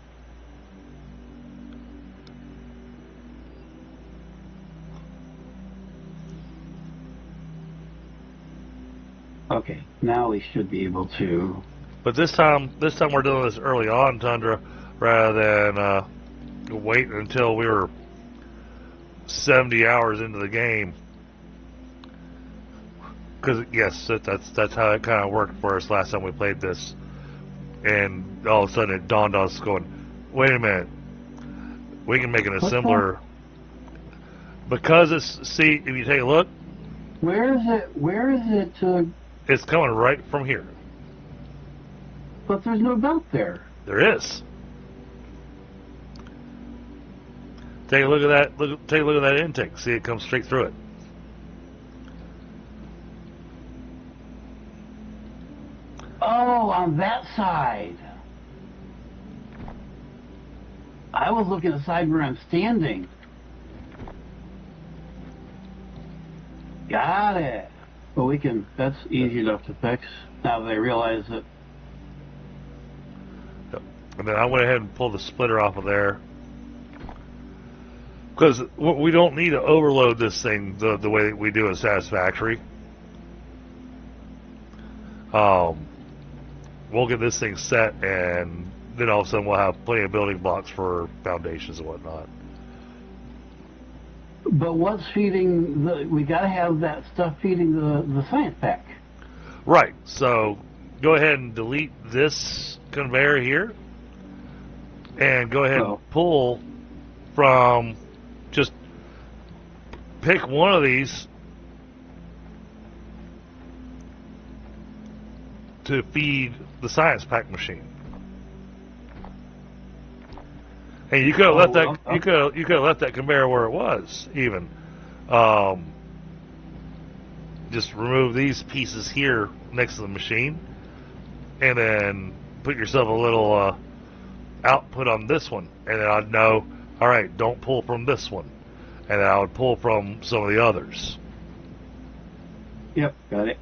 Okay, now we should be able to. But this time we're doing this early on, Tundra, rather than wait until we were 70 hours into the game. Because yes, that's how it kind of worked for us last time we played this, and all of a sudden it dawned on us, going, "Wait a minute, we can make an assembler." Because see, if you take a look, where is it? It's coming right from here. But there's no belt there. There is. Take a look at that. Take a look at that intake. See, it comes straight through it. Oh, on that side. I was looking at the side where I'm standing. Got it. Well, that's easy enough to fix now that I realize that. Yep. And then I went ahead and pulled the splitter off of there. Because we don't need to overload this thing the way that we do in Satisfactory. We'll get this thing set, and then all of a sudden we'll have plenty of building blocks for foundations and whatnot. But what's feeding we got to have that stuff feeding the science pack. Right. So go ahead and delete this conveyor here, and go ahead and pull from just pick one of these to feed the science pack machine. And you could have left that. You could have left that conveyor where it was. Even just remove these pieces here next to the machine, and then put yourself a little output on this one, and then I'd know. All right, don't pull from this one, and then I would pull from some of the others. Yep, got it.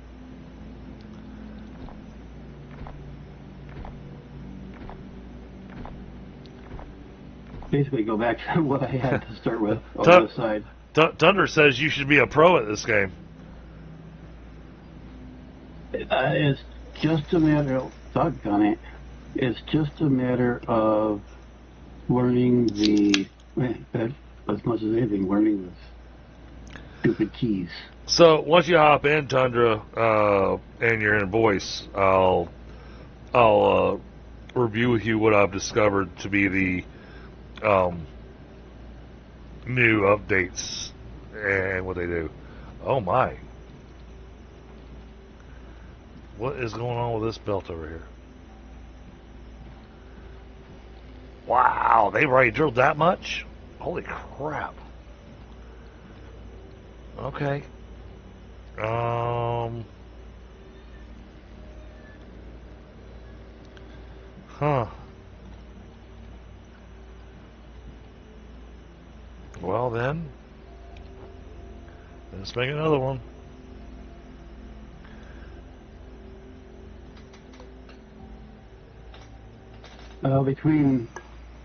Basically, go back to what I had to start with on this side. Thunder says you should be a pro at this game. It's just a matter of, doggone it, it's just a matter of learning as much as anything, learning the stupid keys. So once you hop in, Tundra, and you're in voice, I'll review with you what I've discovered to be the new updates and what they do. Oh my. What is going on with this belt over here? Wow, they've already drilled that much? Holy crap. Okay. Huh. Well then, let's make another one. Between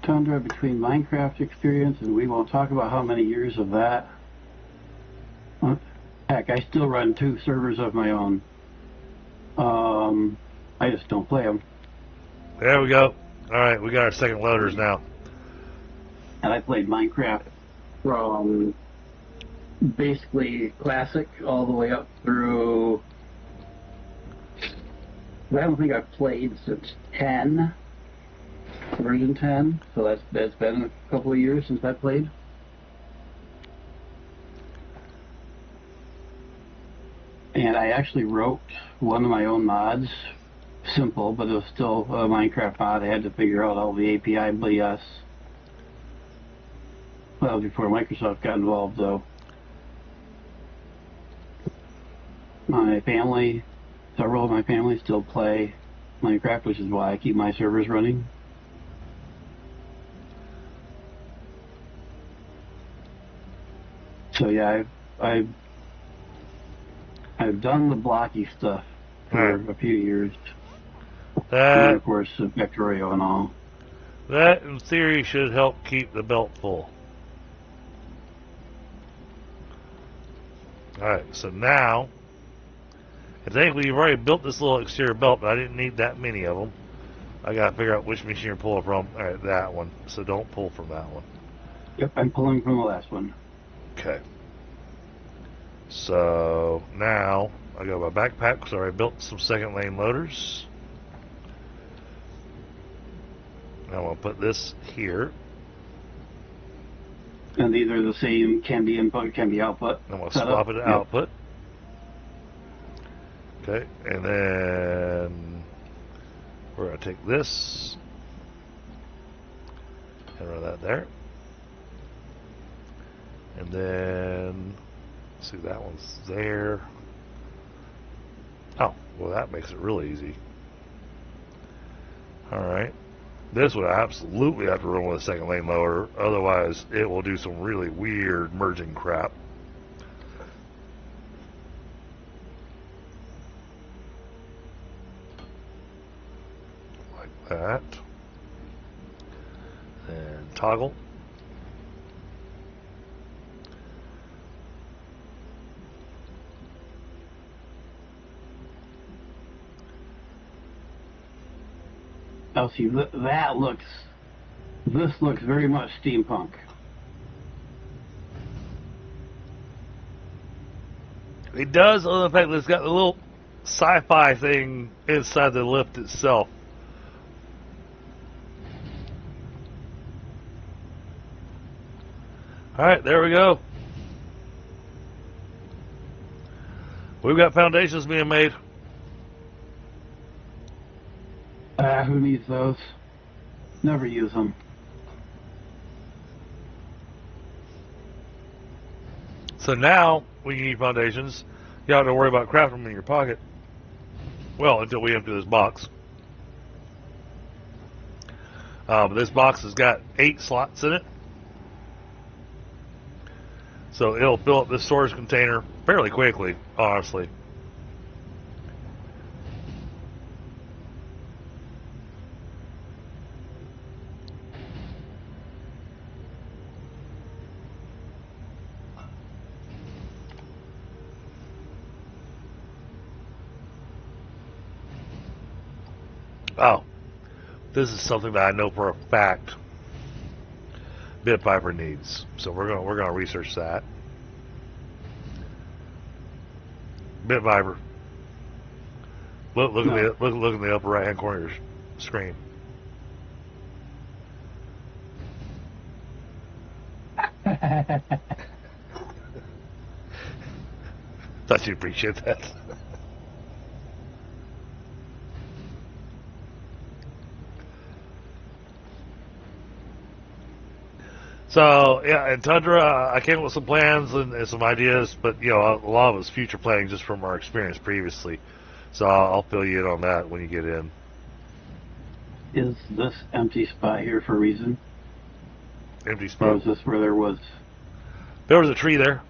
Tundra, between Minecraft experience, and we won't talk about how many years of that. Heck, I still run 2 servers of my own. I just don't play them. There we go. Alright, we got our second loaders now. And I played Minecraft from basically classic all the way up through. I don't think I've played since 10, version 10. So that's been a couple of years since I played. And I actually wrote one of my own mods, simple, but it was still a Minecraft mod. I had to figure out all the API BS. Well, before Microsoft got involved, though. My family, several of my family still play Minecraft, which is why I keep my servers running. So yeah, I've done the blocky stuff for a few years. And of course, Vectorio and all. That, in theory, should help keep the belt full. Alright, so now, technically you've already built this little exterior belt, but I didn't need that many of them. I gotta figure out which machine you're pulling from. Alright, that one. So don't pull from that one. Yep, I'm pulling from the last one. Okay. So now I got my backpack, so I built some second lane loaders. Now I'm gonna put this here. And these are the same, can be input, can be output. I'm gonna swap it to output. Okay, and then we're gonna take this and run that there. And then see, that one's there. Oh, well, that makes it really easy. Alright. This would absolutely have to run with a second lane loader, otherwise it will do some really weird merging crap. Like that. And toggle. Now see, this looks very much steampunk. It does, other than the fact that it's got the little sci-fi thing inside the lift itself. Alright, there we go. We've got foundations being made. Who needs those? Never use them. So now, when you need foundations, you don't have to worry about crafting them in your pocket. Well, until we empty this box. But this box has got 8 slots in it. So it'll fill up this storage container fairly quickly, honestly. Oh, this is something that I know for a fact Bit Viper needs. So we're gonna research that. Bit Viper. Look in the upper right hand corner of your screen. Thought you'd appreciate that. So, yeah, in Tundra, I came up with some plans and some ideas, but, you know, a lot of it's future planning just from our experience previously. So I'll fill you in on that when you get in. Is this empty spot here for a reason? Empty spot? Or is this where there was... There was a tree there.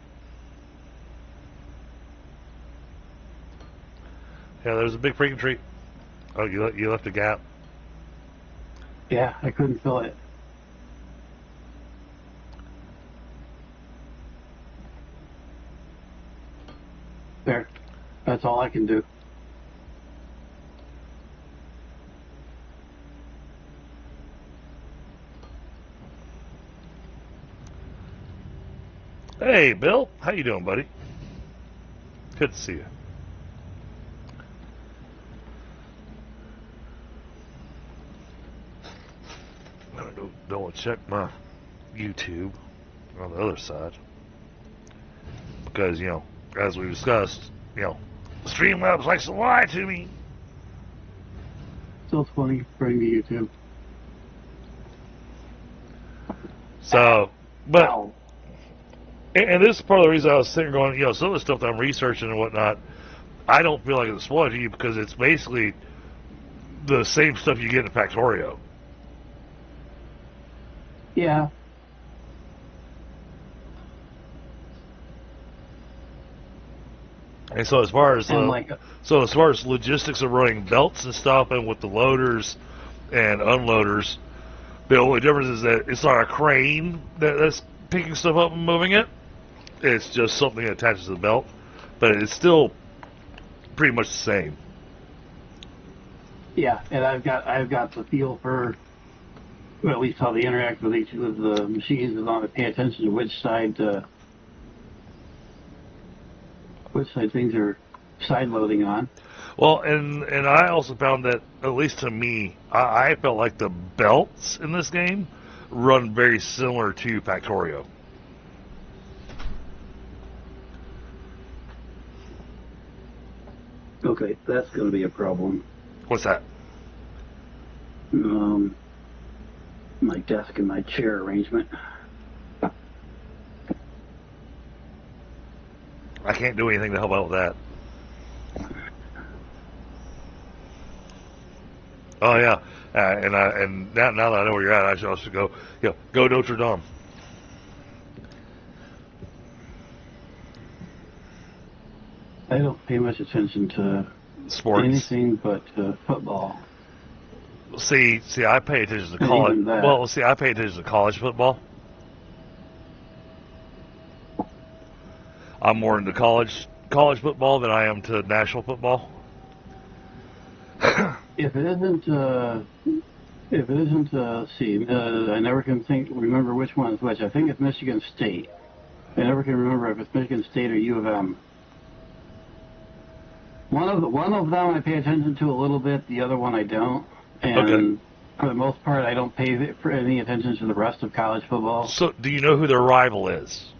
Yeah, there's a big freaking tree. Oh, you left a gap. Yeah, I couldn't fill it. There. That's all I can do. Hey, Bill. How you doing, buddy? Good to see you. I don't want to check my YouTube on the other side. Because, you know, as we discussed, you know, Streamlabs likes to lie to me. Still funny, bring to YouTube. So, but, Ow. and this is part of the reason I was sitting going, you know, some of the stuff that I'm researching and whatnot, I don't feel like it's spoiled to you because it's basically the same stuff you get in Factorio. Yeah. And so as far as And logistics of running belts and stuff, and with the loaders and unloaders, the only difference is that it's not a crane that's picking stuff up and moving it. It's just something that attaches to the belt, but it's still pretty much the same. Yeah, and I've got the feel for, well, at least how they interact with each of the machines, as long as I pay attention to which side things are side loading on. Well, and I also found that, at least to me, I felt like the belts in this game run very similar to Factorio. Okay, that's going to be a problem. What's that? My desk and my chair arrangement. I can't do anything to help out with that. Oh yeah, and now that I know where you're at, I should also go Notre Dame. I don't pay much attention to Sports. anything but football. See, I pay attention to And college. even that. Well, see, I pay attention to college football. I'm more into college football than I am to national football. If it isn't, I never can remember which one is which. I think it's Michigan State. I never can remember if it's Michigan State or U of M. One of them I pay attention to a little bit. The other one I don't. And Okay. for the most part, I don't pay for any attention to the rest of college football. So, do you know who their rival is?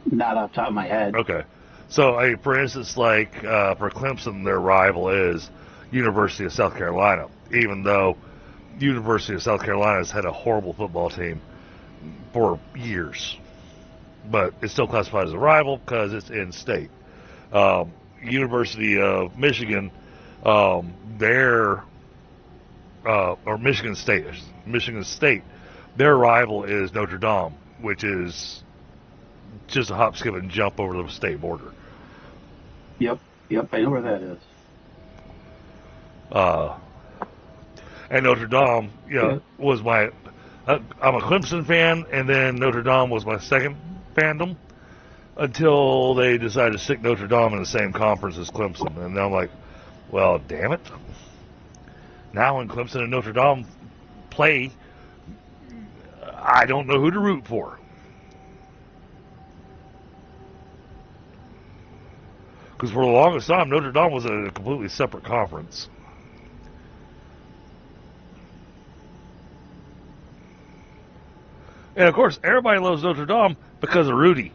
Not off the top of my head. Okay. So, for instance, like for Clemson, their rival is University of South Carolina, even though University of South Carolina has had a horrible football team for years. But it's still classified as a rival because it's in state. University of Michigan, or Michigan State, their rival is Notre Dame, which is just a hop, skip, and jump over the state border. Yep, I know where that is. And Notre Dame, was my. I'm a Clemson fan, and then Notre Dame was my second fandom until they decided to stick Notre Dame in the same conference as Clemson, and then I'm like, well, damn it! Now when Clemson and Notre Dame play, I don't know who to root for. Because for the longest time, Notre Dame was a completely separate conference. And of course, everybody loves Notre Dame because of Rudy.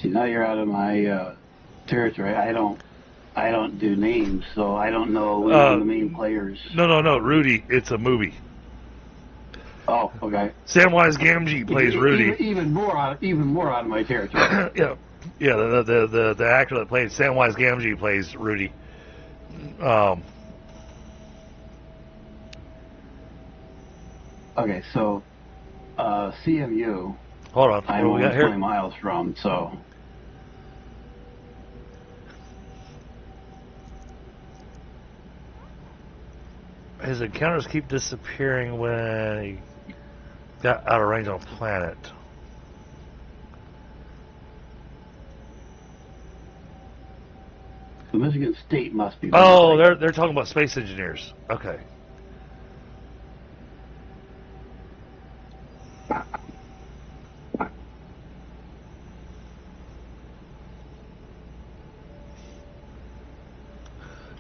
See, now you're out of my territory. I don't do names, so I don't know the main players. No, Rudy. It's a movie. Oh, okay. Samwise Gamgee plays Rudy. Even more out of my territory. yeah. The actor that plays Samwise Gamgee plays Rudy. Okay, so CMU. Hold on. I'm only 20 miles from, so. His encounters keep disappearing when he got out of range on a planet. The Michigan State must be. Oh, they're talking about space engineers. Okay.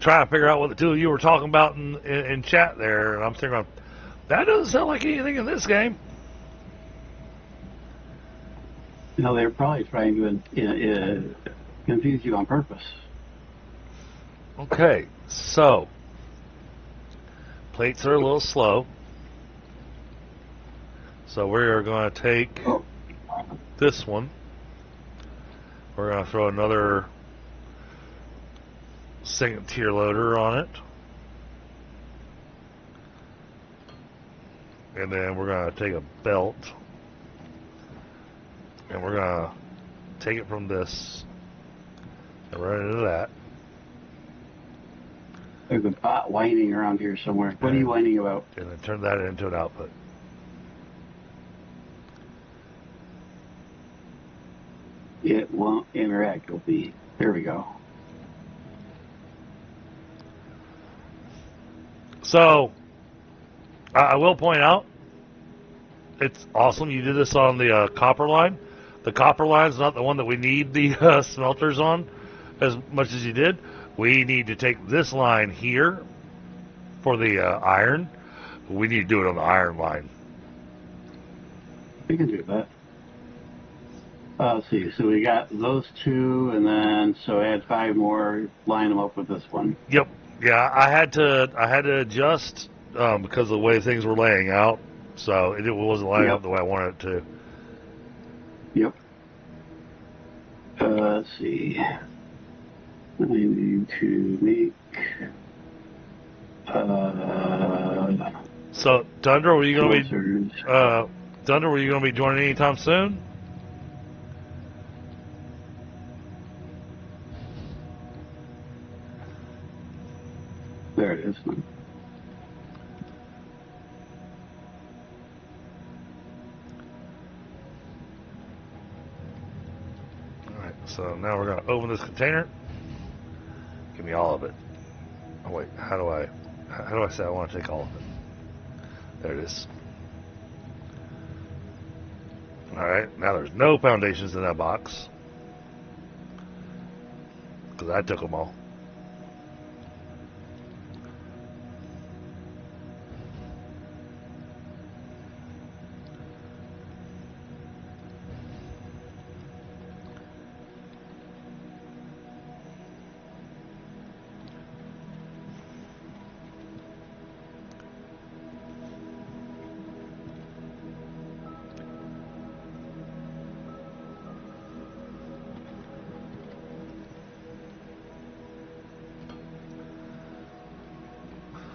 Trying to figure out what the two of you were talking about in chat there, and I'm thinking, that doesn't sound like anything in this game. No, they're probably trying to confuse you on purpose. Okay, so plates are a little slow, so we're going to take this one. We're going to throw another second tier loader on it, and then we're going to take a belt and we're going to take it from this and run into that. There's a bot whining around here somewhere. What are you whining about? And then turn that into an output. It won't interact with me. There we go. So, I will point out, it's awesome you did this on the copper line. The copper line is not the one that we need the smelters on as much as you did. We need to take this line here for the iron. We need to do it on the iron line. We can do that. Let's see. So we got those two, and then so add 5 more. Line them up with this one. Yep. Yeah, I had to adjust because of the way things were laying out, so it wasn't lining up the way I wanted it to. Yep. Let's see. I need to make. So, Thunder, were you going to be joining anytime soon? There it is. Alright, so now we're going to open this container. Give me all of it. Oh wait, how do I say I want to take all of it? There it is. Alright, now there's no foundations in that box, because I took them all.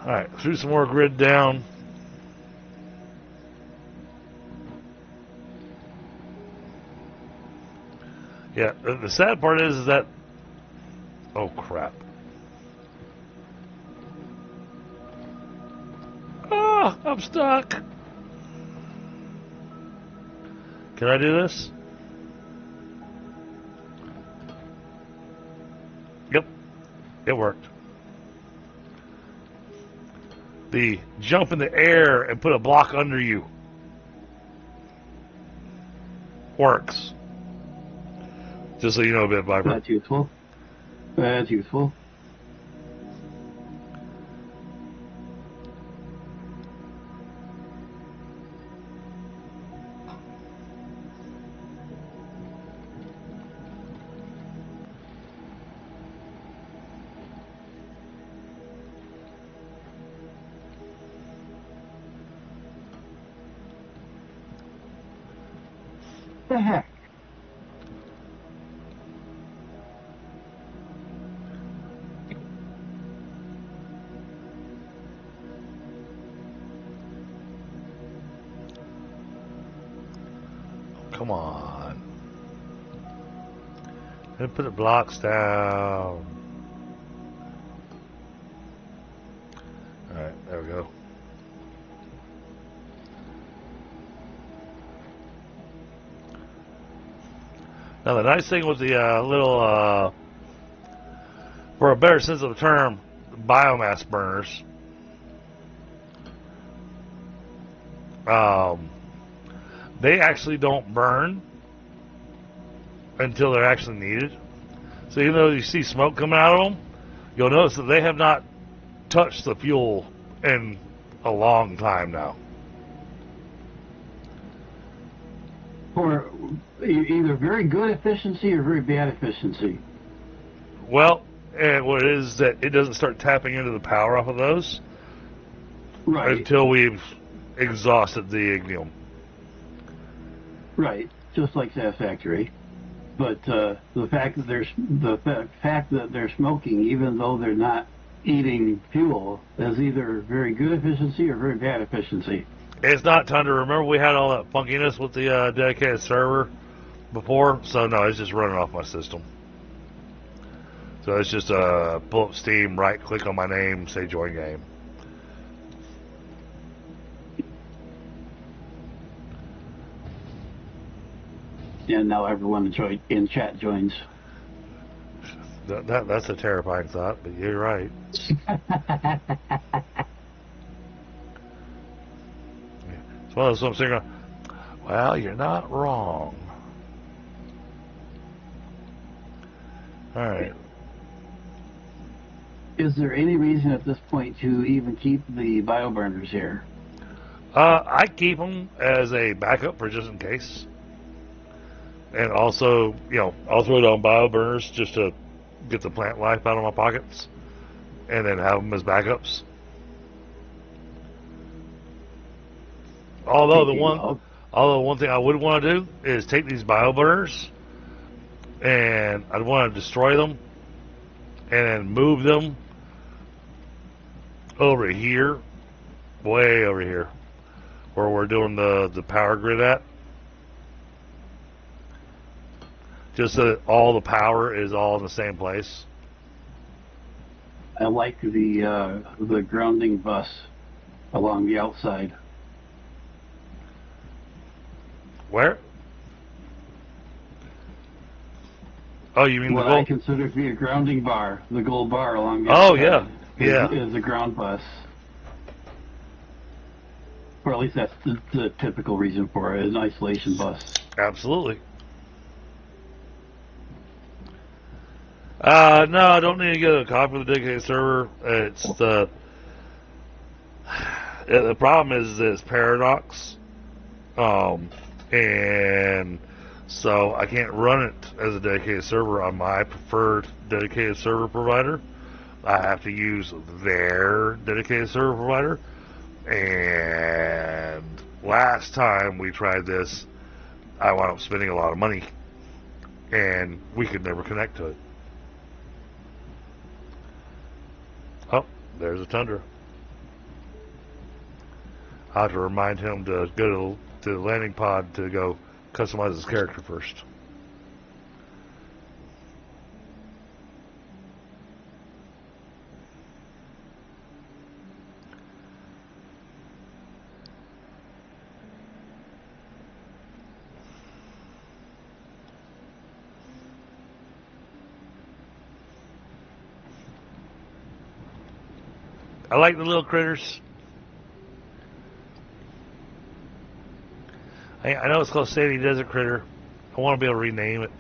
Alright, threw some more grid down. Yeah, the sad part is that... Oh, crap. Ah, I'm stuck. Can I do this? Yep, it worked. The jump in the air and put a block under you works. Just so you know a bit, Viper. That's useful. That's useful. The heck? Come on. And put the blocks down. Alright, there we go. Now the nice thing with the little, for a better sense of the term, biomass burners, they actually don't burn until they're actually needed. So even though you see smoke coming out of them, you'll notice that they have not touched the fuel in a long time now. For either very good efficiency or very bad efficiency. Well, and what it is that it doesn't start tapping into the power off of those Right. until we've exhausted the ignium. Right. Just like that factory. But the fact that they're smoking, even though they're not eating fuel, is either very good efficiency or very bad efficiency. It's not Tundra. Remember we had all that funkiness with the dedicated server before? So no, it's just running off my system. So it's just pull up Steam, right click on my name, say join game. And now everyone in chat joins. That's a terrifying thought, but you're right. It's one of those I'm sitting going, well, you're not wrong. All right. Is there any reason at this point to even keep the bioburners here? I keep them as a backup for just in case. And also, you know, I'll throw it on bioburners just to get the plant life out of my pockets. And then have them as backups. Although one thing I would want to do is take these bioburners and I'd want to destroy them and then move them over here, way over here, where we're doing the power grid at. Just so that all the power is all in the same place. I like the grounding bus along the outside. Where? Oh, you mean what the gold? I consider to be a grounding bar, the gold bar along the Oh, outside yeah. is a ground bus. Or at least that's the typical reason for it, an isolation bus. Absolutely. No, I don't need to get a copy of the dedicated server. It's the problem is this paradox, and so I can't run it as a dedicated server on my preferred dedicated server provider. I have to use their dedicated server provider. And last time we tried this, I wound up spending a lot of money, and we could never connect to it. Oh, there's a Tundra. I have to remind him to go to the landing pod to go customize his character first. I like the little critters. I know it's called Sandy Desert Critter. I want to be able to rename it.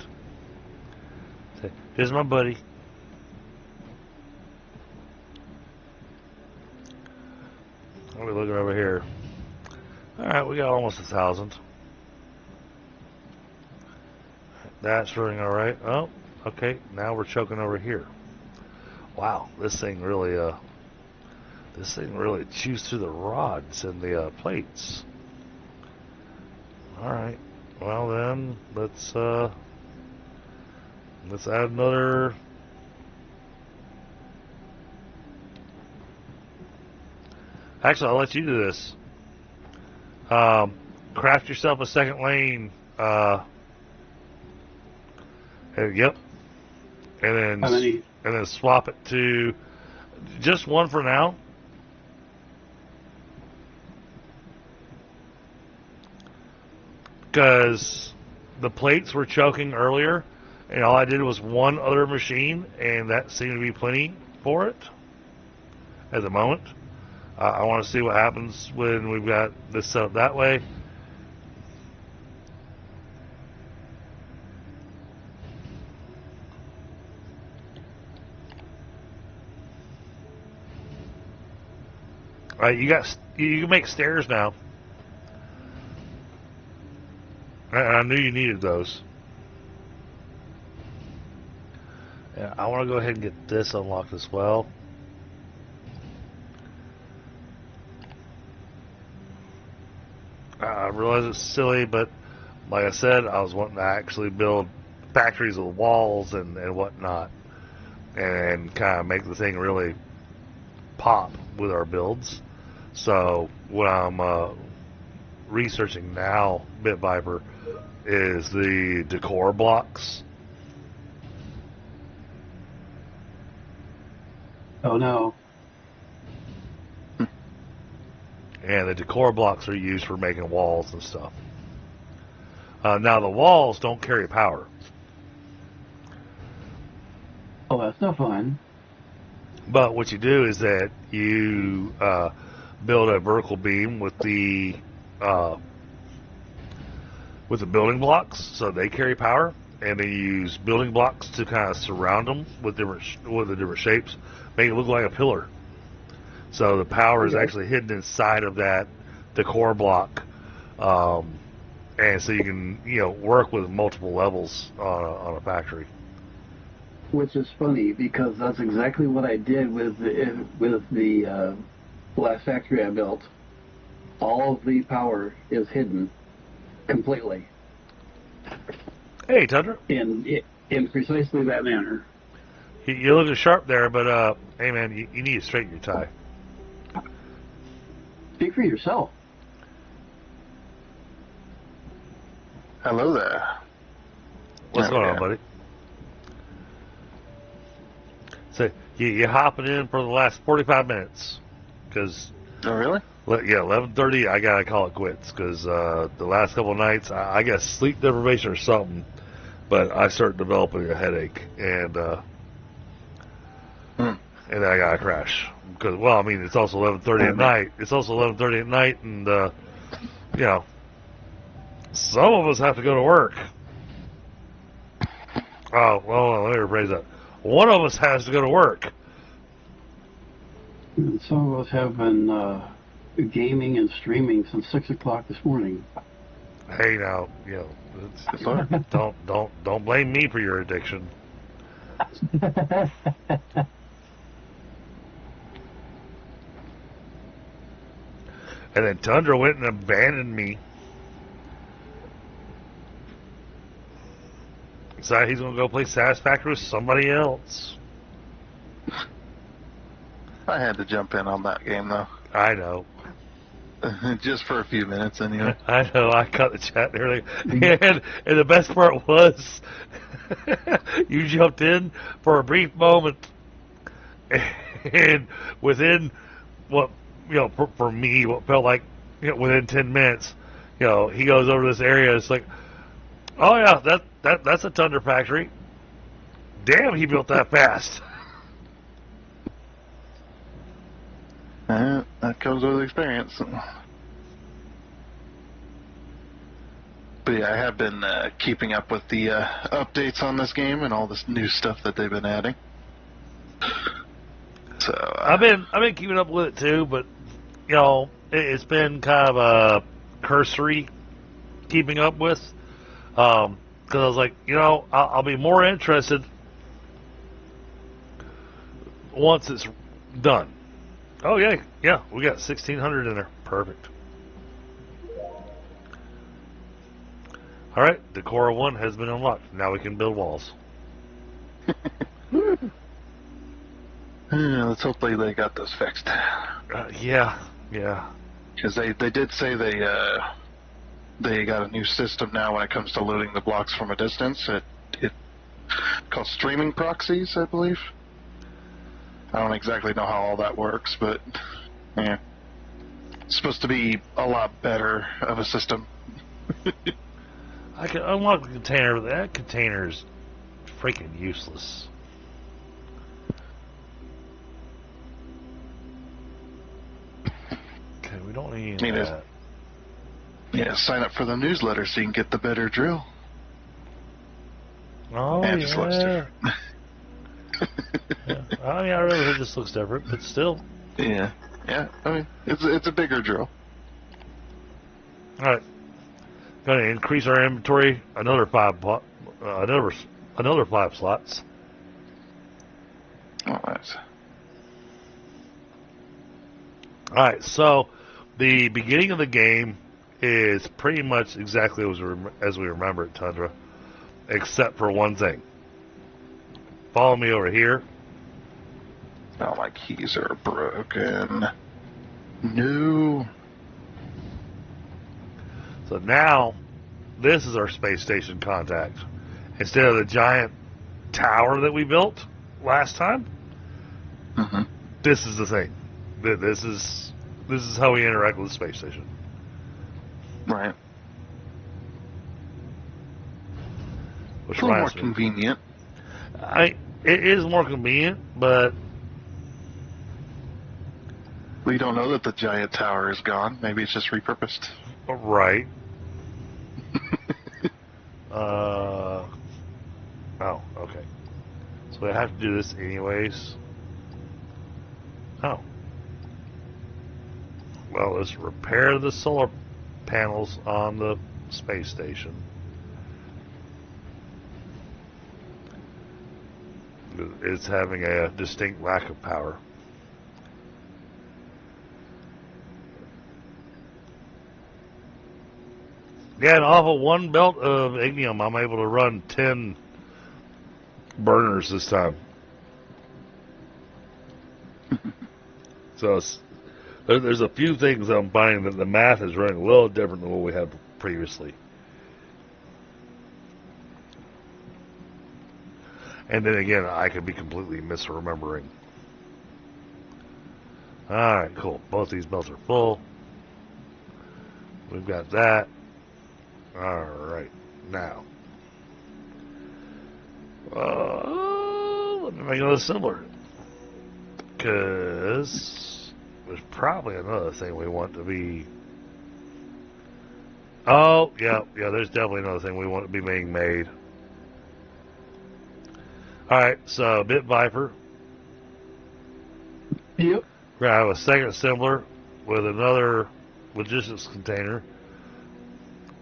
Say, here's my buddy. I'll be looking over here. Alright, we got almost 1,000. That's running alright. Oh, okay. Now we're choking over here. Wow, this thing really chews through the rods and the plates. Alright. Well then, let's add another. Actually, I'll let you do this. Craft yourself a second lane. Yep. And then How many? And then swap it to just one for now. Because the plates were choking earlier, and all I did was one other machine, and that seemed to be plenty for it at the moment. I want to see what happens when we've got this set up that way. All right, you can make stairs now. I knew you needed those. Yeah, I want to go ahead and get this unlocked as well. I realize it's silly, but like I said, I was wanting to actually build factories with walls and whatnot, and kind of make the thing really pop with our builds. So what I'm researching now, Bit Viper, is the decor blocks. Oh no. And the decor blocks are used for making walls and stuff. Now the walls don't carry power. Oh, that's no fun. But what you do is that you build a vertical beam with the building blocks, so they carry power, and then you use building blocks to kind of surround them with the different shapes, make it look like a pillar. So the power is actually hidden inside of that decor block, and so you can work with multiple levels on a factory. Which is funny because that's exactly what I did with the last factory I built. All of the power is hidden completely. Hey, Tundra. In precisely that manner. You're looking sharp there, but hey man, you need to straighten your tie. Speak for yourself. Hello there. What's going on, buddy? So you're hopping in for the last 45 minutes, because Oh, really? 11:30 I gotta call it quits, because the last couple of nights I got sleep deprivation or something, but I started developing a headache, and then I gotta crash because it's also 11:30 at night. It's also 11:30 at night, and some of us have to go to work. Oh well, let me rephrase that. One of us has to go to work. And some of us have been gaming and streaming since 6 o'clock this morning. Hey, now, don't blame me for your addiction. And then Tundra went and abandoned me. Decided he's going to go play Satisfactory with somebody else. I had to jump in on that game, though. I know. Just for a few minutes, anyway. I know, I caught the chat and everything. And the best part was, you jumped in for a brief moment, and within what, for me, what felt like, within 10 minutes, he goes over this area. It's like, oh yeah, that's a Thunder Factory. Damn, he built that fast. That comes with experience. But yeah, I have been keeping up with the updates on this game and all this new stuff that they've been adding. So I've been keeping up with it too, but it's been kind of a cursory keeping up with, because I was like, I'll be more interested once it's done. Oh yeah, we got 1,600 in there. Perfect. All right, Decora 1 has been unlocked. Now we can build walls. Let's hope they got this fixed. Yeah. Because they did say they got a new system now when it comes to loading the blocks from a distance. It called streaming proxies, I believe. I don't exactly know how all that works, but yeah, it's supposed to be a lot better of a system. I can unlock the container, but that container is freaking useless. Okay, we don't need that. Yeah, sign up for the newsletter so you can get the better drill. Oh, and it just looks different. Yeah. I realize it just looks different, but still. Yeah. I mean, it's a bigger drill. All right. Going to increase our inventory another 5 slots. Oh, nice. All right. So the beginning of the game is pretty much exactly as we remember it, Tundra, except for one thing. Follow me over here. Oh, my keys are broken. No. So now, this is our space station contact. Instead of the giant tower that we built last time, this is the thing. This is how we interact with the space station. Right. Which a little more convenient. It is more convenient, but we don't know that the giant tower is gone. Maybe it's just repurposed. Right. Oh, okay. So I have to do this anyways. Oh. Well, let's repair the solar panels on the space station. It's having a distinct lack of power. Yeah, and off of one belt of ignium, I'm able to run 10 burners this time. So there's a few things I'm finding that the math is running a little different than what we had previously. And then again, I could be completely misremembering. Alright, cool. Both these belts are full. We've got that. Alright, now. Let me make another similar. Because there's probably another thing we want to be... Oh, yeah, there's definitely another thing we want to be being made. Alright, so Bit Viper. Yep. We're going to have a second assembler with another logistics container.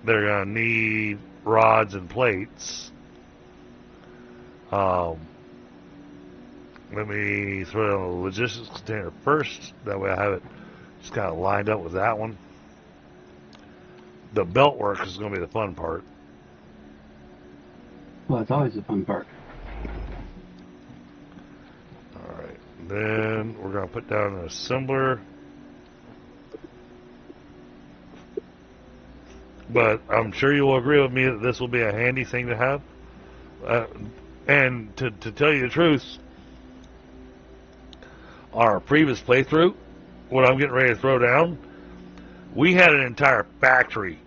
They're going to need rods and plates. Let me throw it on the logistics container first. That way I have it just kind of lined up with that one. The belt work is going to be the fun part. Well, it's always the fun part. Alright, then we're going to put down an assembler. but I'm sure you will agree with me that this will be a handy thing to have. And to tell you the truth, our previous playthrough, what I'm getting ready to throw down, we had an entire factory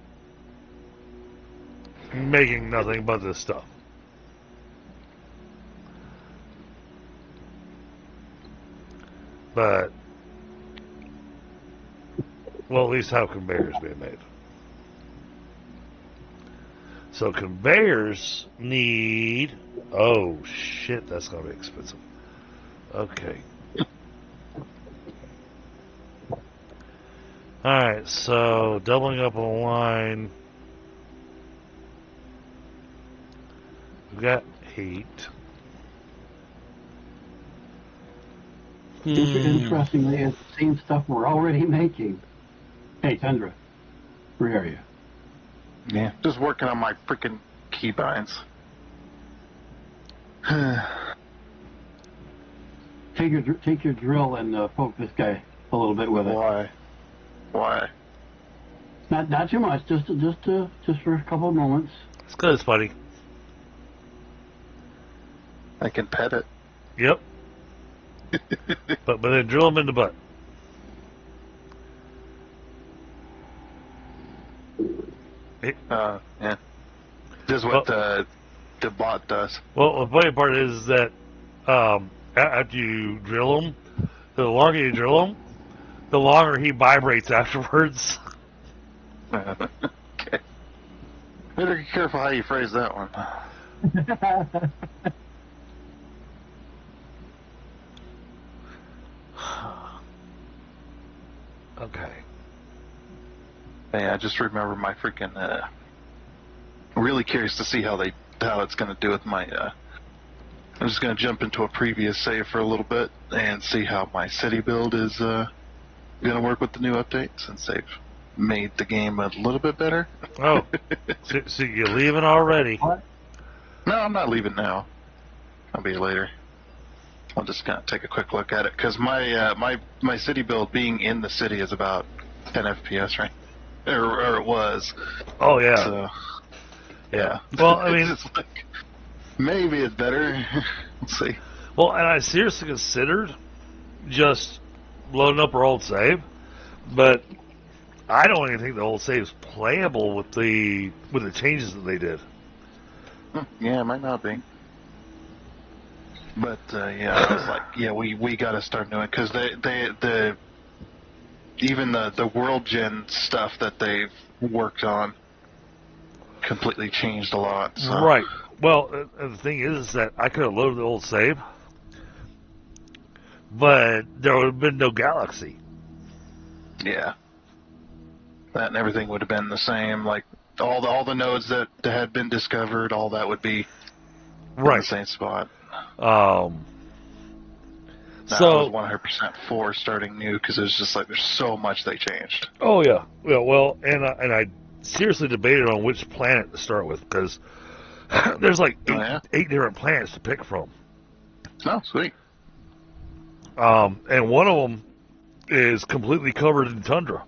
making nothing but this stuff. But well, at least how conveyors being made. So conveyors need... Oh, shit, that's going to be expensive. Okay. Alright, so doubling up on a line. We've got heat. Interestingly, it's the same stuff we're already making. Hey, Tundra, where are you? Yeah, just working on my freaking keybinds. Take your drill and poke this guy a little bit with it. Why? Why? Not too much, just for a couple of moments. It's good, buddy. I can pet it. Yep. but then drill him in the butt. Yeah. This is what the bot does. Well, the funny part is that after you drill him, the longer you drill him, the longer he vibrates afterwards. Okay. Better be careful how you phrase that one. Okay. Hey, I just remember my freaking. Really curious to see how it's going to do with my. I'm just going to jump into a previous save for a little bit and see how my city build is going to work with the new update, since they've made the game a little bit better. Oh, so you're leaving already? What? No, I'm not leaving now. I'll be later. I'll just kind of take a quick look at it, because my city build being in the city is about 10 FPS, right? Or it was. Oh yeah. So, yeah. Well, I mean, it's like, maybe it's better. We'll see. well, and I seriously considered just loading up our old save, but I don't even think the old save is playable with the changes that they did. Yeah, it might not be. But yeah, I was like, yeah, we got to start doing it, because even the world gen stuff that they've worked on completely changed a lot. So. Right. Well, the thing is that I could have loaded the old save, but there would have been no galaxy. Yeah. That and everything would have been the same. Like all the nodes that had been discovered, all that would be in the same spot. That was 100% for starting new, because it was just like there's so much they changed. Oh yeah, well, and I seriously debated on which planet to start with, because there's like eight different planets to pick from. Oh, sweet. And one of them is completely covered in tundra.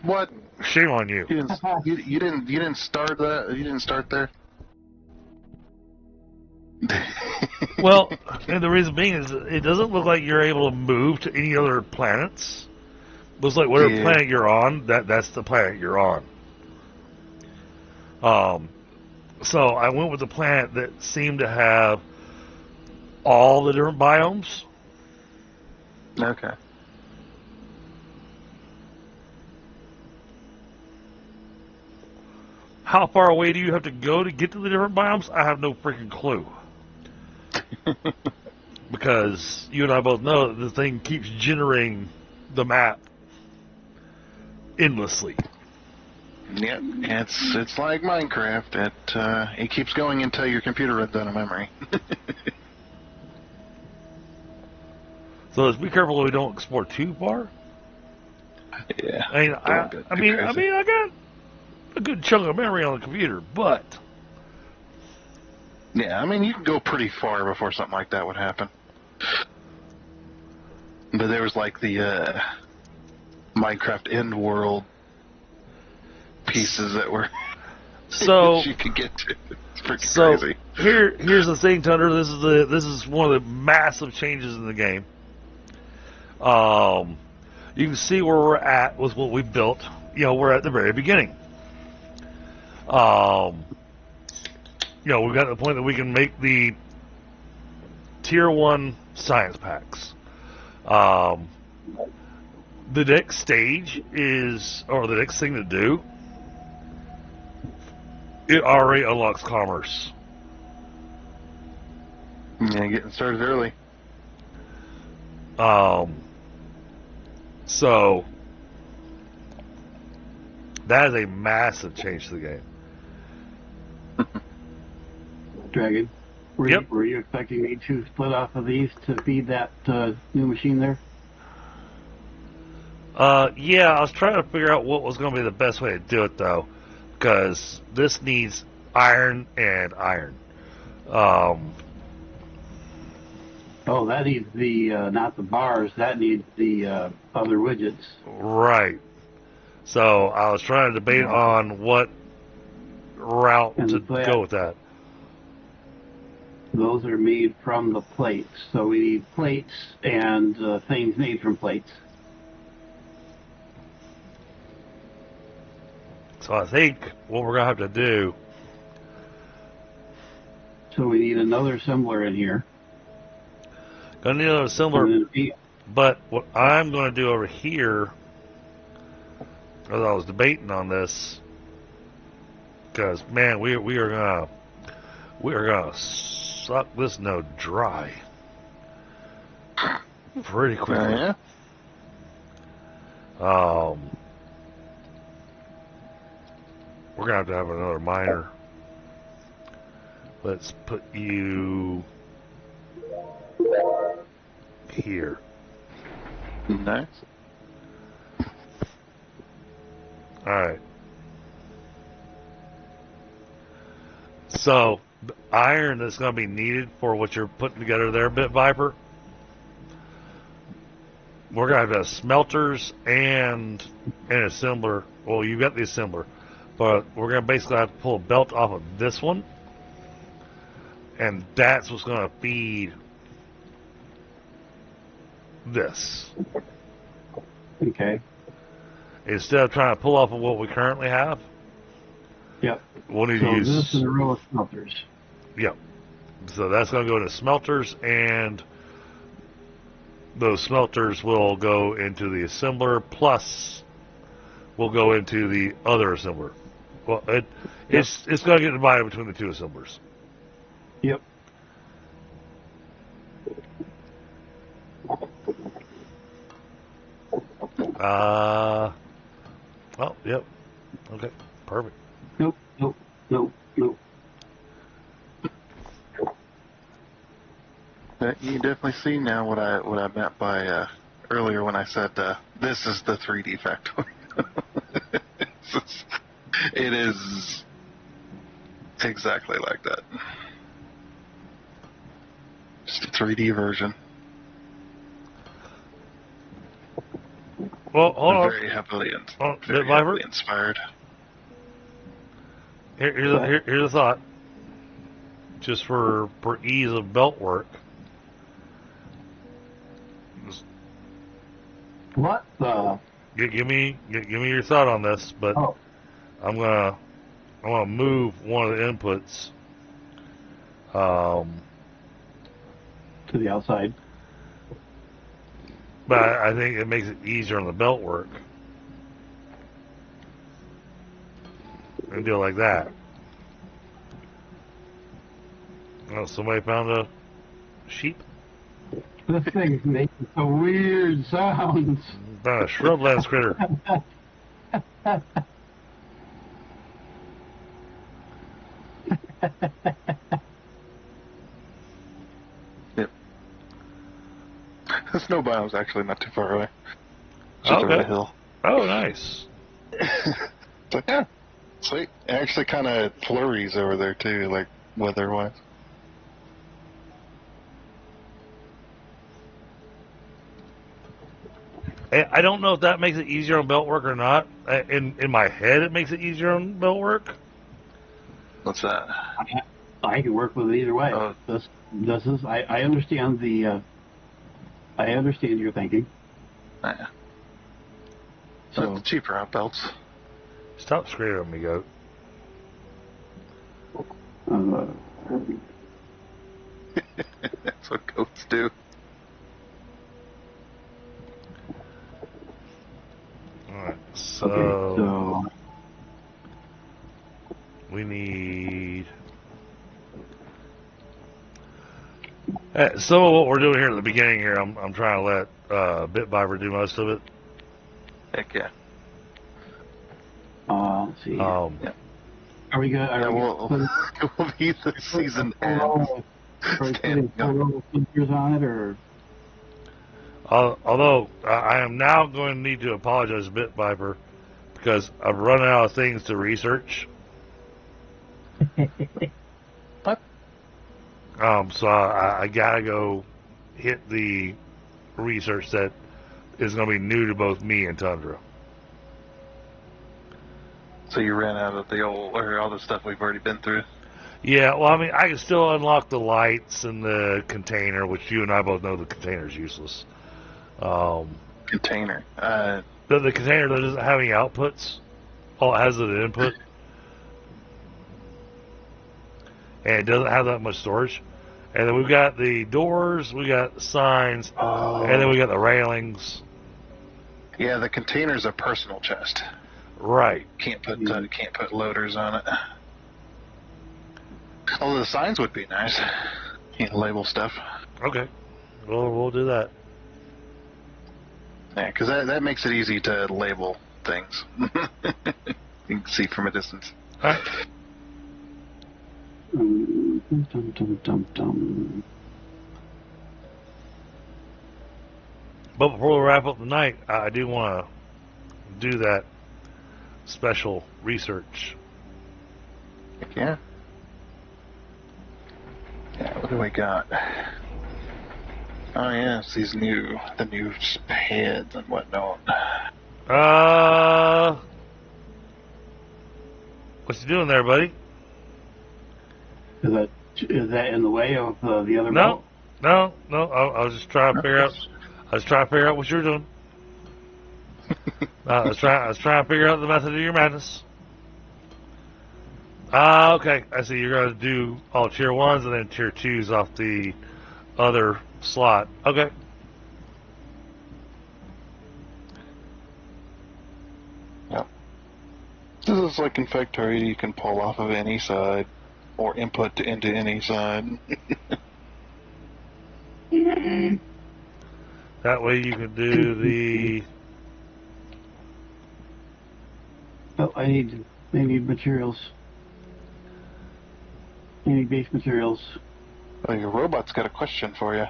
What? Shame on you. You didn't start that. You didn't start there. Well, and the reason being is it doesn't look like you're able to move to any other planets. It looks like whatever planet you're on, that's the planet you're on. So I went with the planet that seemed to have all the different biomes. Okay. How far away do you have to go to get to the different biomes? I have no freaking clue. Because you and I both know that the thing keeps generating the map endlessly. Yep, it's like Minecraft. It keeps going until your computer runs out of memory. So let's be careful that we don't explore too far. Yeah. I got a good chunk of memory on the computer, but yeah, I mean, you can go pretty far before something like that would happen. But there was like the Minecraft End World pieces that were So you could get to. It's freaking So crazy. here's the thing, Thunder. This is one of the massive changes in the game. You can see where we're at with what we built. We're at the very beginning. We've got to the point that we can make the tier 1 science packs. The next stage or the next thing to do, it already unlocks commerce. Yeah, getting started early. So that is a massive change to the game. Dragon, were Yep. you expecting me to split off of these to feed that new machine there? Yeah, I was trying to figure out what was going to be the best way to do it, though, because this needs iron and iron. Oh, that needs the not the bars. That needs the other widgets. Right. So I was trying to debate on what route And to that- go with that. Those are made from the plates, so we need plates and things made from plates. So I think what we're going to have to do, So we need another assembler in here. going to need another similar, And then but what I'm going to do over here, as I was debating on this, because man, we are gonna suck this node dry pretty quickly. Yeah. We're gonna have to have another miner. Let's put you here. Nice. All right. So, the iron that's going to be needed for what you're putting together there, Bit Viper, we're going to have smelters and an assembler. Well, you've got the assembler, but we're going to basically have to pull a belt off of this one, and that's what's going to feed this. okay. Instead of trying to pull off of what we currently have, Yep. we'll need So to use... this is a row of smelters. Yep. So that's going to go into smelters, and those smelters will go into the assembler, plus will go into the other assembler. Well, it's going to get divided between the two assemblers. Yep. Oh, yep. Okay, perfect. Nope. Nope. Nope. Nope. You definitely see now what I meant by earlier when I said this is the 3D factory. It is exactly like that. Just a 3D version. Well, hold on. Very heavily, Bit Viper? heavily inspired. Here's a thought. Just for ease of belt work. What the? Give me your thought on this, but Oh. I'm gonna move one of the inputs. To the outside. But I think it makes it easier on the belt work. And do it like that. Oh, somebody found a sheep? This thing's making some weird sounds. Found a shrublands critter. Yep. The snow biome's actually not too far away. Just over the Okay. hill. Oh, nice. It's like, yeah, sweet. It actually kind of flurries over there too, like weather-wise. I don't know if that makes it easier on belt work or not. In my head, it makes it easier on belt work. What's that? I can work with it either way. Oh. This is I understand the I understand your thinking. Yeah. So It's cheaper on belts. Stop screaming at me, goat. That's what goats do. Alright, so, okay, so we need... So what we're doing here at the beginning here, I'm trying to let Bitviper do most of it. Heck yeah. let's see. Yeah. Are we good? Yeah, we'll be the season end. Are we putting full filters on it, or? Although I am now going to need to apologize to Bitviper because I've run out of things to research. What? So I gotta go hit the research that is going to be new to both me and Tundra. So you ran out of the all the stuff we've already been through. Yeah, well, I mean, I can still unlock the lights and the container, which you and I both know the container's useless. Container. The container that doesn't have any outputs, all it has is an input, and it doesn't have that much storage. And then we've got the doors, we got the signs, and then we got the railings. Yeah, the container's a personal chest. Right. Can't put loaders on it. Although the signs would be nice. You can label stuff. Okay. Well, we'll do that. Yeah, because that makes it easy to label things. You can see from a distance. All right. But before we wrap up the night, I do want to do that special research. Heck yeah. Yeah, what do we got? Oh yeah, it's the new heads and whatnot. What you doing there, buddy? Is that in the way of the other No, boat? no. I was just trying to figure out. I was trying to figure out what you were doing. I was trying to figure out the method of your madness. Okay. I see. You're going to do all tier 1s and then tier 2s off the other slot. Okay. Yep. This is like in Factory, you can pull off of any side or input into any side. That way you can do the... Oh, I need materials. I need base materials. Oh, your robot's got a question for you.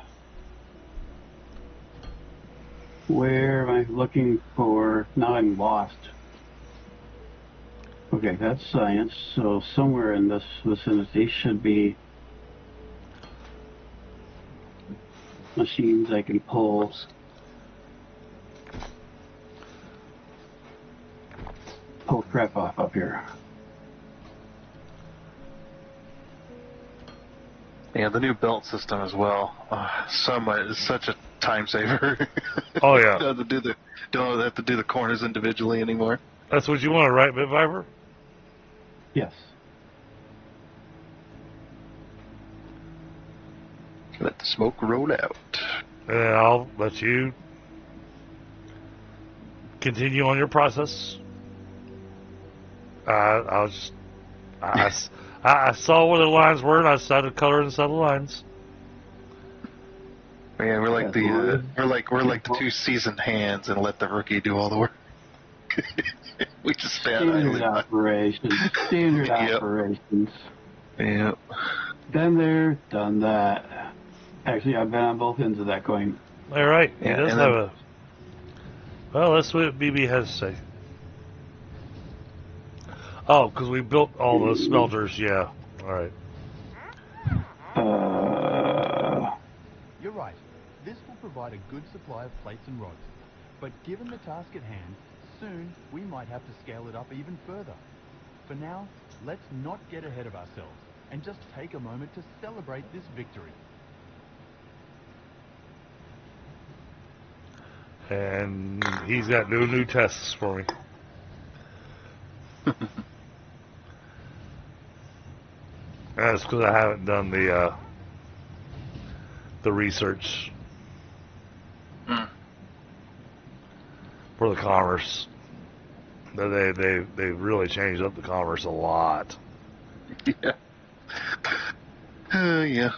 Where am I looking for? Now I'm lost. Okay, that's science. So somewhere in this vicinity should be machines I can pull. Pull crap off up here. Yeah, the new belt system as well. It's such a time saver. Oh yeah. Don't have to do the corners individually anymore. That's what you want to write, Bitviper? Yes. Let the smoke roll out. And then I'll let you continue on your process. I saw where the lines were, and I decided to color inside the lines. Yeah, we're like the two seasoned hands, and let the rookie do all the work. We just stand Standard operations. Standard Yep. operations. Yep. Been there, done that. Actually, I've been on both ends of that coin. All right. He Yeah, does and have then- a... Well, that's what BB has to say. Oh, because we built all those smelters, yeah. All right. You're right. This will provide a good supply of plates and rods. But given the task at hand, soon we might have to scale it up even further. For now, let's not get ahead of ourselves and just take a moment to celebrate this victory. And he's got no new tests for me. That's because I haven't done the research for the commerce. They've really changed up the commerce a lot. Yeah. Yeah.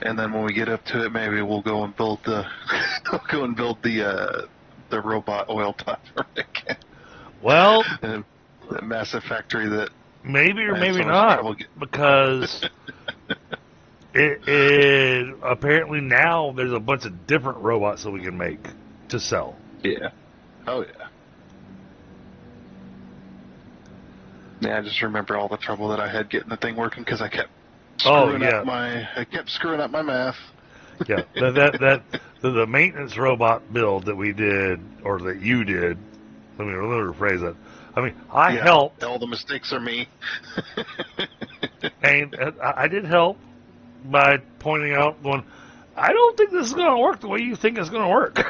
And then when we get up to it, maybe we'll go and build the the robot oil platform again. Well, The massive factory that maybe or I had maybe so much not, trouble because it apparently now there's a bunch of different robots that we can make to sell. Yeah. Oh yeah. Yeah, I just remember all the trouble that I had getting the thing working because I kept screwing up my math. Yeah, the maintenance robot build that we did, or that you did. Let me rephrase that. I mean, I helped. All the mistakes are me. And I did help by pointing out, going, I don't think this is going to work the way you think it's going to work.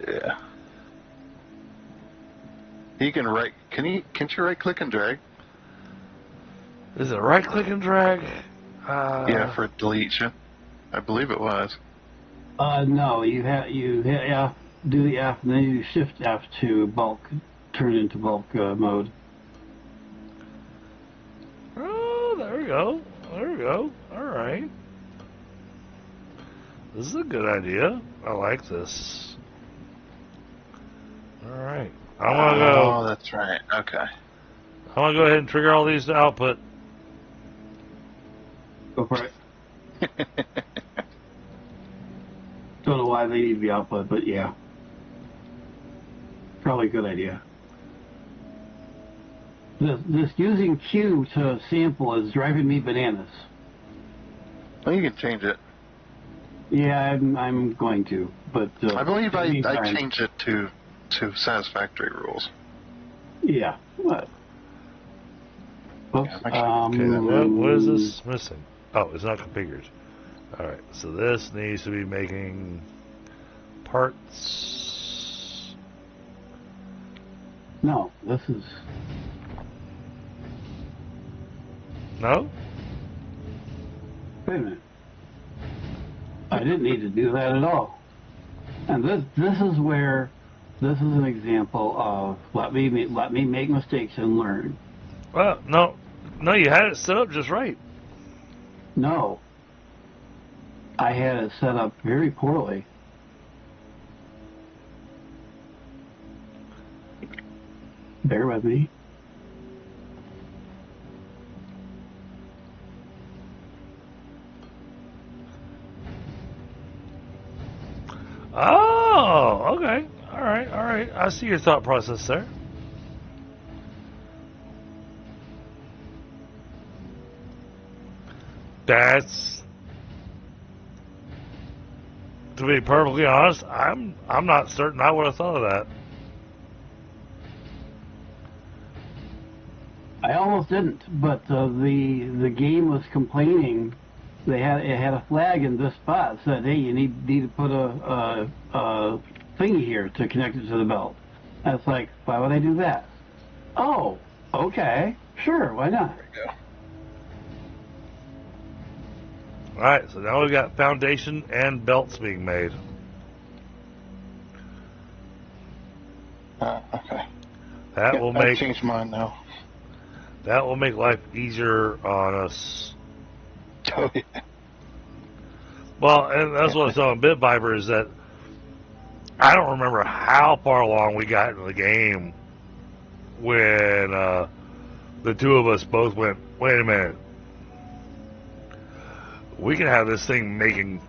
Yeah. You can right. Can't you right click and drag? Is it right click and drag? Yeah, for deletion. I believe it was. No, you hit F, do the F, and then you shift F to bulk, turn into bulk mode. Oh, there we go. There we go. All right. This is a good idea. I like this. All right. I want to go. Oh, that's right. Okay. I want to go ahead and trigger all these to output. Go for it. Don't know why they need to be output, but yeah. Probably a good idea. This using Q to sample is driving me bananas. Well, you can change it. Yeah, I'm going to, but I believe I changed it to satisfactory rules. Yeah. What? Oops. Okay, what is this missing? Oh, it's not configured. Alright, so this needs to be making parts. No, this is... No? Wait a minute. I didn't need to do that at all. And this is where... This is an example of let me make mistakes and learn. Well, no, you had it set up just right. No. I had it set up very poorly. Bear with me. Oh, okay. All right. I see your thought process there. That's, to be perfectly honest, I'm not certain I would have thought of that. I almost didn't, but the game was complaining. It had a flag in this spot that said, "Hey, you need to put a thingy here to connect it to the belt." And it's like, why would I do that? Oh, okay, sure, why not? There we go. Alright, so now we've got foundation and belts being made. Okay. That will make I've changed mine now. That will make life easier on us. Oh yeah. Well, and that's what I was telling BitViper is that I don't remember how far along we got in the game when the two of us both went, wait a minute, we can have this thing making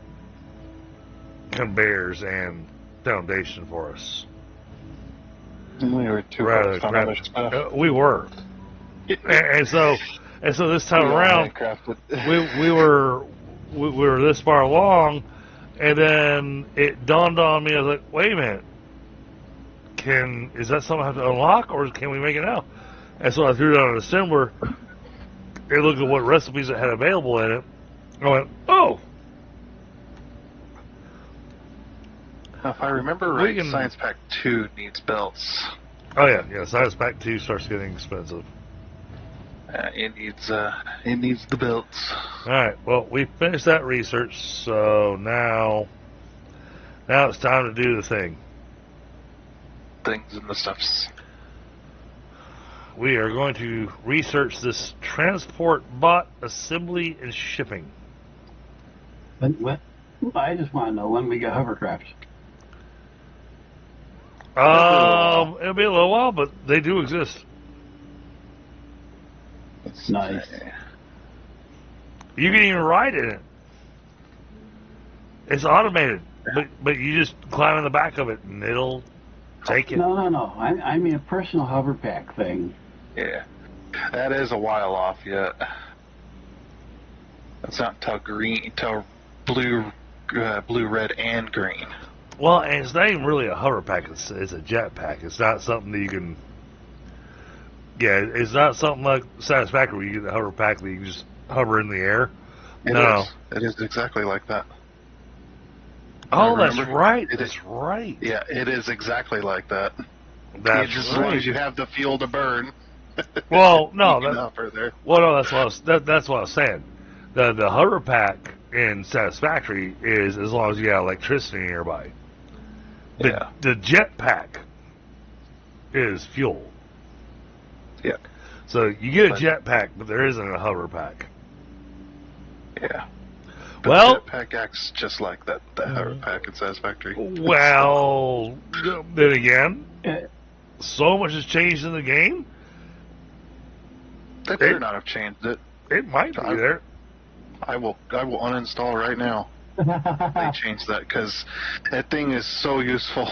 conveyors and foundation for us. We were too Rather focused on other stuff. we were. and so this time around, we were this far along, And then it dawned on me, I was like, wait a minute. Is that something I have to unlock, or can we make it now? And so I threw it on an assembler and looked at what recipes it had available in it. I went, oh! Now, if I remember right, Science Pack 2 needs belts. Oh yeah, Science Pack 2 starts getting expensive. It needs the belts. Alright, well, we finished that research, so now it's time to do the thing. Things and the stuffs. We are going to research this transport bot assembly and shipping. What? I just want to know when we get hovercrafts. It'll be a little while, but they do exist. It's nice. You can even ride in it. It's automated, but you just climb in the back of it and it'll take it. No. I mean a personal hover pack thing. Yeah, that is a while off yet. That's not till blue, red, and green. Well, and it's not even really a hover pack. It's a jet pack. It's not something that you can. Yeah, it's not something like Satisfactory where you get the hover pack that you can just hover in the air. It is exactly like that. Oh, that's right. That's right. Yeah, it is exactly like that. That's as long as you have the fuel to burn. Well, no, that's what I was saying. The hover pack in Satisfactory is as long as you have electricity nearby. The jet pack is fuel. Yeah. So you get a jet pack, but there isn't a hover pack. Yeah. But Well, the jet pack acts just like that hover pack in Satisfactory. Well, then again, so much has changed in the game. They better not have changed it. It might be there. I will uninstall right now. They changed that because that thing is so useful.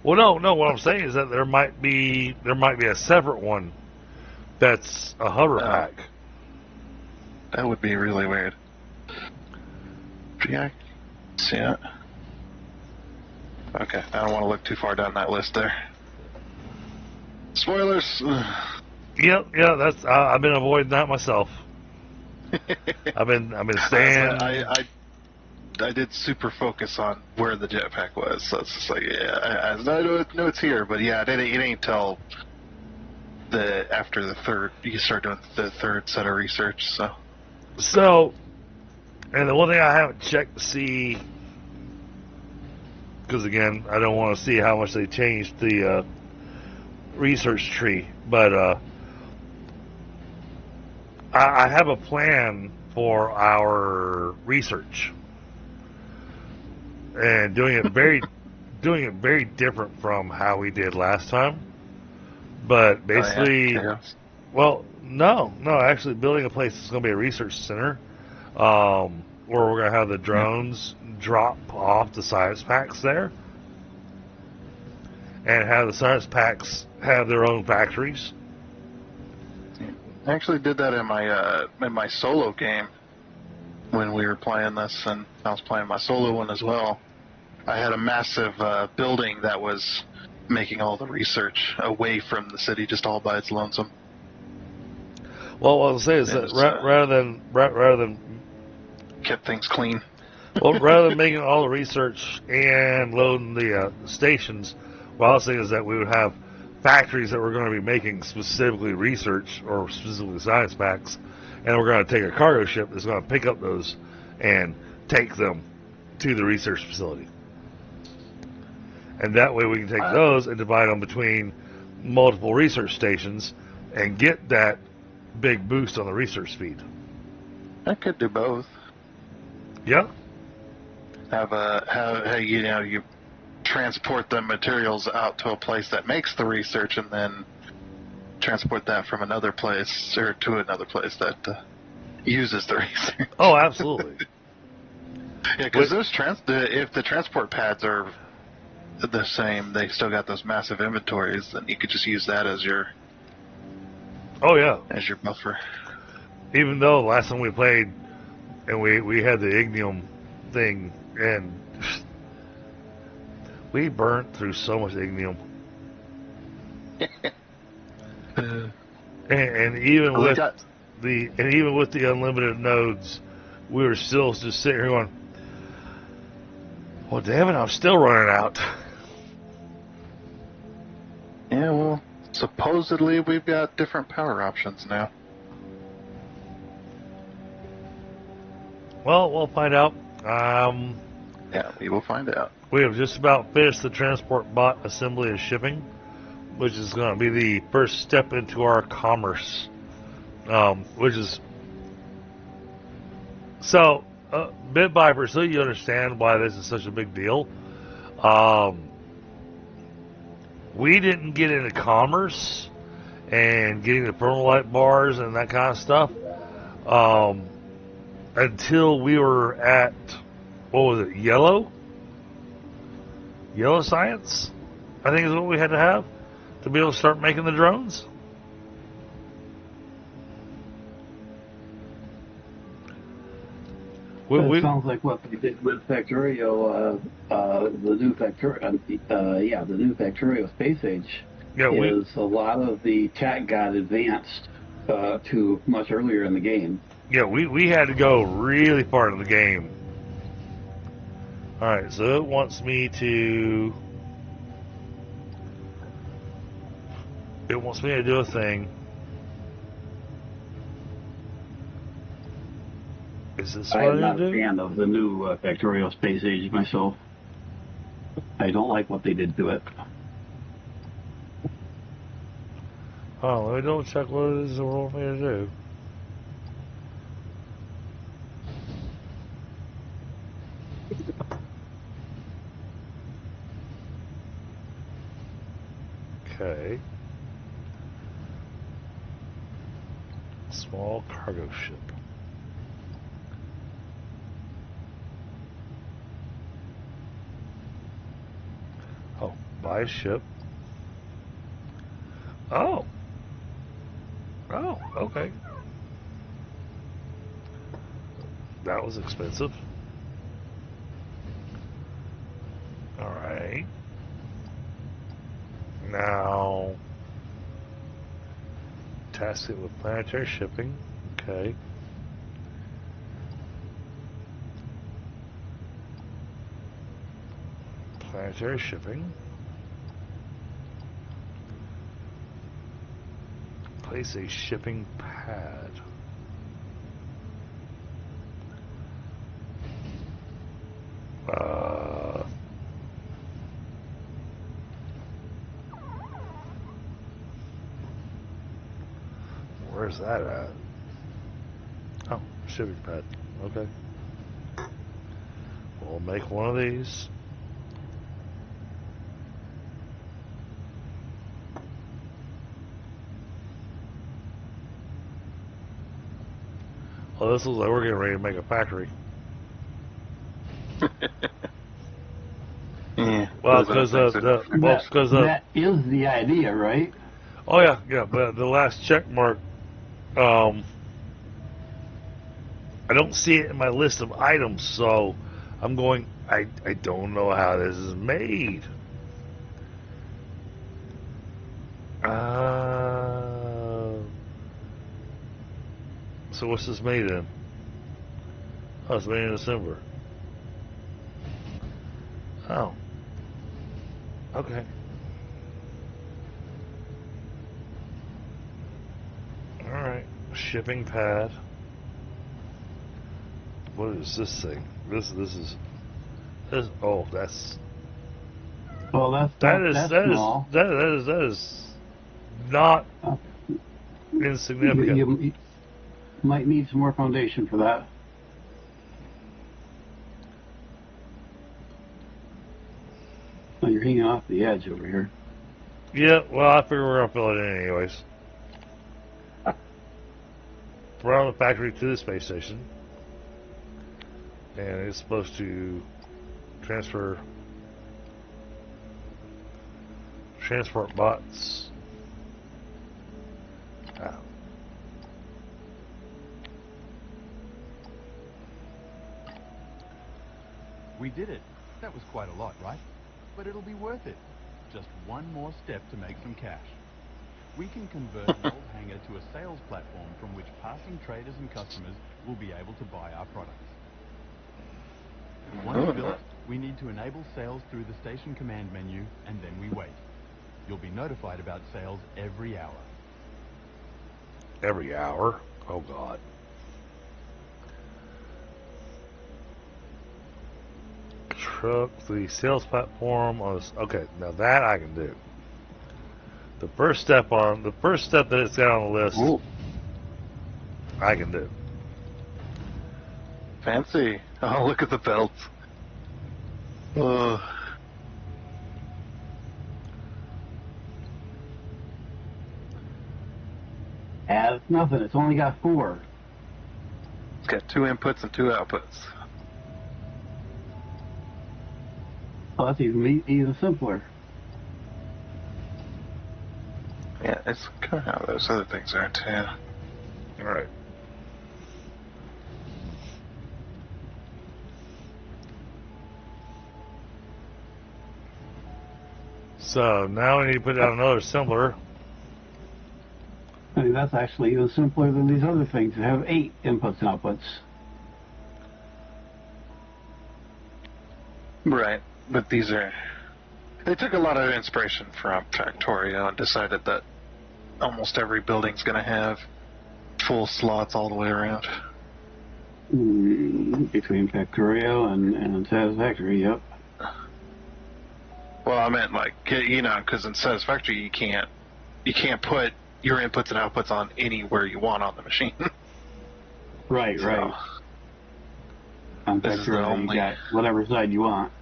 Well, no. What I'm saying is that there might be a separate one that's a hover pack. That would be really weird. Yeah, see it. Okay, I don't want to look too far down that list there. Spoilers. Yep. That's I've been avoiding that myself. I've been staying. I did super focus on where the jetpack was, so it's just like, I know it's here, but yeah, it ain't till after the third you start doing the third set of research. So, and the one thing I haven't checked to see, because again, I don't want to see how much they changed the research tree, but I have a plan for our research, and doing it very different from how we did last time. But basically, well, no, actually building a place that's going to be a research center, where we're going to have the drones drop off the science packs there, and have the science packs have their own factories. I actually did that in my solo game when we were playing this, and I was playing my solo one as well. I had a massive building that was making all the research away from the city, just all by its lonesome. Well, what I'll say is that rather than kept things clean. Well, rather than making all the research and loading the stations, what I was saying is that we would have factories that were going to be making specifically research or specifically science packs, and we're going to take a cargo ship that's going to pick up those and take them to the research facility. And that way we can take those and divide them between multiple research stations and get that big boost on the research speed. I could do both. Yeah. You transport the materials out to a place that makes the research, and then transport that from another place or to another place that uses the research. Oh, absolutely. Yeah, because if the transport pads are the same, they still got those massive inventories, then you could just use that as your as your buffer. Even though last time we played and we had the ignium thing, and We burnt through so much ignium. And even Well, with even with the unlimited nodes, we were still just sitting here going, well, damn it, I'm still running out. Yeah, well, supposedly we've got different power options now. Well, we'll find out. Yeah, we will find out. We have just about finished the transport bot assembly and shipping, which is going to be the first step into our commerce. Which is so bit by so you understand why this is such a big deal. We didn't get into commerce and getting the permalite bars and that kind of stuff until we were at, what was it, Yellow Science, I think is what we had to have to be able to start making the drones. It sounds like what they did with Factorio, the new Factorio Space Age. Yeah, is a lot of the tech got advanced to much earlier in the game. Yeah, we had to go really far into the game. Alright, so it wants me to do a thing. Is this what I'm not I a do? fan of the new Factorio Space Age myself. I don't like what they did to it. Oh, let me double check what it is they want me to do. Okay. Small cargo ship. Oh, buy a ship. Oh. Oh, okay. That was expensive. Alright. Now, task it with planetary shipping. Okay. Planetary shipping. Place a shipping pad. Where's that at? Oh, shipping pad. Okay. We'll make one of these. Oh, this looks like we're getting ready to make a factory. Yeah. Well, because that is the idea, right? Oh yeah. But the last check mark, I don't see it in my list of items, so I'm going. I don't know how this is made. So what's this made in? Oh, it's made in December. Oh. Okay. Alright. Shipping pad. What is this thing? This oh, that's Well, that's small. That is not insignificant. You might need some more foundation for that. Oh, you're hanging off the edge over here. Yeah, well, I figure we're gonna fill it in anyways. We're on the factory to the space station, and it's supposed to transport bots. Ah. We did it. That was quite a lot, right? but it'll be worth it. Just one more step to make some cash. We can convert the old hangar to a sales platform from which passing traders and customers will be able to buy our products. Once built, we need to enable sales through the station command menu, and then we wait. You'll be notified about sales every hour. Every hour? Oh, God. Truck, the sales platform on this. Okay, now that I can do. The first step that it's got on the list, Ooh. I can do. Fancy. Oh, look at the belts. As nothing. It's only got 4. It's got 2 inputs and 2 outputs. Oh, that's even simpler. Yeah, it's kind of how those other things are too. All right. So now we need to put down another assembler. I mean, that's actually even simpler than these other things that have 8 inputs and outputs. Right, but these are... They took a lot of inspiration from Factorio and decided that almost every building's going to have full slots all the way around. Between Factorio and Satisfactory, yep. Well, I meant like, you know, because in Satisfactory you can't put your inputs and outputs on anywhere you want on the machine. Right, So, right. On this is the Factorio, only- you got whatever side you want.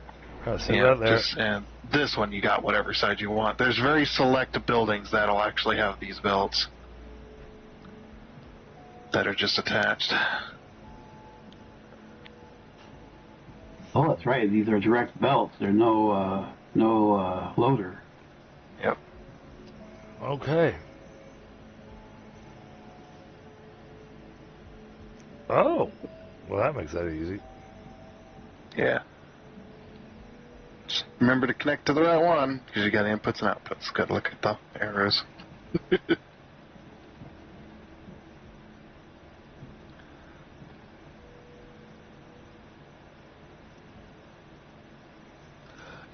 See yeah, that there? and this one you got whatever side you want. There's very select buildings that'll actually have these belts that are just attached. Oh, that's right. These are direct belts. There's no loader. Yep. Okay. Oh, well, that makes that easy. Yeah. Just remember to connect to the right one, because you got inputs and outputs. Got to look at the arrows.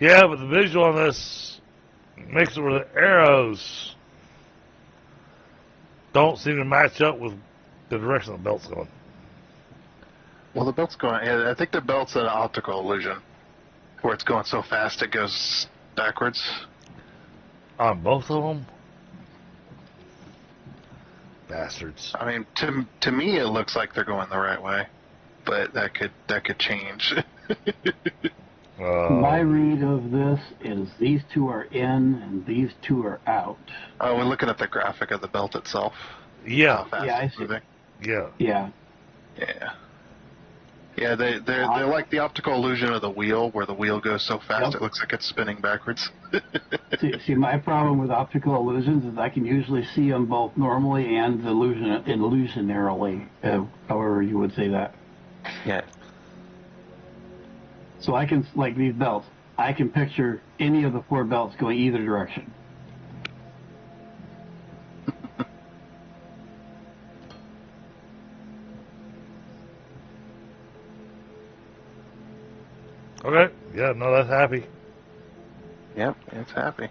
Yeah, but the visual on this makes it where the arrows don't seem to match up with the direction the belt's going. Well, the belt's going... Yeah, I think the belt's an optical illusion, where it's going so fast it goes backwards. On both of them? Bastards. I mean, to me, it looks like they're going the right way, but that could change. My read of this is these 2 are in and these 2 are out. Oh, we're looking at the graphic of the belt itself. Yeah. How fast Yeah, I it's see. moving. Yeah. Yeah. Yeah. Yeah, they're like the optical illusion of the wheel, where the wheel goes so fast Yep. it looks like it's spinning backwards. See, my problem with optical illusions is I can usually see them both normally and illusionarily, however you would say that. Yeah. So I can, like these belts, I can picture any of the 4 belts going either direction. Okay. Yeah, no, that's happy. Yep, it's happy.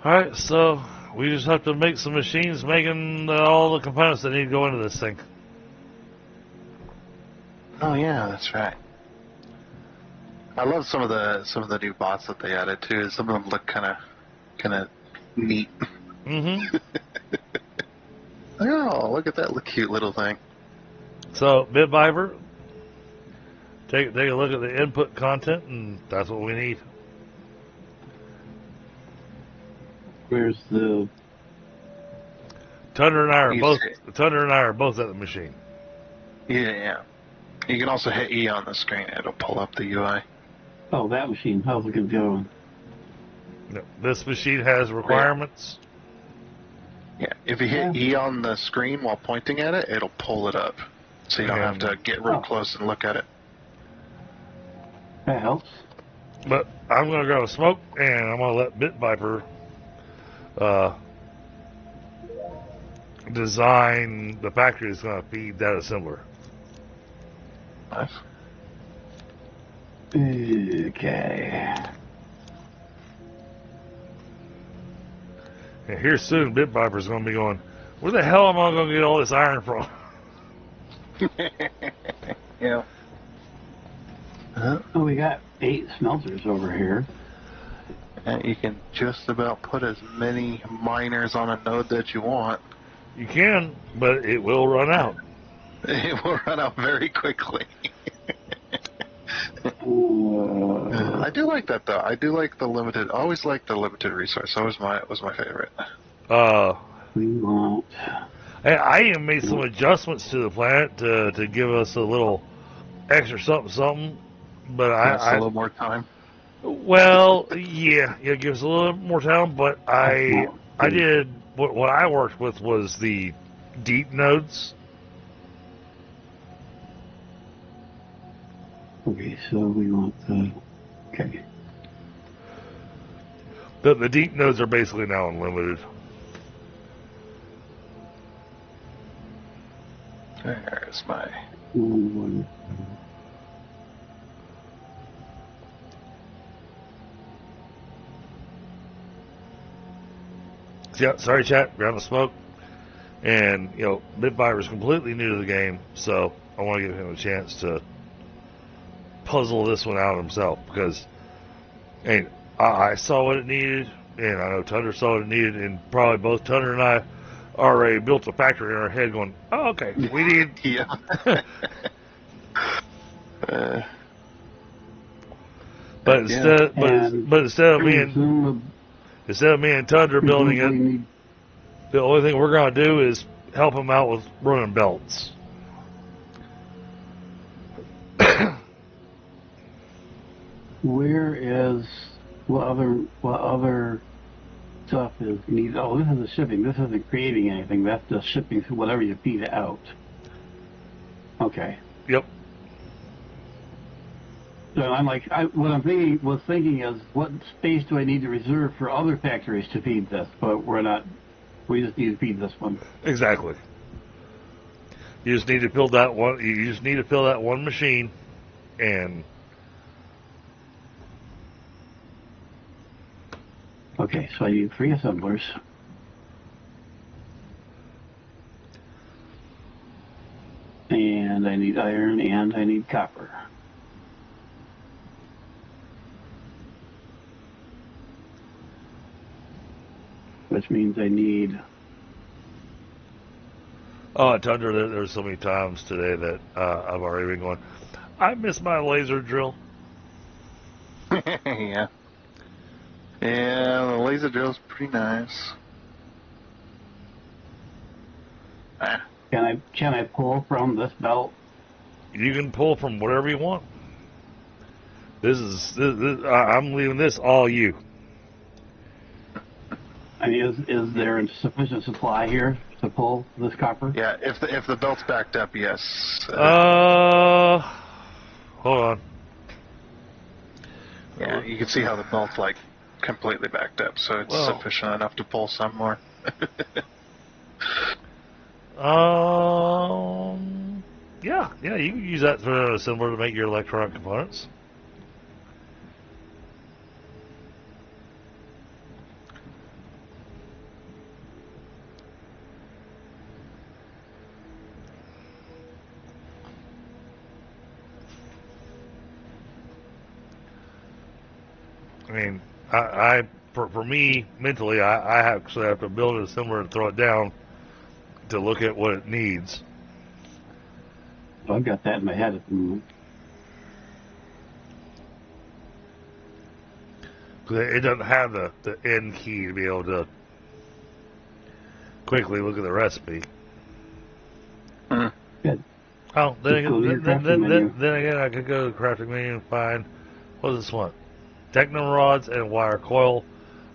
Alright, so we just have to make some machines making all the components that need to go into this thing. Oh yeah, that's right. I love some of the new bots that they added too. Some of them look kind of neat. Mm-hmm. Oh, look at that cute little thing. So, BitViber, take a look at the input content, and that's what we need. Where's the... Tundra and I are You both at the machine. Yeah. You can also hit E on the screen. It'll pull up the UI. Oh, that machine. How's it going? No, this machine has requirements. Yeah, if you hit E on the screen while pointing at it, it'll pull it up. So you don't have to get real close and look at it. That helps. But I'm going to go smoke, and I'm going to let Bit Viper design the factory that's going to feed that assembler. Nice. Okay. And here soon, Bit Viper's going to be going, where the hell am I going to get all this iron from? Yeah. Oh, we got 8 smelters over here. And you can just about put as many miners on a node that you want. You can, but it will run out. It will run out very quickly. I do like that though. I do like the limited. I always liked the limited resource. That was my favorite. We won't. I even made some adjustments to the planet to give us a little extra something. But A little more time. Well, yeah, it gives a little more time. But I did what I worked with was the deep nodes. Okay, so we want the. Okay. The deep nodes are basically now unlimited. There's my. Yeah, sorry, chat. Ground of smoke, and Bit Viper's completely new to the game, so I want to give him a chance to puzzle this one out himself because, I saw what it needed, and I know Tundra saw what it needed, and probably both Tundra and I already built a factory in our head, going, "Oh, okay, we need." Yeah. But instead, but instead of me and Tundra building it, the only thing we're going to do is help him out with running belts. Where is what other stuff is needed? Oh, this is the shipping. This isn't creating anything. That's just shipping through whatever you feed it out. Okay. Yep. So I'm like, what I'm thinking is, what space do I need to reserve for other factories to feed this? But we're not. We just need to feed this one. Exactly. You just need to fill that one. You just need to fill that one machine, and. Okay, so I need 3 assemblers. And I need iron and I need copper. Which means I need... Oh, Tundra, there's so many times today that I've already been going, I miss my laser drill. Yeah. Yeah, the laser drill's pretty nice. Can I pull from this belt? You can pull from whatever you want. I'm leaving this all you. I mean, is there a sufficient supply here to pull this copper? Yeah, if the belt's backed up, yes. Hold on. Yeah, you can see how the belt's like completely backed up, so it's sufficient enough to pull some more. Yeah, you can use that for an assembler to make your electronic components. I mean, for me, mentally, I actually have to build it similar and throw it down to look at what it needs. I've got that in my head at the moment. It doesn't have the end key to be able to quickly look at the recipe. Good. Oh, then again, I could go to the crafting menu and find, what does this one? Techno rods and wire coil.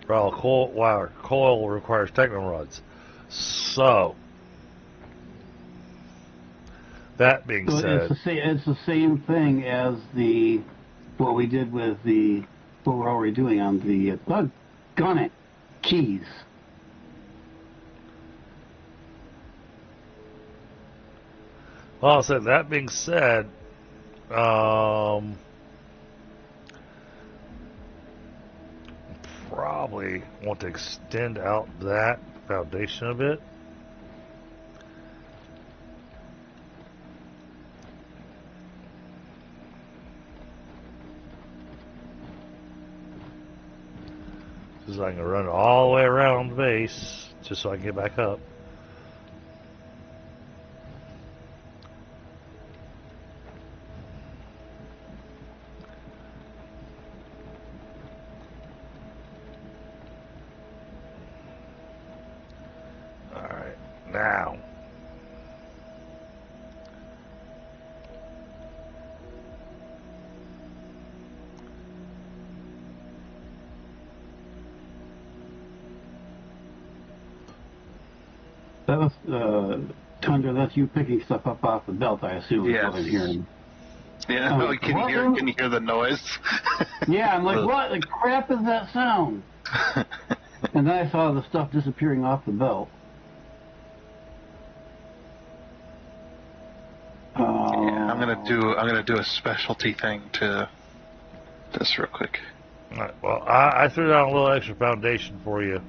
Wire coil requires techno rods. So, that being said, it's the same thing as the what we did with what we're already doing on the doggone it, keys. Well, so that being said, probably want to extend out that foundation a bit. Because I can run all the way around the base just so I can get back up. Alright, now. That was, Tundra, that's you picking stuff up off the belt, I assume, is what I'm hearing. Yeah, can you hear the noise? Yeah, I'm like, what the crap is that sound? And then I saw the stuff disappearing off the belt. Yeah, I'm gonna do a specialty thing to this real quick. Alright, well, I threw down a little extra foundation for you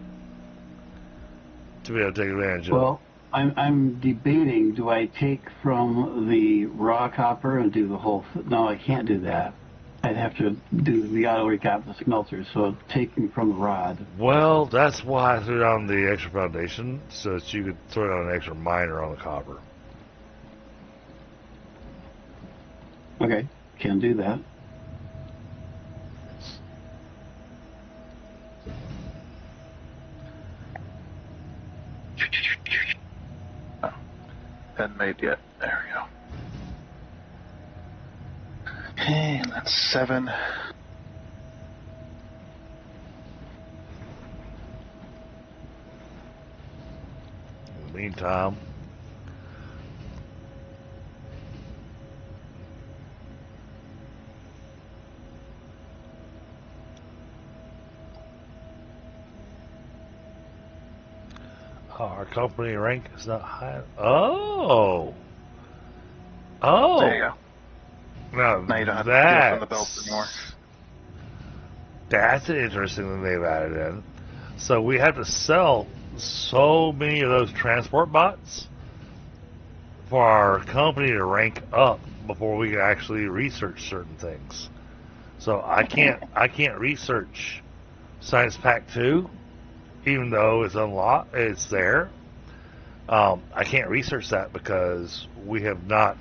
to be able to take advantage of. Well, I'm debating, do I take from the raw copper and do the whole... No, I can't do that. I'd have to do the auto recap the smelters, so taking from the rod. Well, that's why I threw down the extra foundation, so that you could throw down an extra miner on the copper. Okay, can do that. Oh, hadn't made yet. There we go. Okay, and that's 7. In the meantime, our company rank is not high. Oh! Oh! There you go. Now you don't have to steal from the belt anymore. That's an interesting thing they've added in. So we have to sell so many of those transport bots for our company to rank up before we can actually research certain things. So I can't research Science Pack 2, even though it's unlocked, it's there. I can't research that because we have not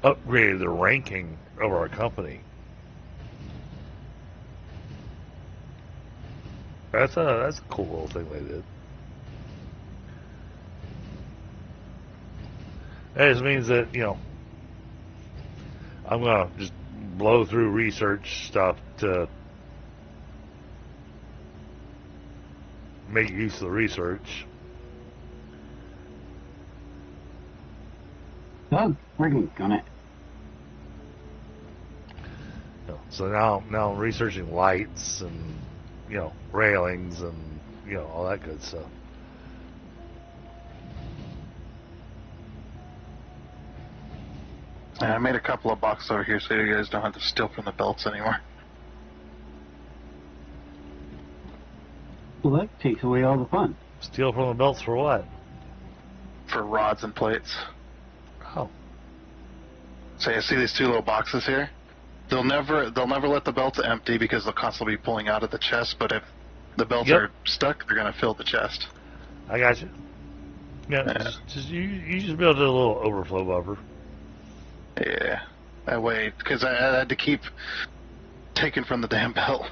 upgraded the ranking of our company. That's a cool little thing they did. It just means that, I'm gonna just blow through research stuff to make use of the research. Doug, friggin' gun it. So now I'm researching lights and railings and all that good stuff. And I made a couple of boxes over here so you guys don't have to steal from the belts anymore. Well, that takes away all the fun. Steal from the belts for what? For rods and plates. Oh. So you see these 2 little boxes here? They'll never let the belts empty because they'll constantly be pulling out of the chest, but if the belts are stuck, they're gonna fill the chest. I got you. Yeah. You just build a little overflow buffer. Yeah. That way, because I had to keep taking from the damn belt.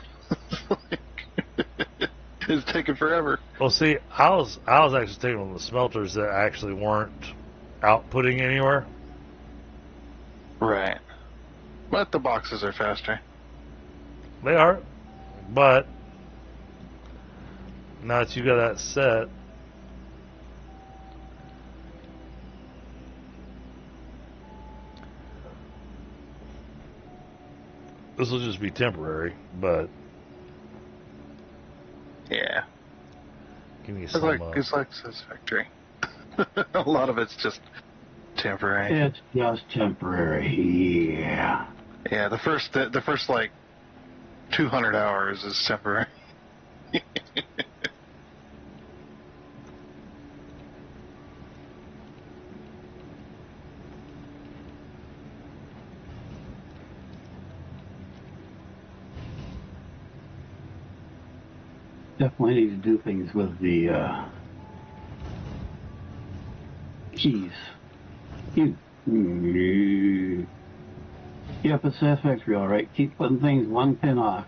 It's taking forever. Well, see, I was actually taking from the smelters that actually weren't outputting anywhere. Right. But the boxes are faster. They are, but now that you got that set, this will just be temporary, but Yeah. give me It's some. like this factory. A lot of it's just temporary. It's just temporary. Yeah. Yeah, the first like 200 hours is temporary. Definitely need to do things with the keys. Yep, it's that factory, all right. Keep putting things one pin off.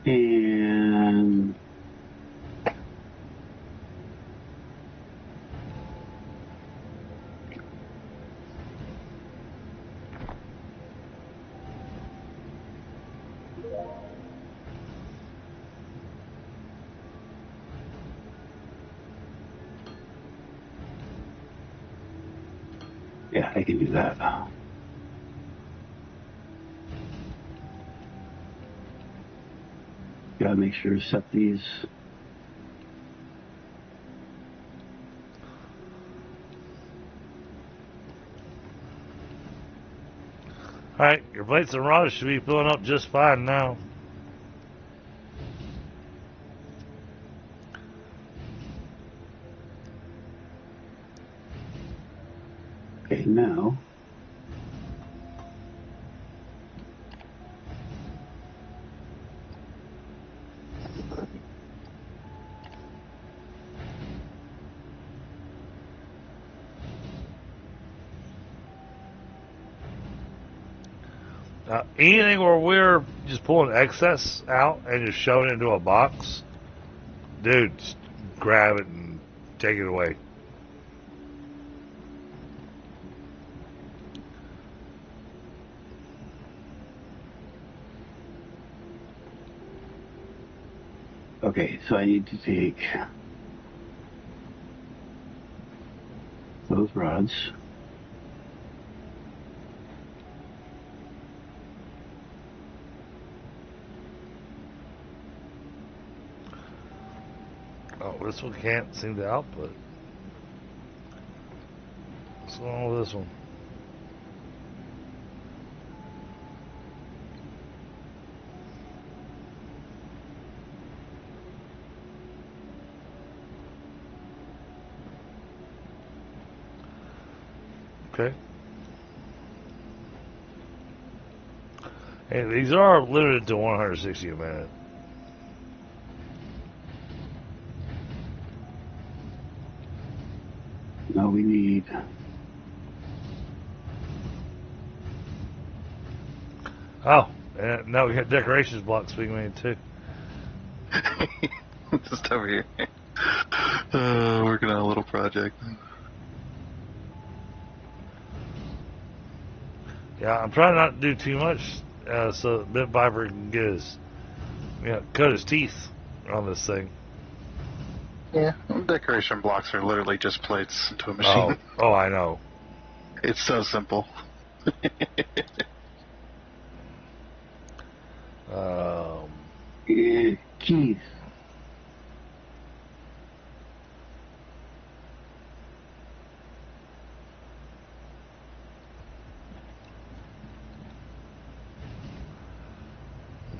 And yeah, I can do that. Gotta make sure to set these. Alright, your plates and rods should be filling up just fine now. Okay, now. Anything where we're just pulling excess out and just shoving it into a box, dude, just grab it and take it away. Okay, so I need to take those rods. Oh, this one can't seem to output. What's going on with this one? Okay. Hey, these are limited to 160 a minute. Now we need. Oh, and now we got decorations blocks being made too. Just over here. Working on a little project. Yeah, I'm trying not to do too much so Bit Viper can get his, cut his teeth on this thing. Yeah, decoration blocks are literally just plates into a machine. Oh, I know. It's so simple. Keys.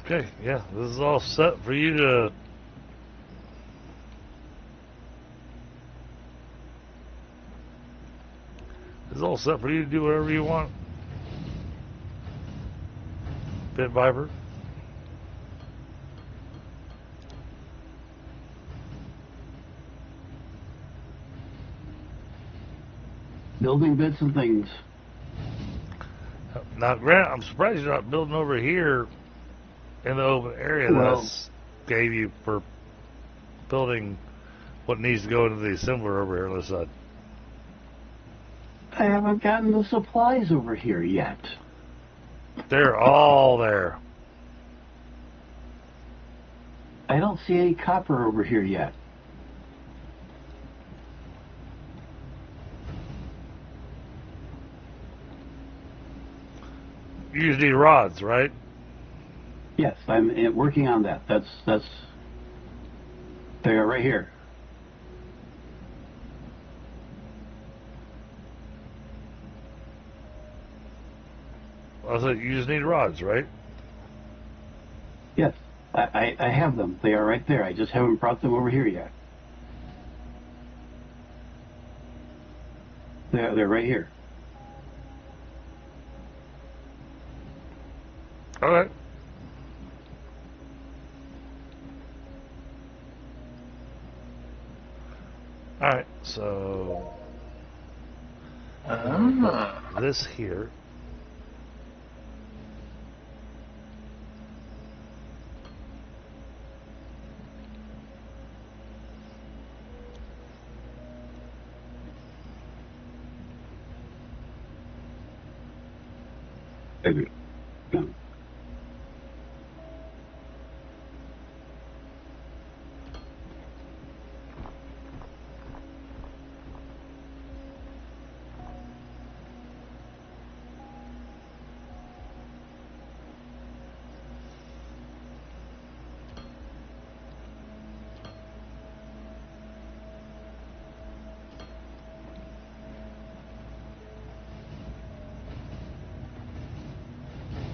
Okay, yeah, this is all set for you to... This is all set for you to do whatever you want. Bit Viper. Building bits and things. Now, Grant, I'm surprised you're not building over here in the open area that Well, I gave you for building what needs to go into the assembler over here on this side. I haven't gotten the supplies over here yet. They're all there. I don't see any copper over here yet. You just need rods, right? Yes, I'm working on that. That's. They are right here. I said you just need rods, right? Yes, I have them. They are right there. I just haven't brought them over here yet. They're right here. Okay. Alright, so this here. Maybe. No.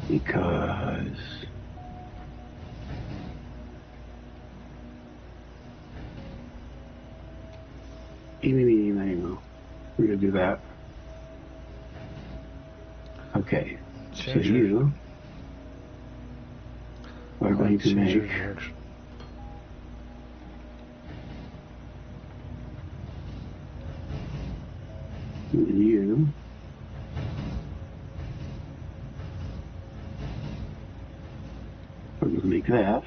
Because we're gonna do that. Okay, so you are going to make you are going to make that.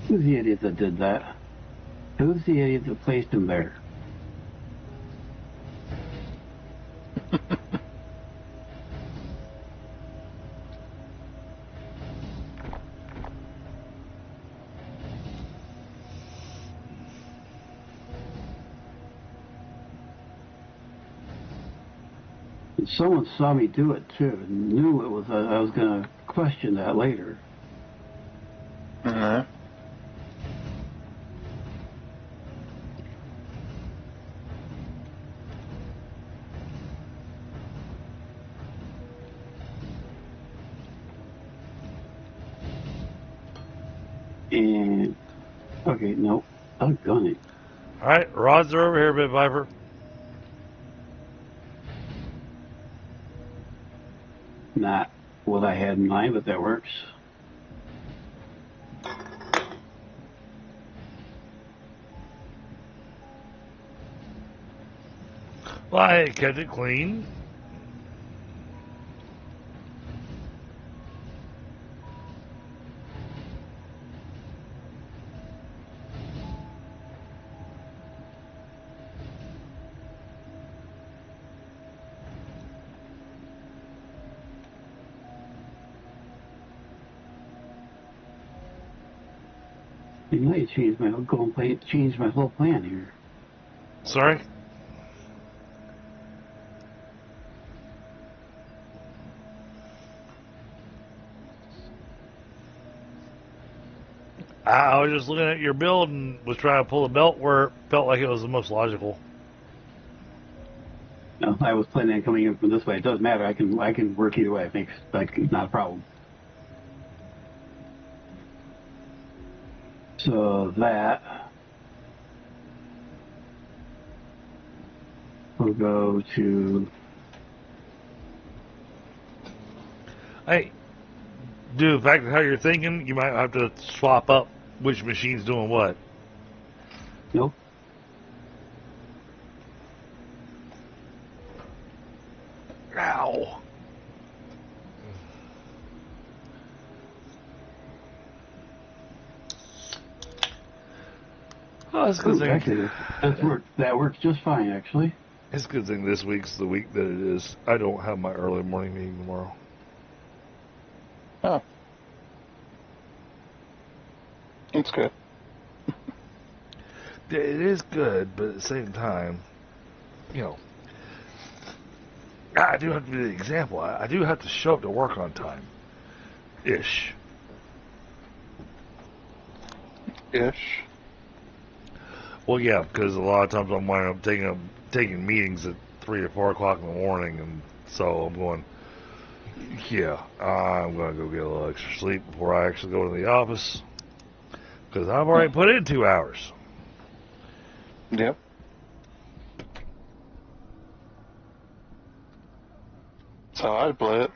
Who's the idiot that did that? Who's the idiot that placed him there? And someone saw me do it too, and knew it was. I was going to question that later. Uh-huh. And okay, no, I've done it. Alright, rods are over here, Bit Viper. Not what I had in mind, but that works. Well, I kept it clean. You might change my change my whole plan here. Sorry? I was just looking at your build and was trying to pull a belt where it felt like it was the most logical. No, I was planning on coming in from this way. It doesn't matter. I can work either way. I think it's like not a problem. So that will go to. Hey, due to the fact of how you're thinking, you might have to swap up which machine's doing what. Nope. Ow. Oh, that's a good thing. Actually, that works just fine, actually. It's a good thing this week's the week that it is. I don't have my early morning meeting tomorrow. Oh. It's good. It is good, but at the same time, you know, I do have to be the example. I do have to show up to work on time. Ish. Ish. Well, yeah, because a lot of times I'm winding up taking meetings at 3 or 4 o'clock in the morning, and so I'm going, yeah, I'm going to go get a little extra sleep before I actually go to the office, because I've already put in 2 hours. Yep. That's how I'd play it.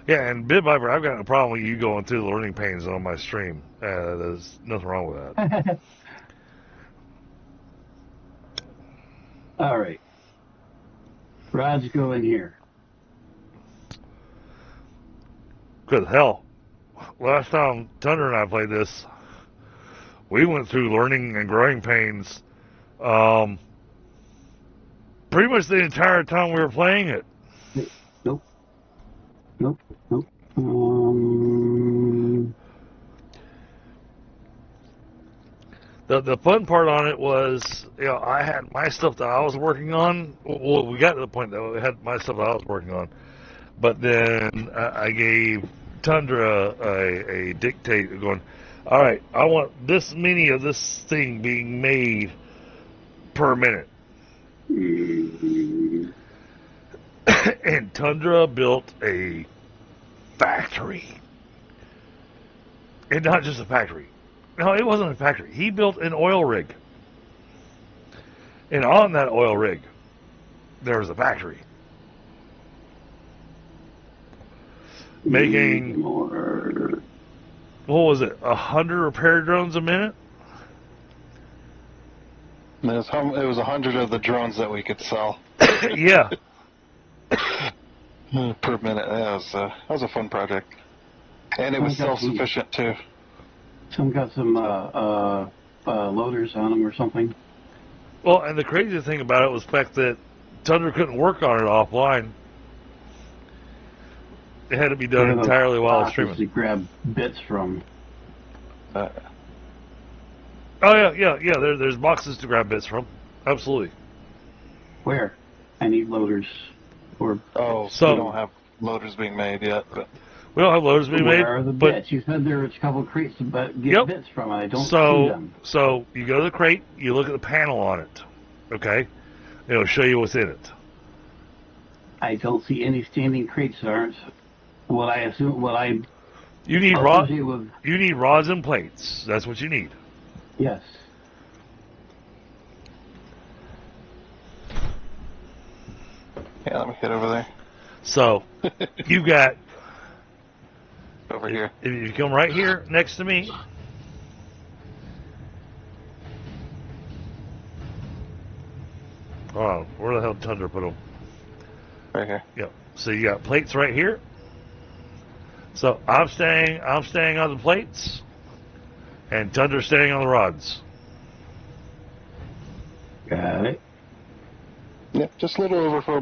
Yeah, and bit by bit, I've got a problem with you going through the learning pains on my stream. There's nothing wrong with that. All right. Rods go in here. Because, hell, last time Thunder and I played this, we went through learning and growing pains pretty much the entire time we were playing it. Nope. Nope. Nope. The fun part on it was, you know, I had my stuff that I was working on. Well, we got to the point that we had my stuff that I was working on. But then I gave Tundra a dictate going, all right, I want this many of this thing being made per minute. And Tundra built a factory. And not just a factory. No, it wasn't a factory. He built an oil rig. And on that oil rig, there was a factory. Making, what was it, 100 repair drones a minute? It was 100 of the drones that we could sell. Yeah. Per minute. That was a fun project. And it was self-sufficient, too. Some got some loaders on them or something. Well, and the crazy thing about it was the fact that Thunder couldn't work on it offline. It had to be done entirely while streaming. To grab bits from. Oh yeah. There's boxes to grab bits from. Absolutely. Where? I need loaders. So we don't have loaders being made yet, but we don't have loaders being made. Where are the bits? You said there were a couple of crates to get bits from. I don't see them. So you go to the crate, you look at the panel on it. Okay, it'll show you what's in it. I don't see any standing crates that aren't. You need rods. You need rods and plates. That's what you need. Yes. Yeah, let me head over there. So you got over here. If you come right here next to me. Oh, where the hell did Tundra put them? Right here. Yep. So you got plates right here. So I'm staying on the plates, and Tundra's staying on the rods. Got it. Yep, just little overflow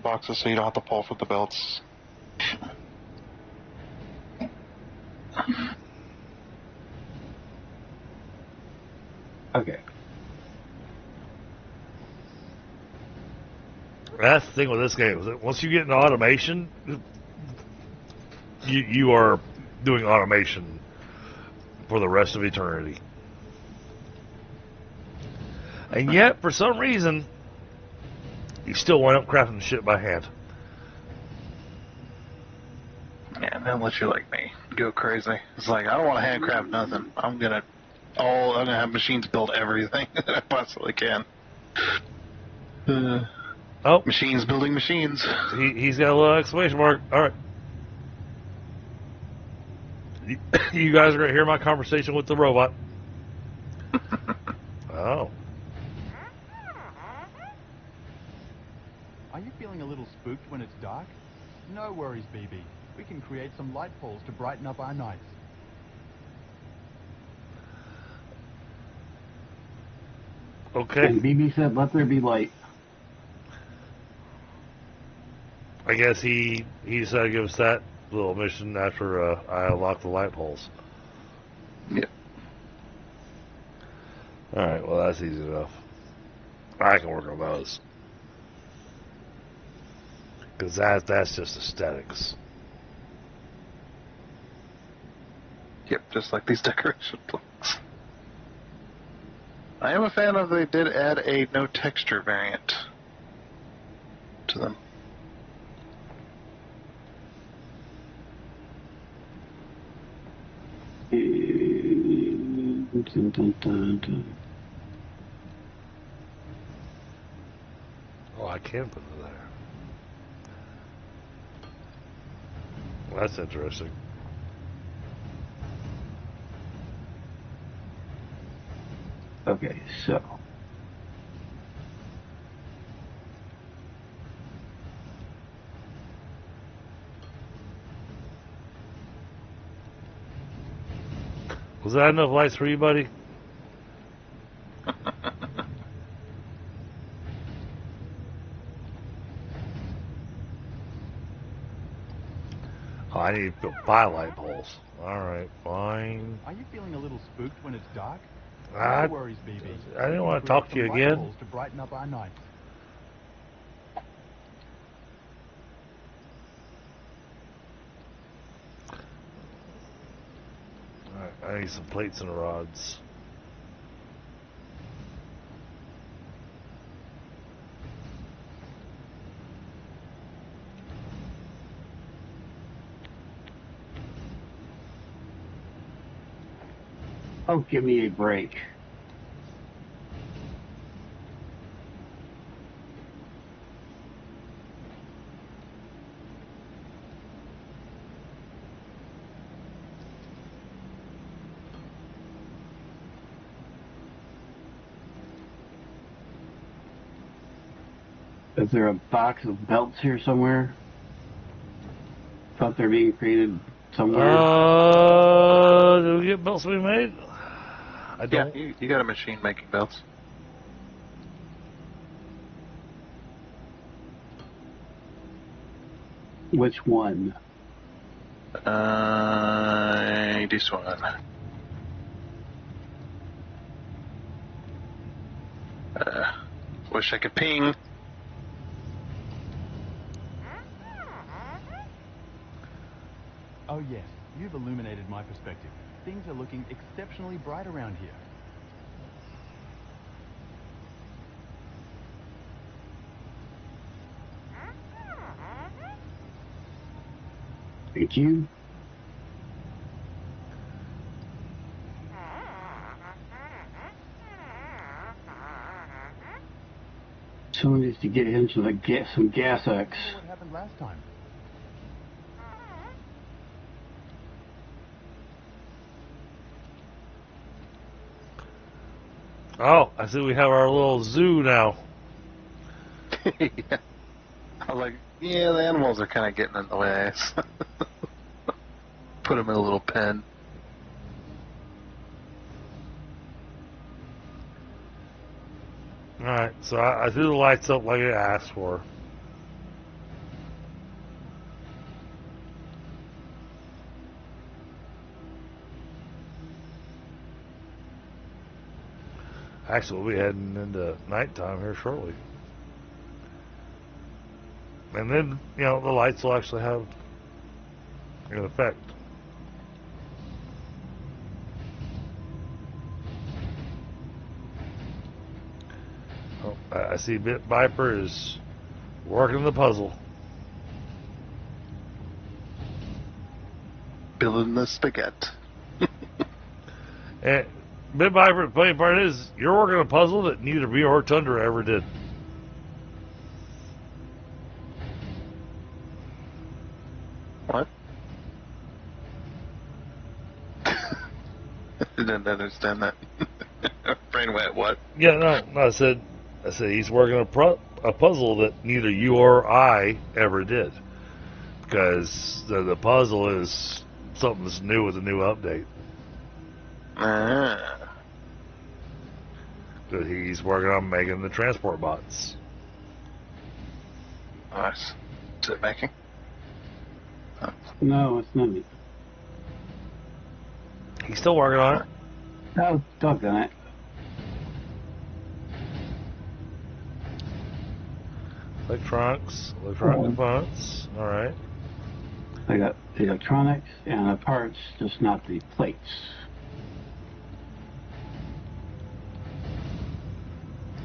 boxes, so you don't have to pull for the belts. Okay. That's the thing with this game. Is that once you get into automation, you are doing automation for the rest of eternity. And yet, for some reason, you still wind up crafting shit by hand. Yeah, and then let you like me go crazy. It's like, I don't want to handcraft nothing. I'm gonna have machines build everything that I possibly can. Oh, Machines building machines. he's got a little exclamation mark. All right. You guys are going to hear my conversation with the robot. Oh. Are you feeling a little spooked when it's dark? No worries, BB. We can create some light poles to brighten up our nights. Okay. And BB said, "Let there be light." I guess he decided to give us that little mission after I unlocked the light poles. Yep. Alright, well that's easy enough. I can work on those. Because that's just aesthetics. Yep, just like these decoration blocks. I am a fan of they did add a no texture variant to them. Dun, dun, dun, dun. Oh, I can put it there. Well, that's interesting. Okay, so. Was that enough lights for you, buddy? Oh, I need to buy light poles. Alright, fine. Are you feeling a little spooked when it's dark? I No worries, BB. didn't We want can to talk to create you some light again. poles to brighten up our nights. Alright, I need some plates and rods. Oh, give me a break. Is there a box of belts here somewhere? Thought they're being created somewhere. Do we get belts to be made? I Yeah, don't. you got a machine making belts. Which one? This one. Wish I could ping. Oh yes, you've illuminated my perspective. Things are looking exceptionally bright around here. Thank you. Someone needs to get him some gas X. What happened last time? Oh, I see we have our little zoo now. Yeah. I was like, yeah, the animals are kind of getting in the way. Put them in a little pen. Alright, so I threw the lights up like I asked for. Actually, we'll be heading into nighttime here shortly. And then, you know, the lights will actually have an effect. Oh, I see Bit Viper is working the puzzle. Building the spaghetti. And Bit Viper, the funny part is, you're working a puzzle that neither me or Tundra ever did. What? I didn't understand that. Brain went, what? Yeah, no, I said he's working a puzzle that neither you or I ever did. Because the puzzle is something that's new with a new update. Ah. That he's working on making the transport bots. Nice. Is it making? Oh. No, it's not. He's still working on it. Oh, doggone it. Electronic components. All right. I got the electronics and the parts, just not the plates.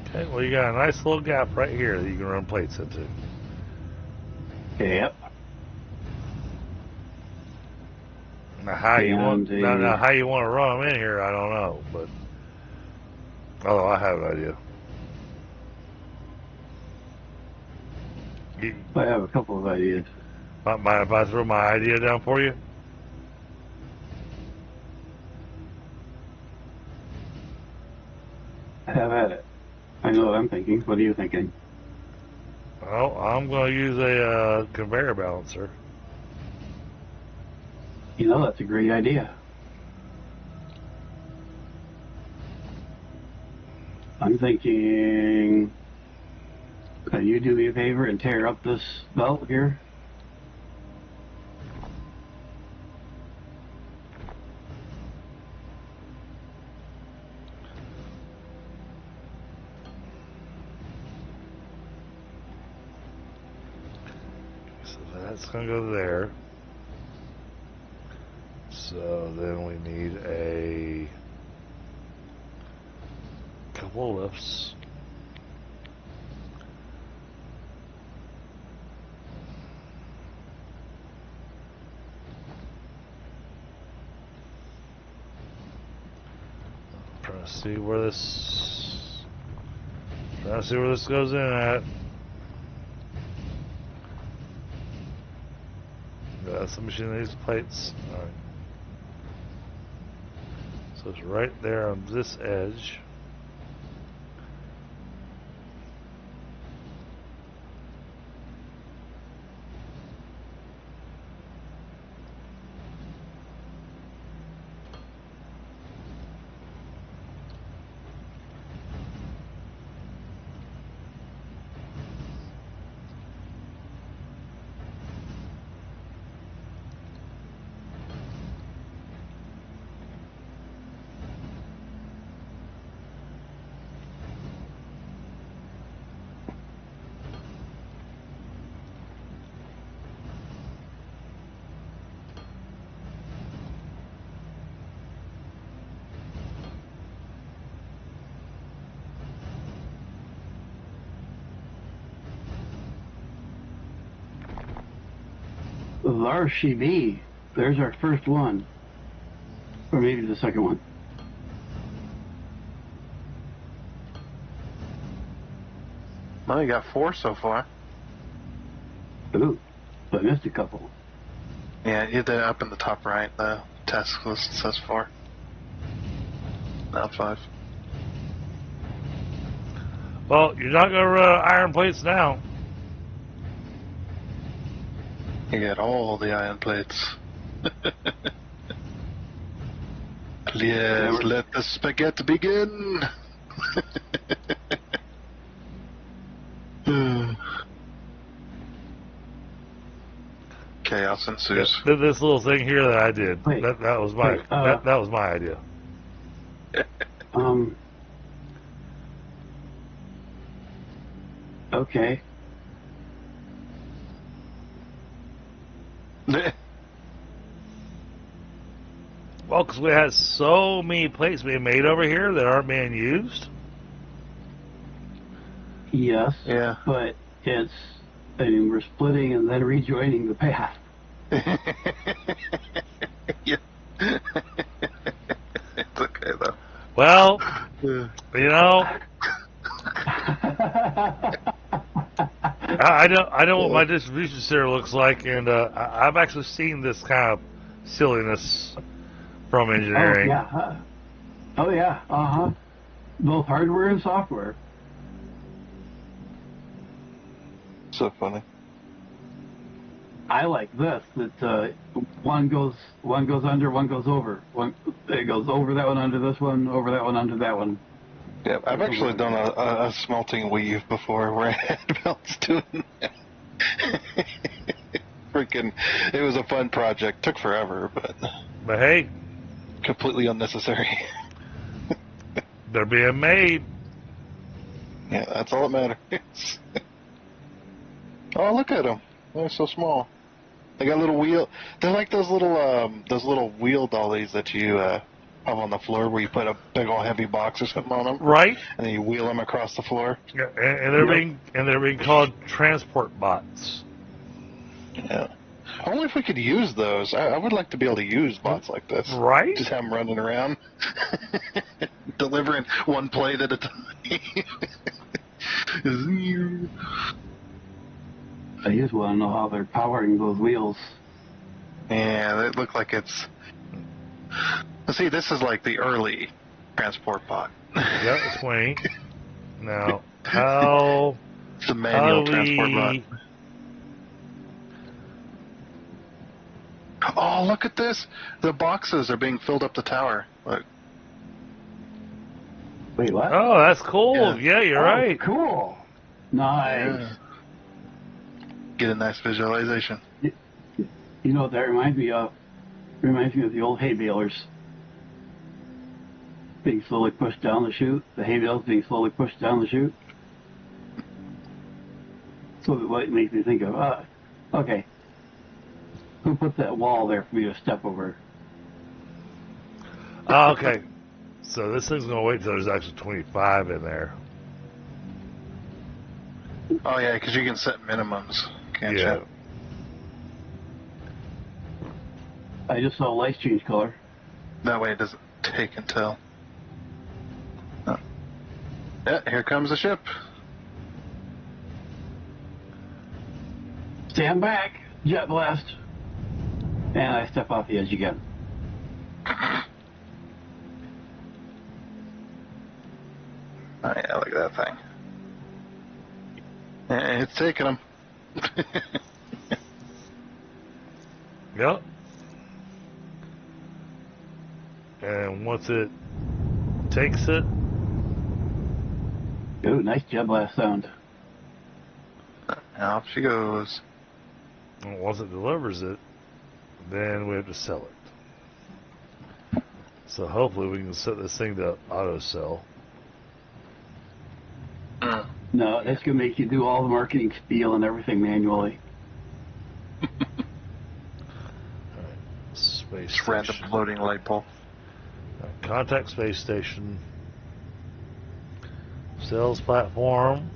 Okay, well, you got a nice little gap right here that you can run plates into. Yep. Now how you want to run them in here, I don't know, but although I have an idea. I have a couple of ideas. Mind if I throw my idea down for you? Have at it. I know what I'm thinking. What are you thinking? Well, I'm going to use a conveyor balancer. You know, that's a great idea. I'm thinking, can you do me a favor and tear up this belt here? So that's going to go there. So then we need a couple lifts. Trying to see where this goes in at. That's the machine that needs plates. Alright. So it's right there on this edge. There she be. There's our first one. Or maybe the second one. Well, you got 4 so far. Ooh, but I missed a couple. Yeah, they're up in the top right. The task list says 4. Now 5. Well, you're not going to run iron plates now. You get all the iron plates. Yes, let the spaghetti begin. chaos ensues. This little thing here that I did. Wait. That was my Wait, that was my idea. Okay. Well, because we had so many plates being made over here that aren't being used. Yes. Yeah. But we're splitting and then rejoining the path. Yeah. It's okay though. Well, Yeah. you know, I know what my distribution center looks like, and I've actually seen this kind of silliness from engineering. Oh yeah. Both hardware and software. So funny. I like this. That one goes under, one goes over. It goes over that one, under this one, over that one, under that one. Yeah, I've actually done a smelting weave before where I had belts doing that. Freaking, it was a fun project. Took forever, but hey, completely unnecessary. they're being made. Yeah, that's all that matters. Oh, look at them. They're so small. They got little wheel. They're like those little wheel dollies that you have on the floor where you put a big old heavy box or something on them. Right. And then you wheel them across the floor. Yeah, and they're being called transport bots. Yeah. I wonder if we could use those. I would like to be able to use bots like this. Right. Just have them running around, delivering one plate at a time. I just want to know how they're powering those wheels. Yeah, it looked like it's. See, this is like the early transport bot. Yep, it's 20. Now, how? It's the manual how transport we... bot. Oh, look at this! The boxes are being filled up the tower. Look. Wait, what? Oh, that's cool. Yeah, you're right. Cool. Nice. Yeah. Get a nice visualization. You know what that reminds me of? Reminds me of the old hay balers. Being slowly pushed down the chute. The hay bales being slowly pushed down the chute. So what makes me think of, okay. Who put that wall there for me to step over? Oh, okay. So this thing's gonna wait till there's actually 25 in there. Oh yeah, because you can set minimums, can't Yeah. you? I just saw lights change color. That way it doesn't take until. Oh. Yeah, here comes the ship. Stand back, jet blast. And I step off the edge again. Oh yeah, look at that thing. Yeah, it's taking them. Yep. And once it takes it, Ooh, nice jet blast sound. Off she goes. and once it delivers it, then we have to sell it. So hopefully we can set this thing to auto sell. No, that's going to make you do all the marketing spiel and everything manually. Space Just random station. floating light pole. Contact space station. Sales platform.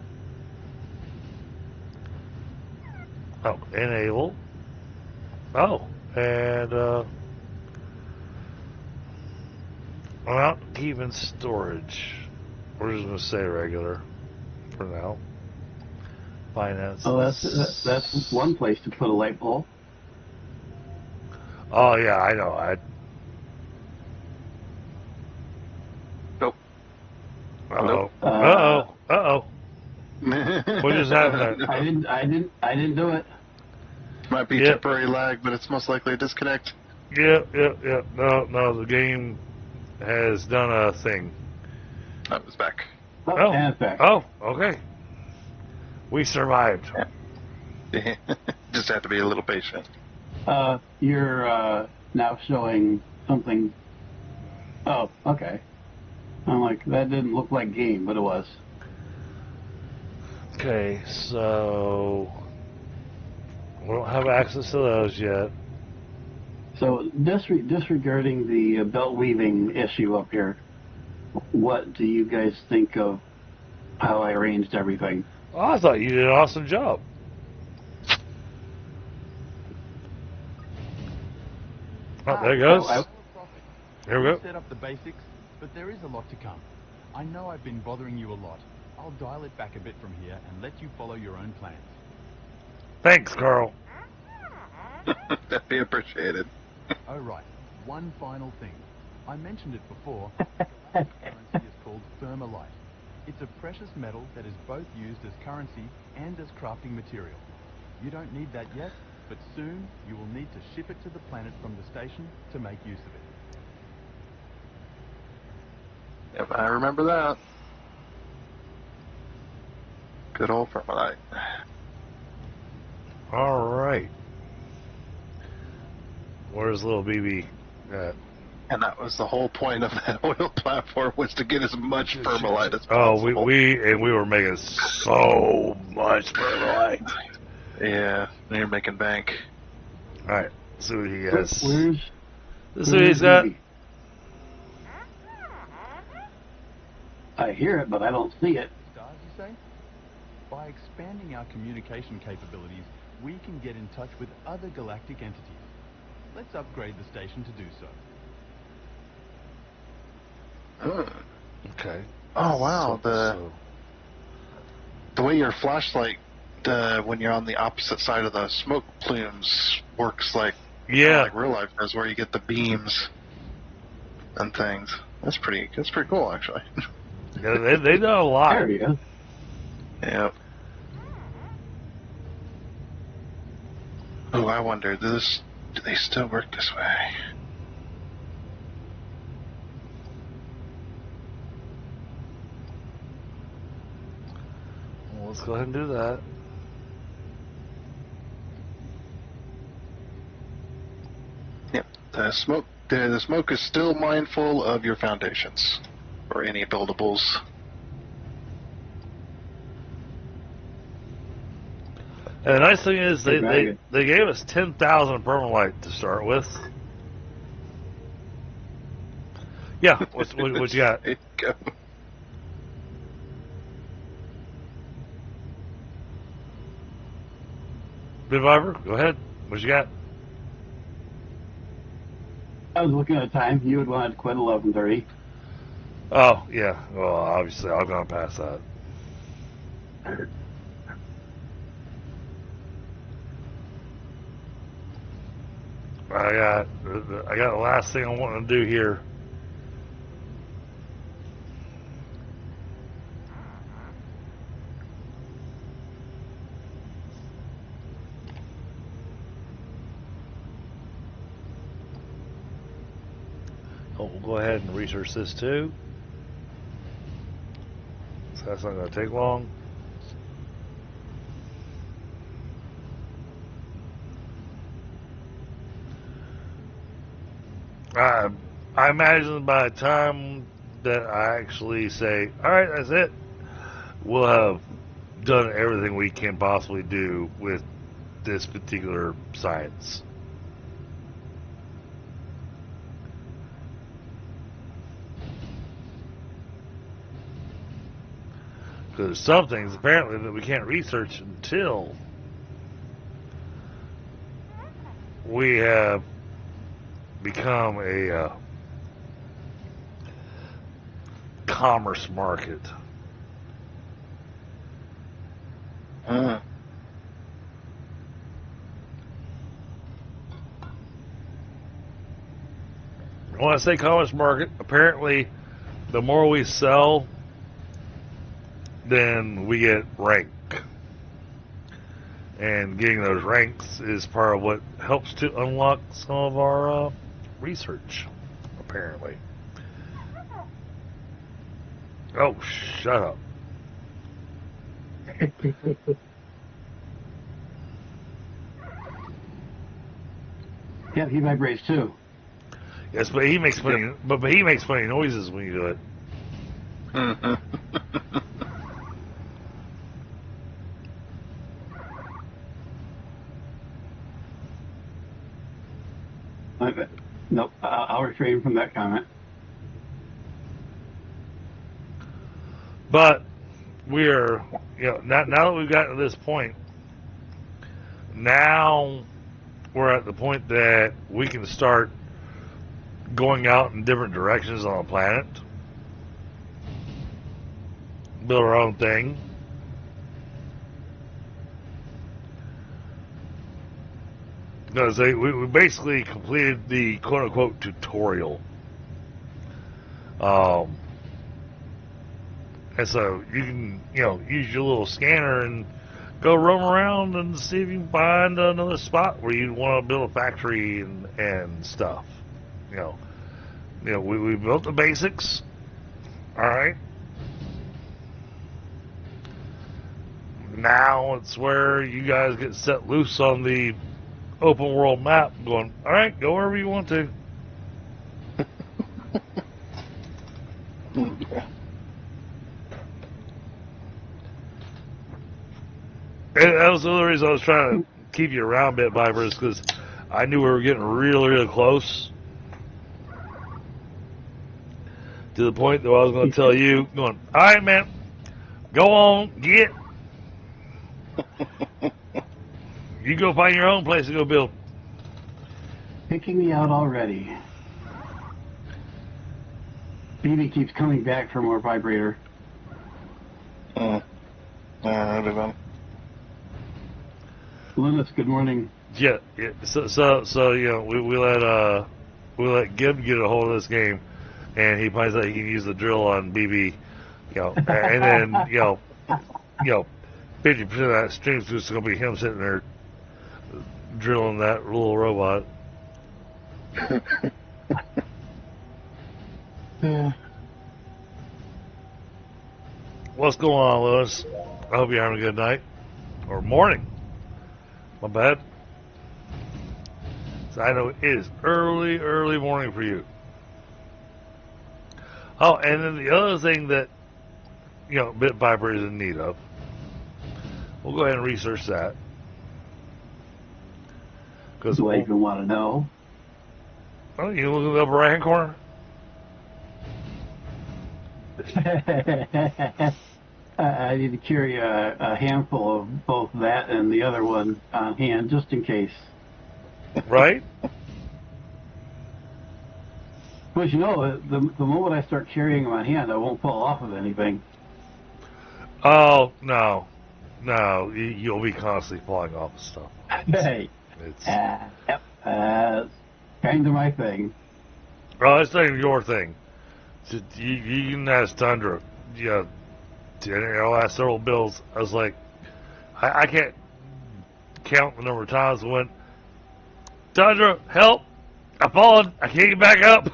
Oh, enable. Oh, and amount keeping storage. We're just gonna say regular for now. Finance. Oh, that's one place to put a light pole. Oh yeah, I know. Nope. Uh oh. Uh oh. What just happened? I didn't do it. Might be Yep. temporary lag, but it's most likely a disconnect. Yep. No, the game has done a thing. That was back. Oh. And it's back. Oh, okay. We survived. Just have to be a little patient. You're now showing something. Oh, okay. I'm like, that didn't look like game, but it was. Okay, so we don't have access to those yet. So disregarding the belt weaving issue up here, what do you guys think of how I arranged everything? Oh, I thought you did an awesome job. Oh, there it goes. Here we go. Set up the basics, but there is a lot to come. I know I've been bothering you a lot. I'll dial it back a bit from here and let you follow your own plans. Thanks, Carl. That'd be appreciated. Oh, right. One final thing. I mentioned it before. Currency is called thermalite. It's a precious metal that is both used as currency and as crafting material. You don't need that yet, but soon you will need to ship it to the planet from the station to make use of it. Yep, I remember that. Good old thermalite. All right. Where's little BB at? And that was the whole point of that oil platform, was to get as much thermalite as possible. Oh, we were making so much thermalite. Yeah, you're making bank. All right, let's see what he has. Let's see what where's he's got. BB? I hear it, but I don't see it. Stars, you say? By expanding our communication capabilities, we can get in touch with other galactic entities. Let's upgrade the station to do so. Okay. Oh wow, So- the way your flashlight, when you're on the opposite side of the smoke plumes, works like like real life does, where you get the beams and things. That's pretty cool, actually. Yeah, they know a lot. There you go. Yep. Oh, I wonder, do they still work this way? Well, let's go ahead and do that. Yep. The smoke is still mindful of your foundations or any buildables. And the nice thing is they Dragon. gave us 10,000 permalite to start with. Yeah, what you got? It go. Reviver, go ahead. What you got? I was looking at the time. You would want to quit 11:30. Oh, yeah. Well, obviously, I've gone past that. I got the last thing I want to do here. Oh, we'll go ahead and research this too. So that's not going to take long. I imagine by the time that I actually say, all right, that's it, we'll have done everything we can possibly do with this particular science. Because there's some things apparently that we can't research until we have become a commerce market. Uh, When I say commerce market, apparently the more we sell, then we get rank. And getting those ranks is part of what helps to unlock some of our research, apparently. Oh, shut up. Yeah, he vibrates too. Yes, but he makes funny. But he makes funny noises when you do it. Nope, I'll refrain from that comment. But we're, now that we've gotten to this point, now we're at the point that we can start going out in different directions on the planet, build our own thing. Because we basically completed the quote-unquote tutorial. And so you can, use your little scanner and go roam around and see if you can find another spot where you want to build a factory and stuff. We built the basics. All right. Now it's where you guys get set loose on the open world map, going, all right, go wherever you want to. And that was the other reason I was trying to keep you around a bit, Vipers, because I knew we were getting really, really close to the point that I was going to tell you, going, all right, man, go on, get. You go find your own place to go build. Picking me out already. BB keeps coming back for more vibrator. Linus, good morning. Yeah. So we let Gib get a hold of this game, and he finds out he can use the drill on BB, and then 50% of that stream's just gonna be him sitting there drilling that little robot. What's going on, Lewis? I hope you're having a good night or morning. My bad. So I know it is early morning for you. Oh, and then the other thing that Bit Viper is in need of, we'll go ahead and research that. Do I even want to know? Oh, you look in the upper right hand corner. I need to carry a handful of both that and the other one on hand, just in case. Right? But the moment I start carrying them on hand, I won't fall off of anything. Oh, no. You'll be constantly falling off of stuff. Hey. It's yep. Kind of my thing. Oh, it's not even your thing. You can ask Tundra. Our last several builds, I was like, I can't count the number of times I went, Tundra, help! I've fallen. I can't get back up.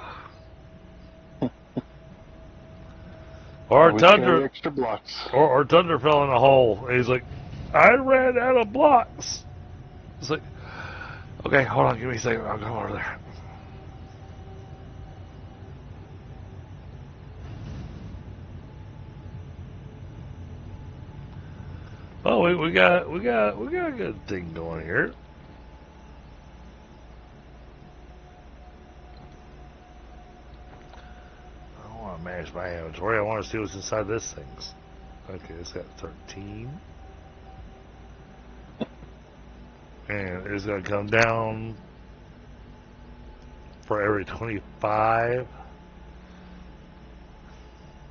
Or Tundra, extra blocks. or Tundra fell in a hole. And he's like, I ran out of blocks. It's like, okay, hold on, give me a second. I'll go over there. Oh, we got a good thing going here. I don't want to manage my inventory. I want to see what's inside this thing. Okay, it's got 13. And it's going to come down for every 25.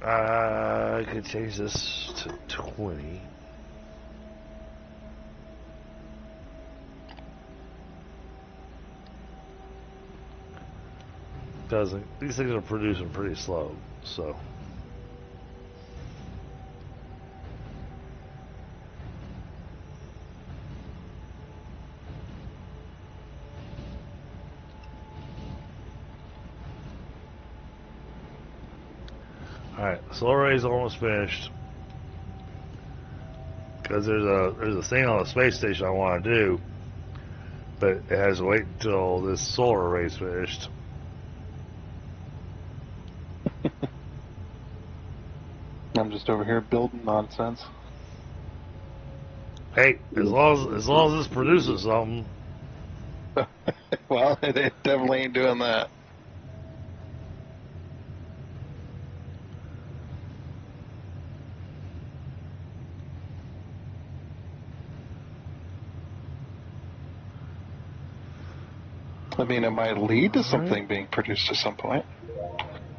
I could change this to 20. These things are producing pretty slow, so. Alright, solar array's almost finished. Because there's a thing on the space station I want to do But it has to wait until this solar array's finished. I'm just over here building nonsense. Hey, as long as this produces something. Well, it definitely ain't doing that. I mean, it might lead to something being produced at some point.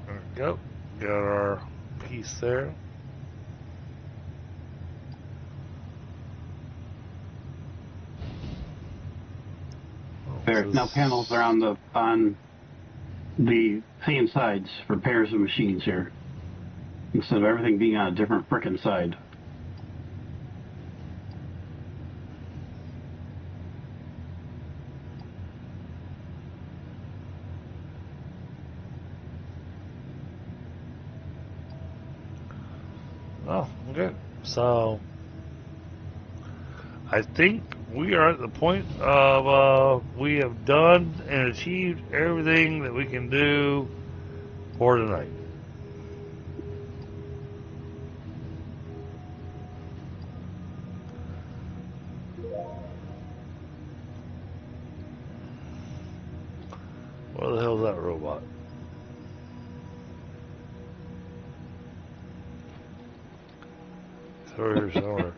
There we go. Got our piece there. Now panels are on the same sides for pairs of machines here, instead of everything being on a different frickin' side. Oh, okay. So, I think we are at the point of we have done and achieved everything that we can do for tonight. Where the hell is that robot? It's over here somewhere.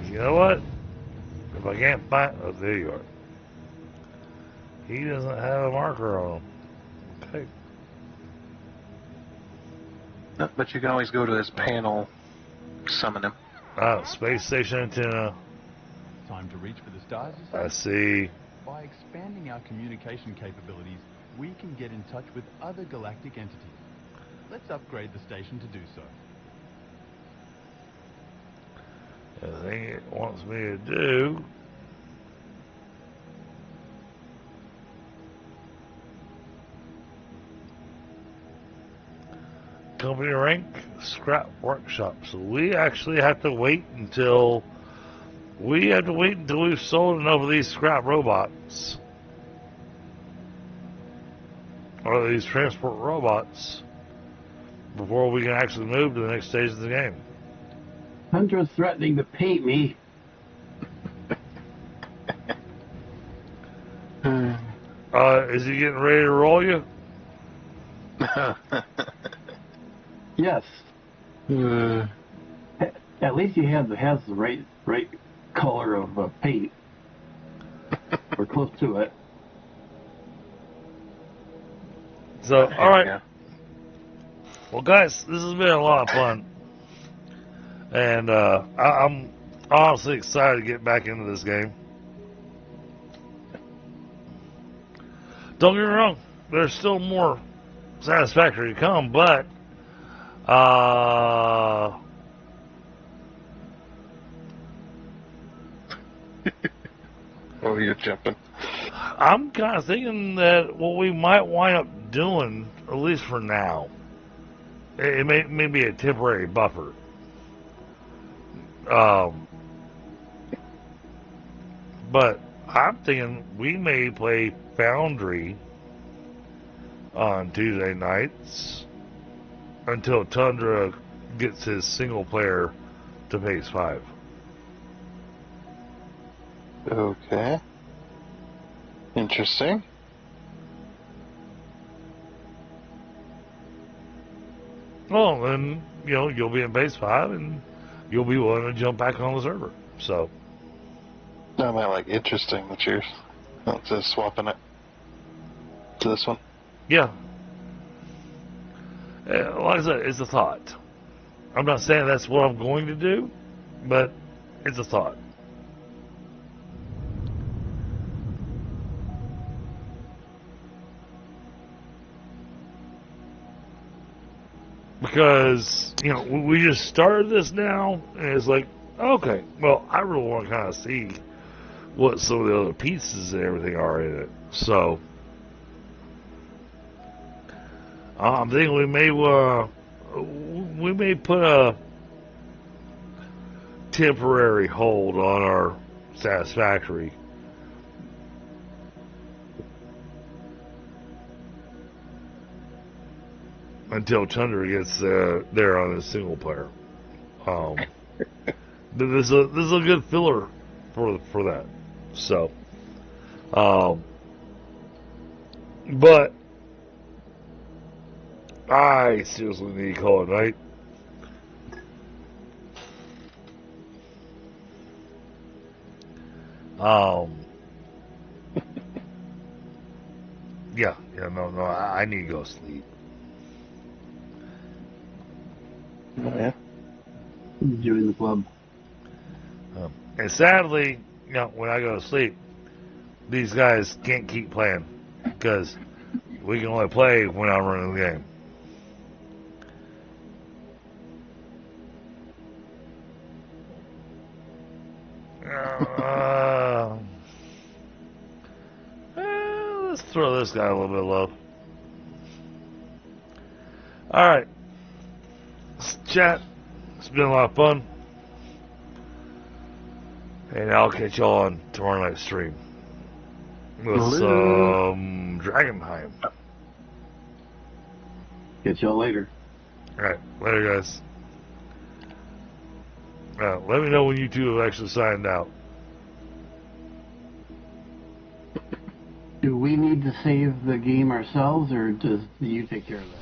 You know what? If I can't find... Oh, there you are. He doesn't have a marker on him. Okay. But you can always go to his panel, summon him. Space station antenna. Time to reach for the stars, you say? I see. By expanding our communication capabilities, we can get in touch with other galactic entities. Let's upgrade the station to do so. The thing it wants me to do... Company rank, scrap workshop. So we actually have to wait until... we've sold enough of these scrap robots. Or these transport robots. Before we can actually move to the next stage of the game. Hunter's threatening to paint me. Is he getting ready to roll you? Yes. At least he has the right color of paint. Or close to it. So, alright. Well, guys, this has been a lot of fun. And I'm honestly excited to get back into this game. Don't get me wrong, there's still more Satisfactory to come, but Oh, you're jumping. I'm kind of thinking that what we might wind up doing, at least for now, it may be a temporary buffer. But I'm thinking we may play Foundry on Tuesday nights until Tundra gets his single player to phase 5. Okay. Interesting. Well, then, you'll be in phase 5 and you'll be willing to jump back on the server. So. No, I mean, like, interesting that you're just swapping it to this one. Yeah. Like I said, it's a thought. I'm not saying that's what I'm going to do, but it's a thought. Because, we just started this now, and it's like, okay, well, I really want to kind of see what some of the other pieces and everything are in it. So, I'm thinking we may put temporary hold on our satisfactory until Tundra gets there on his single player. This is a good filler for that. So, but I seriously need to call it night. Yeah, no, I need to go sleep. Oh, yeah. Join the club. And sadly, when I go to sleep, these guys can't keep playing because we can only play when I'm running the game. Let's throw this guy a little bit of love. Alright. Chat. It's been a lot of fun. And I'll catch y'all on tomorrow night's stream. With some Dragon Time. Catch y'all later. Alright. Later, guys. Let me know when you two have actually signed out. Do we need to save the game ourselves, or do you take care of that?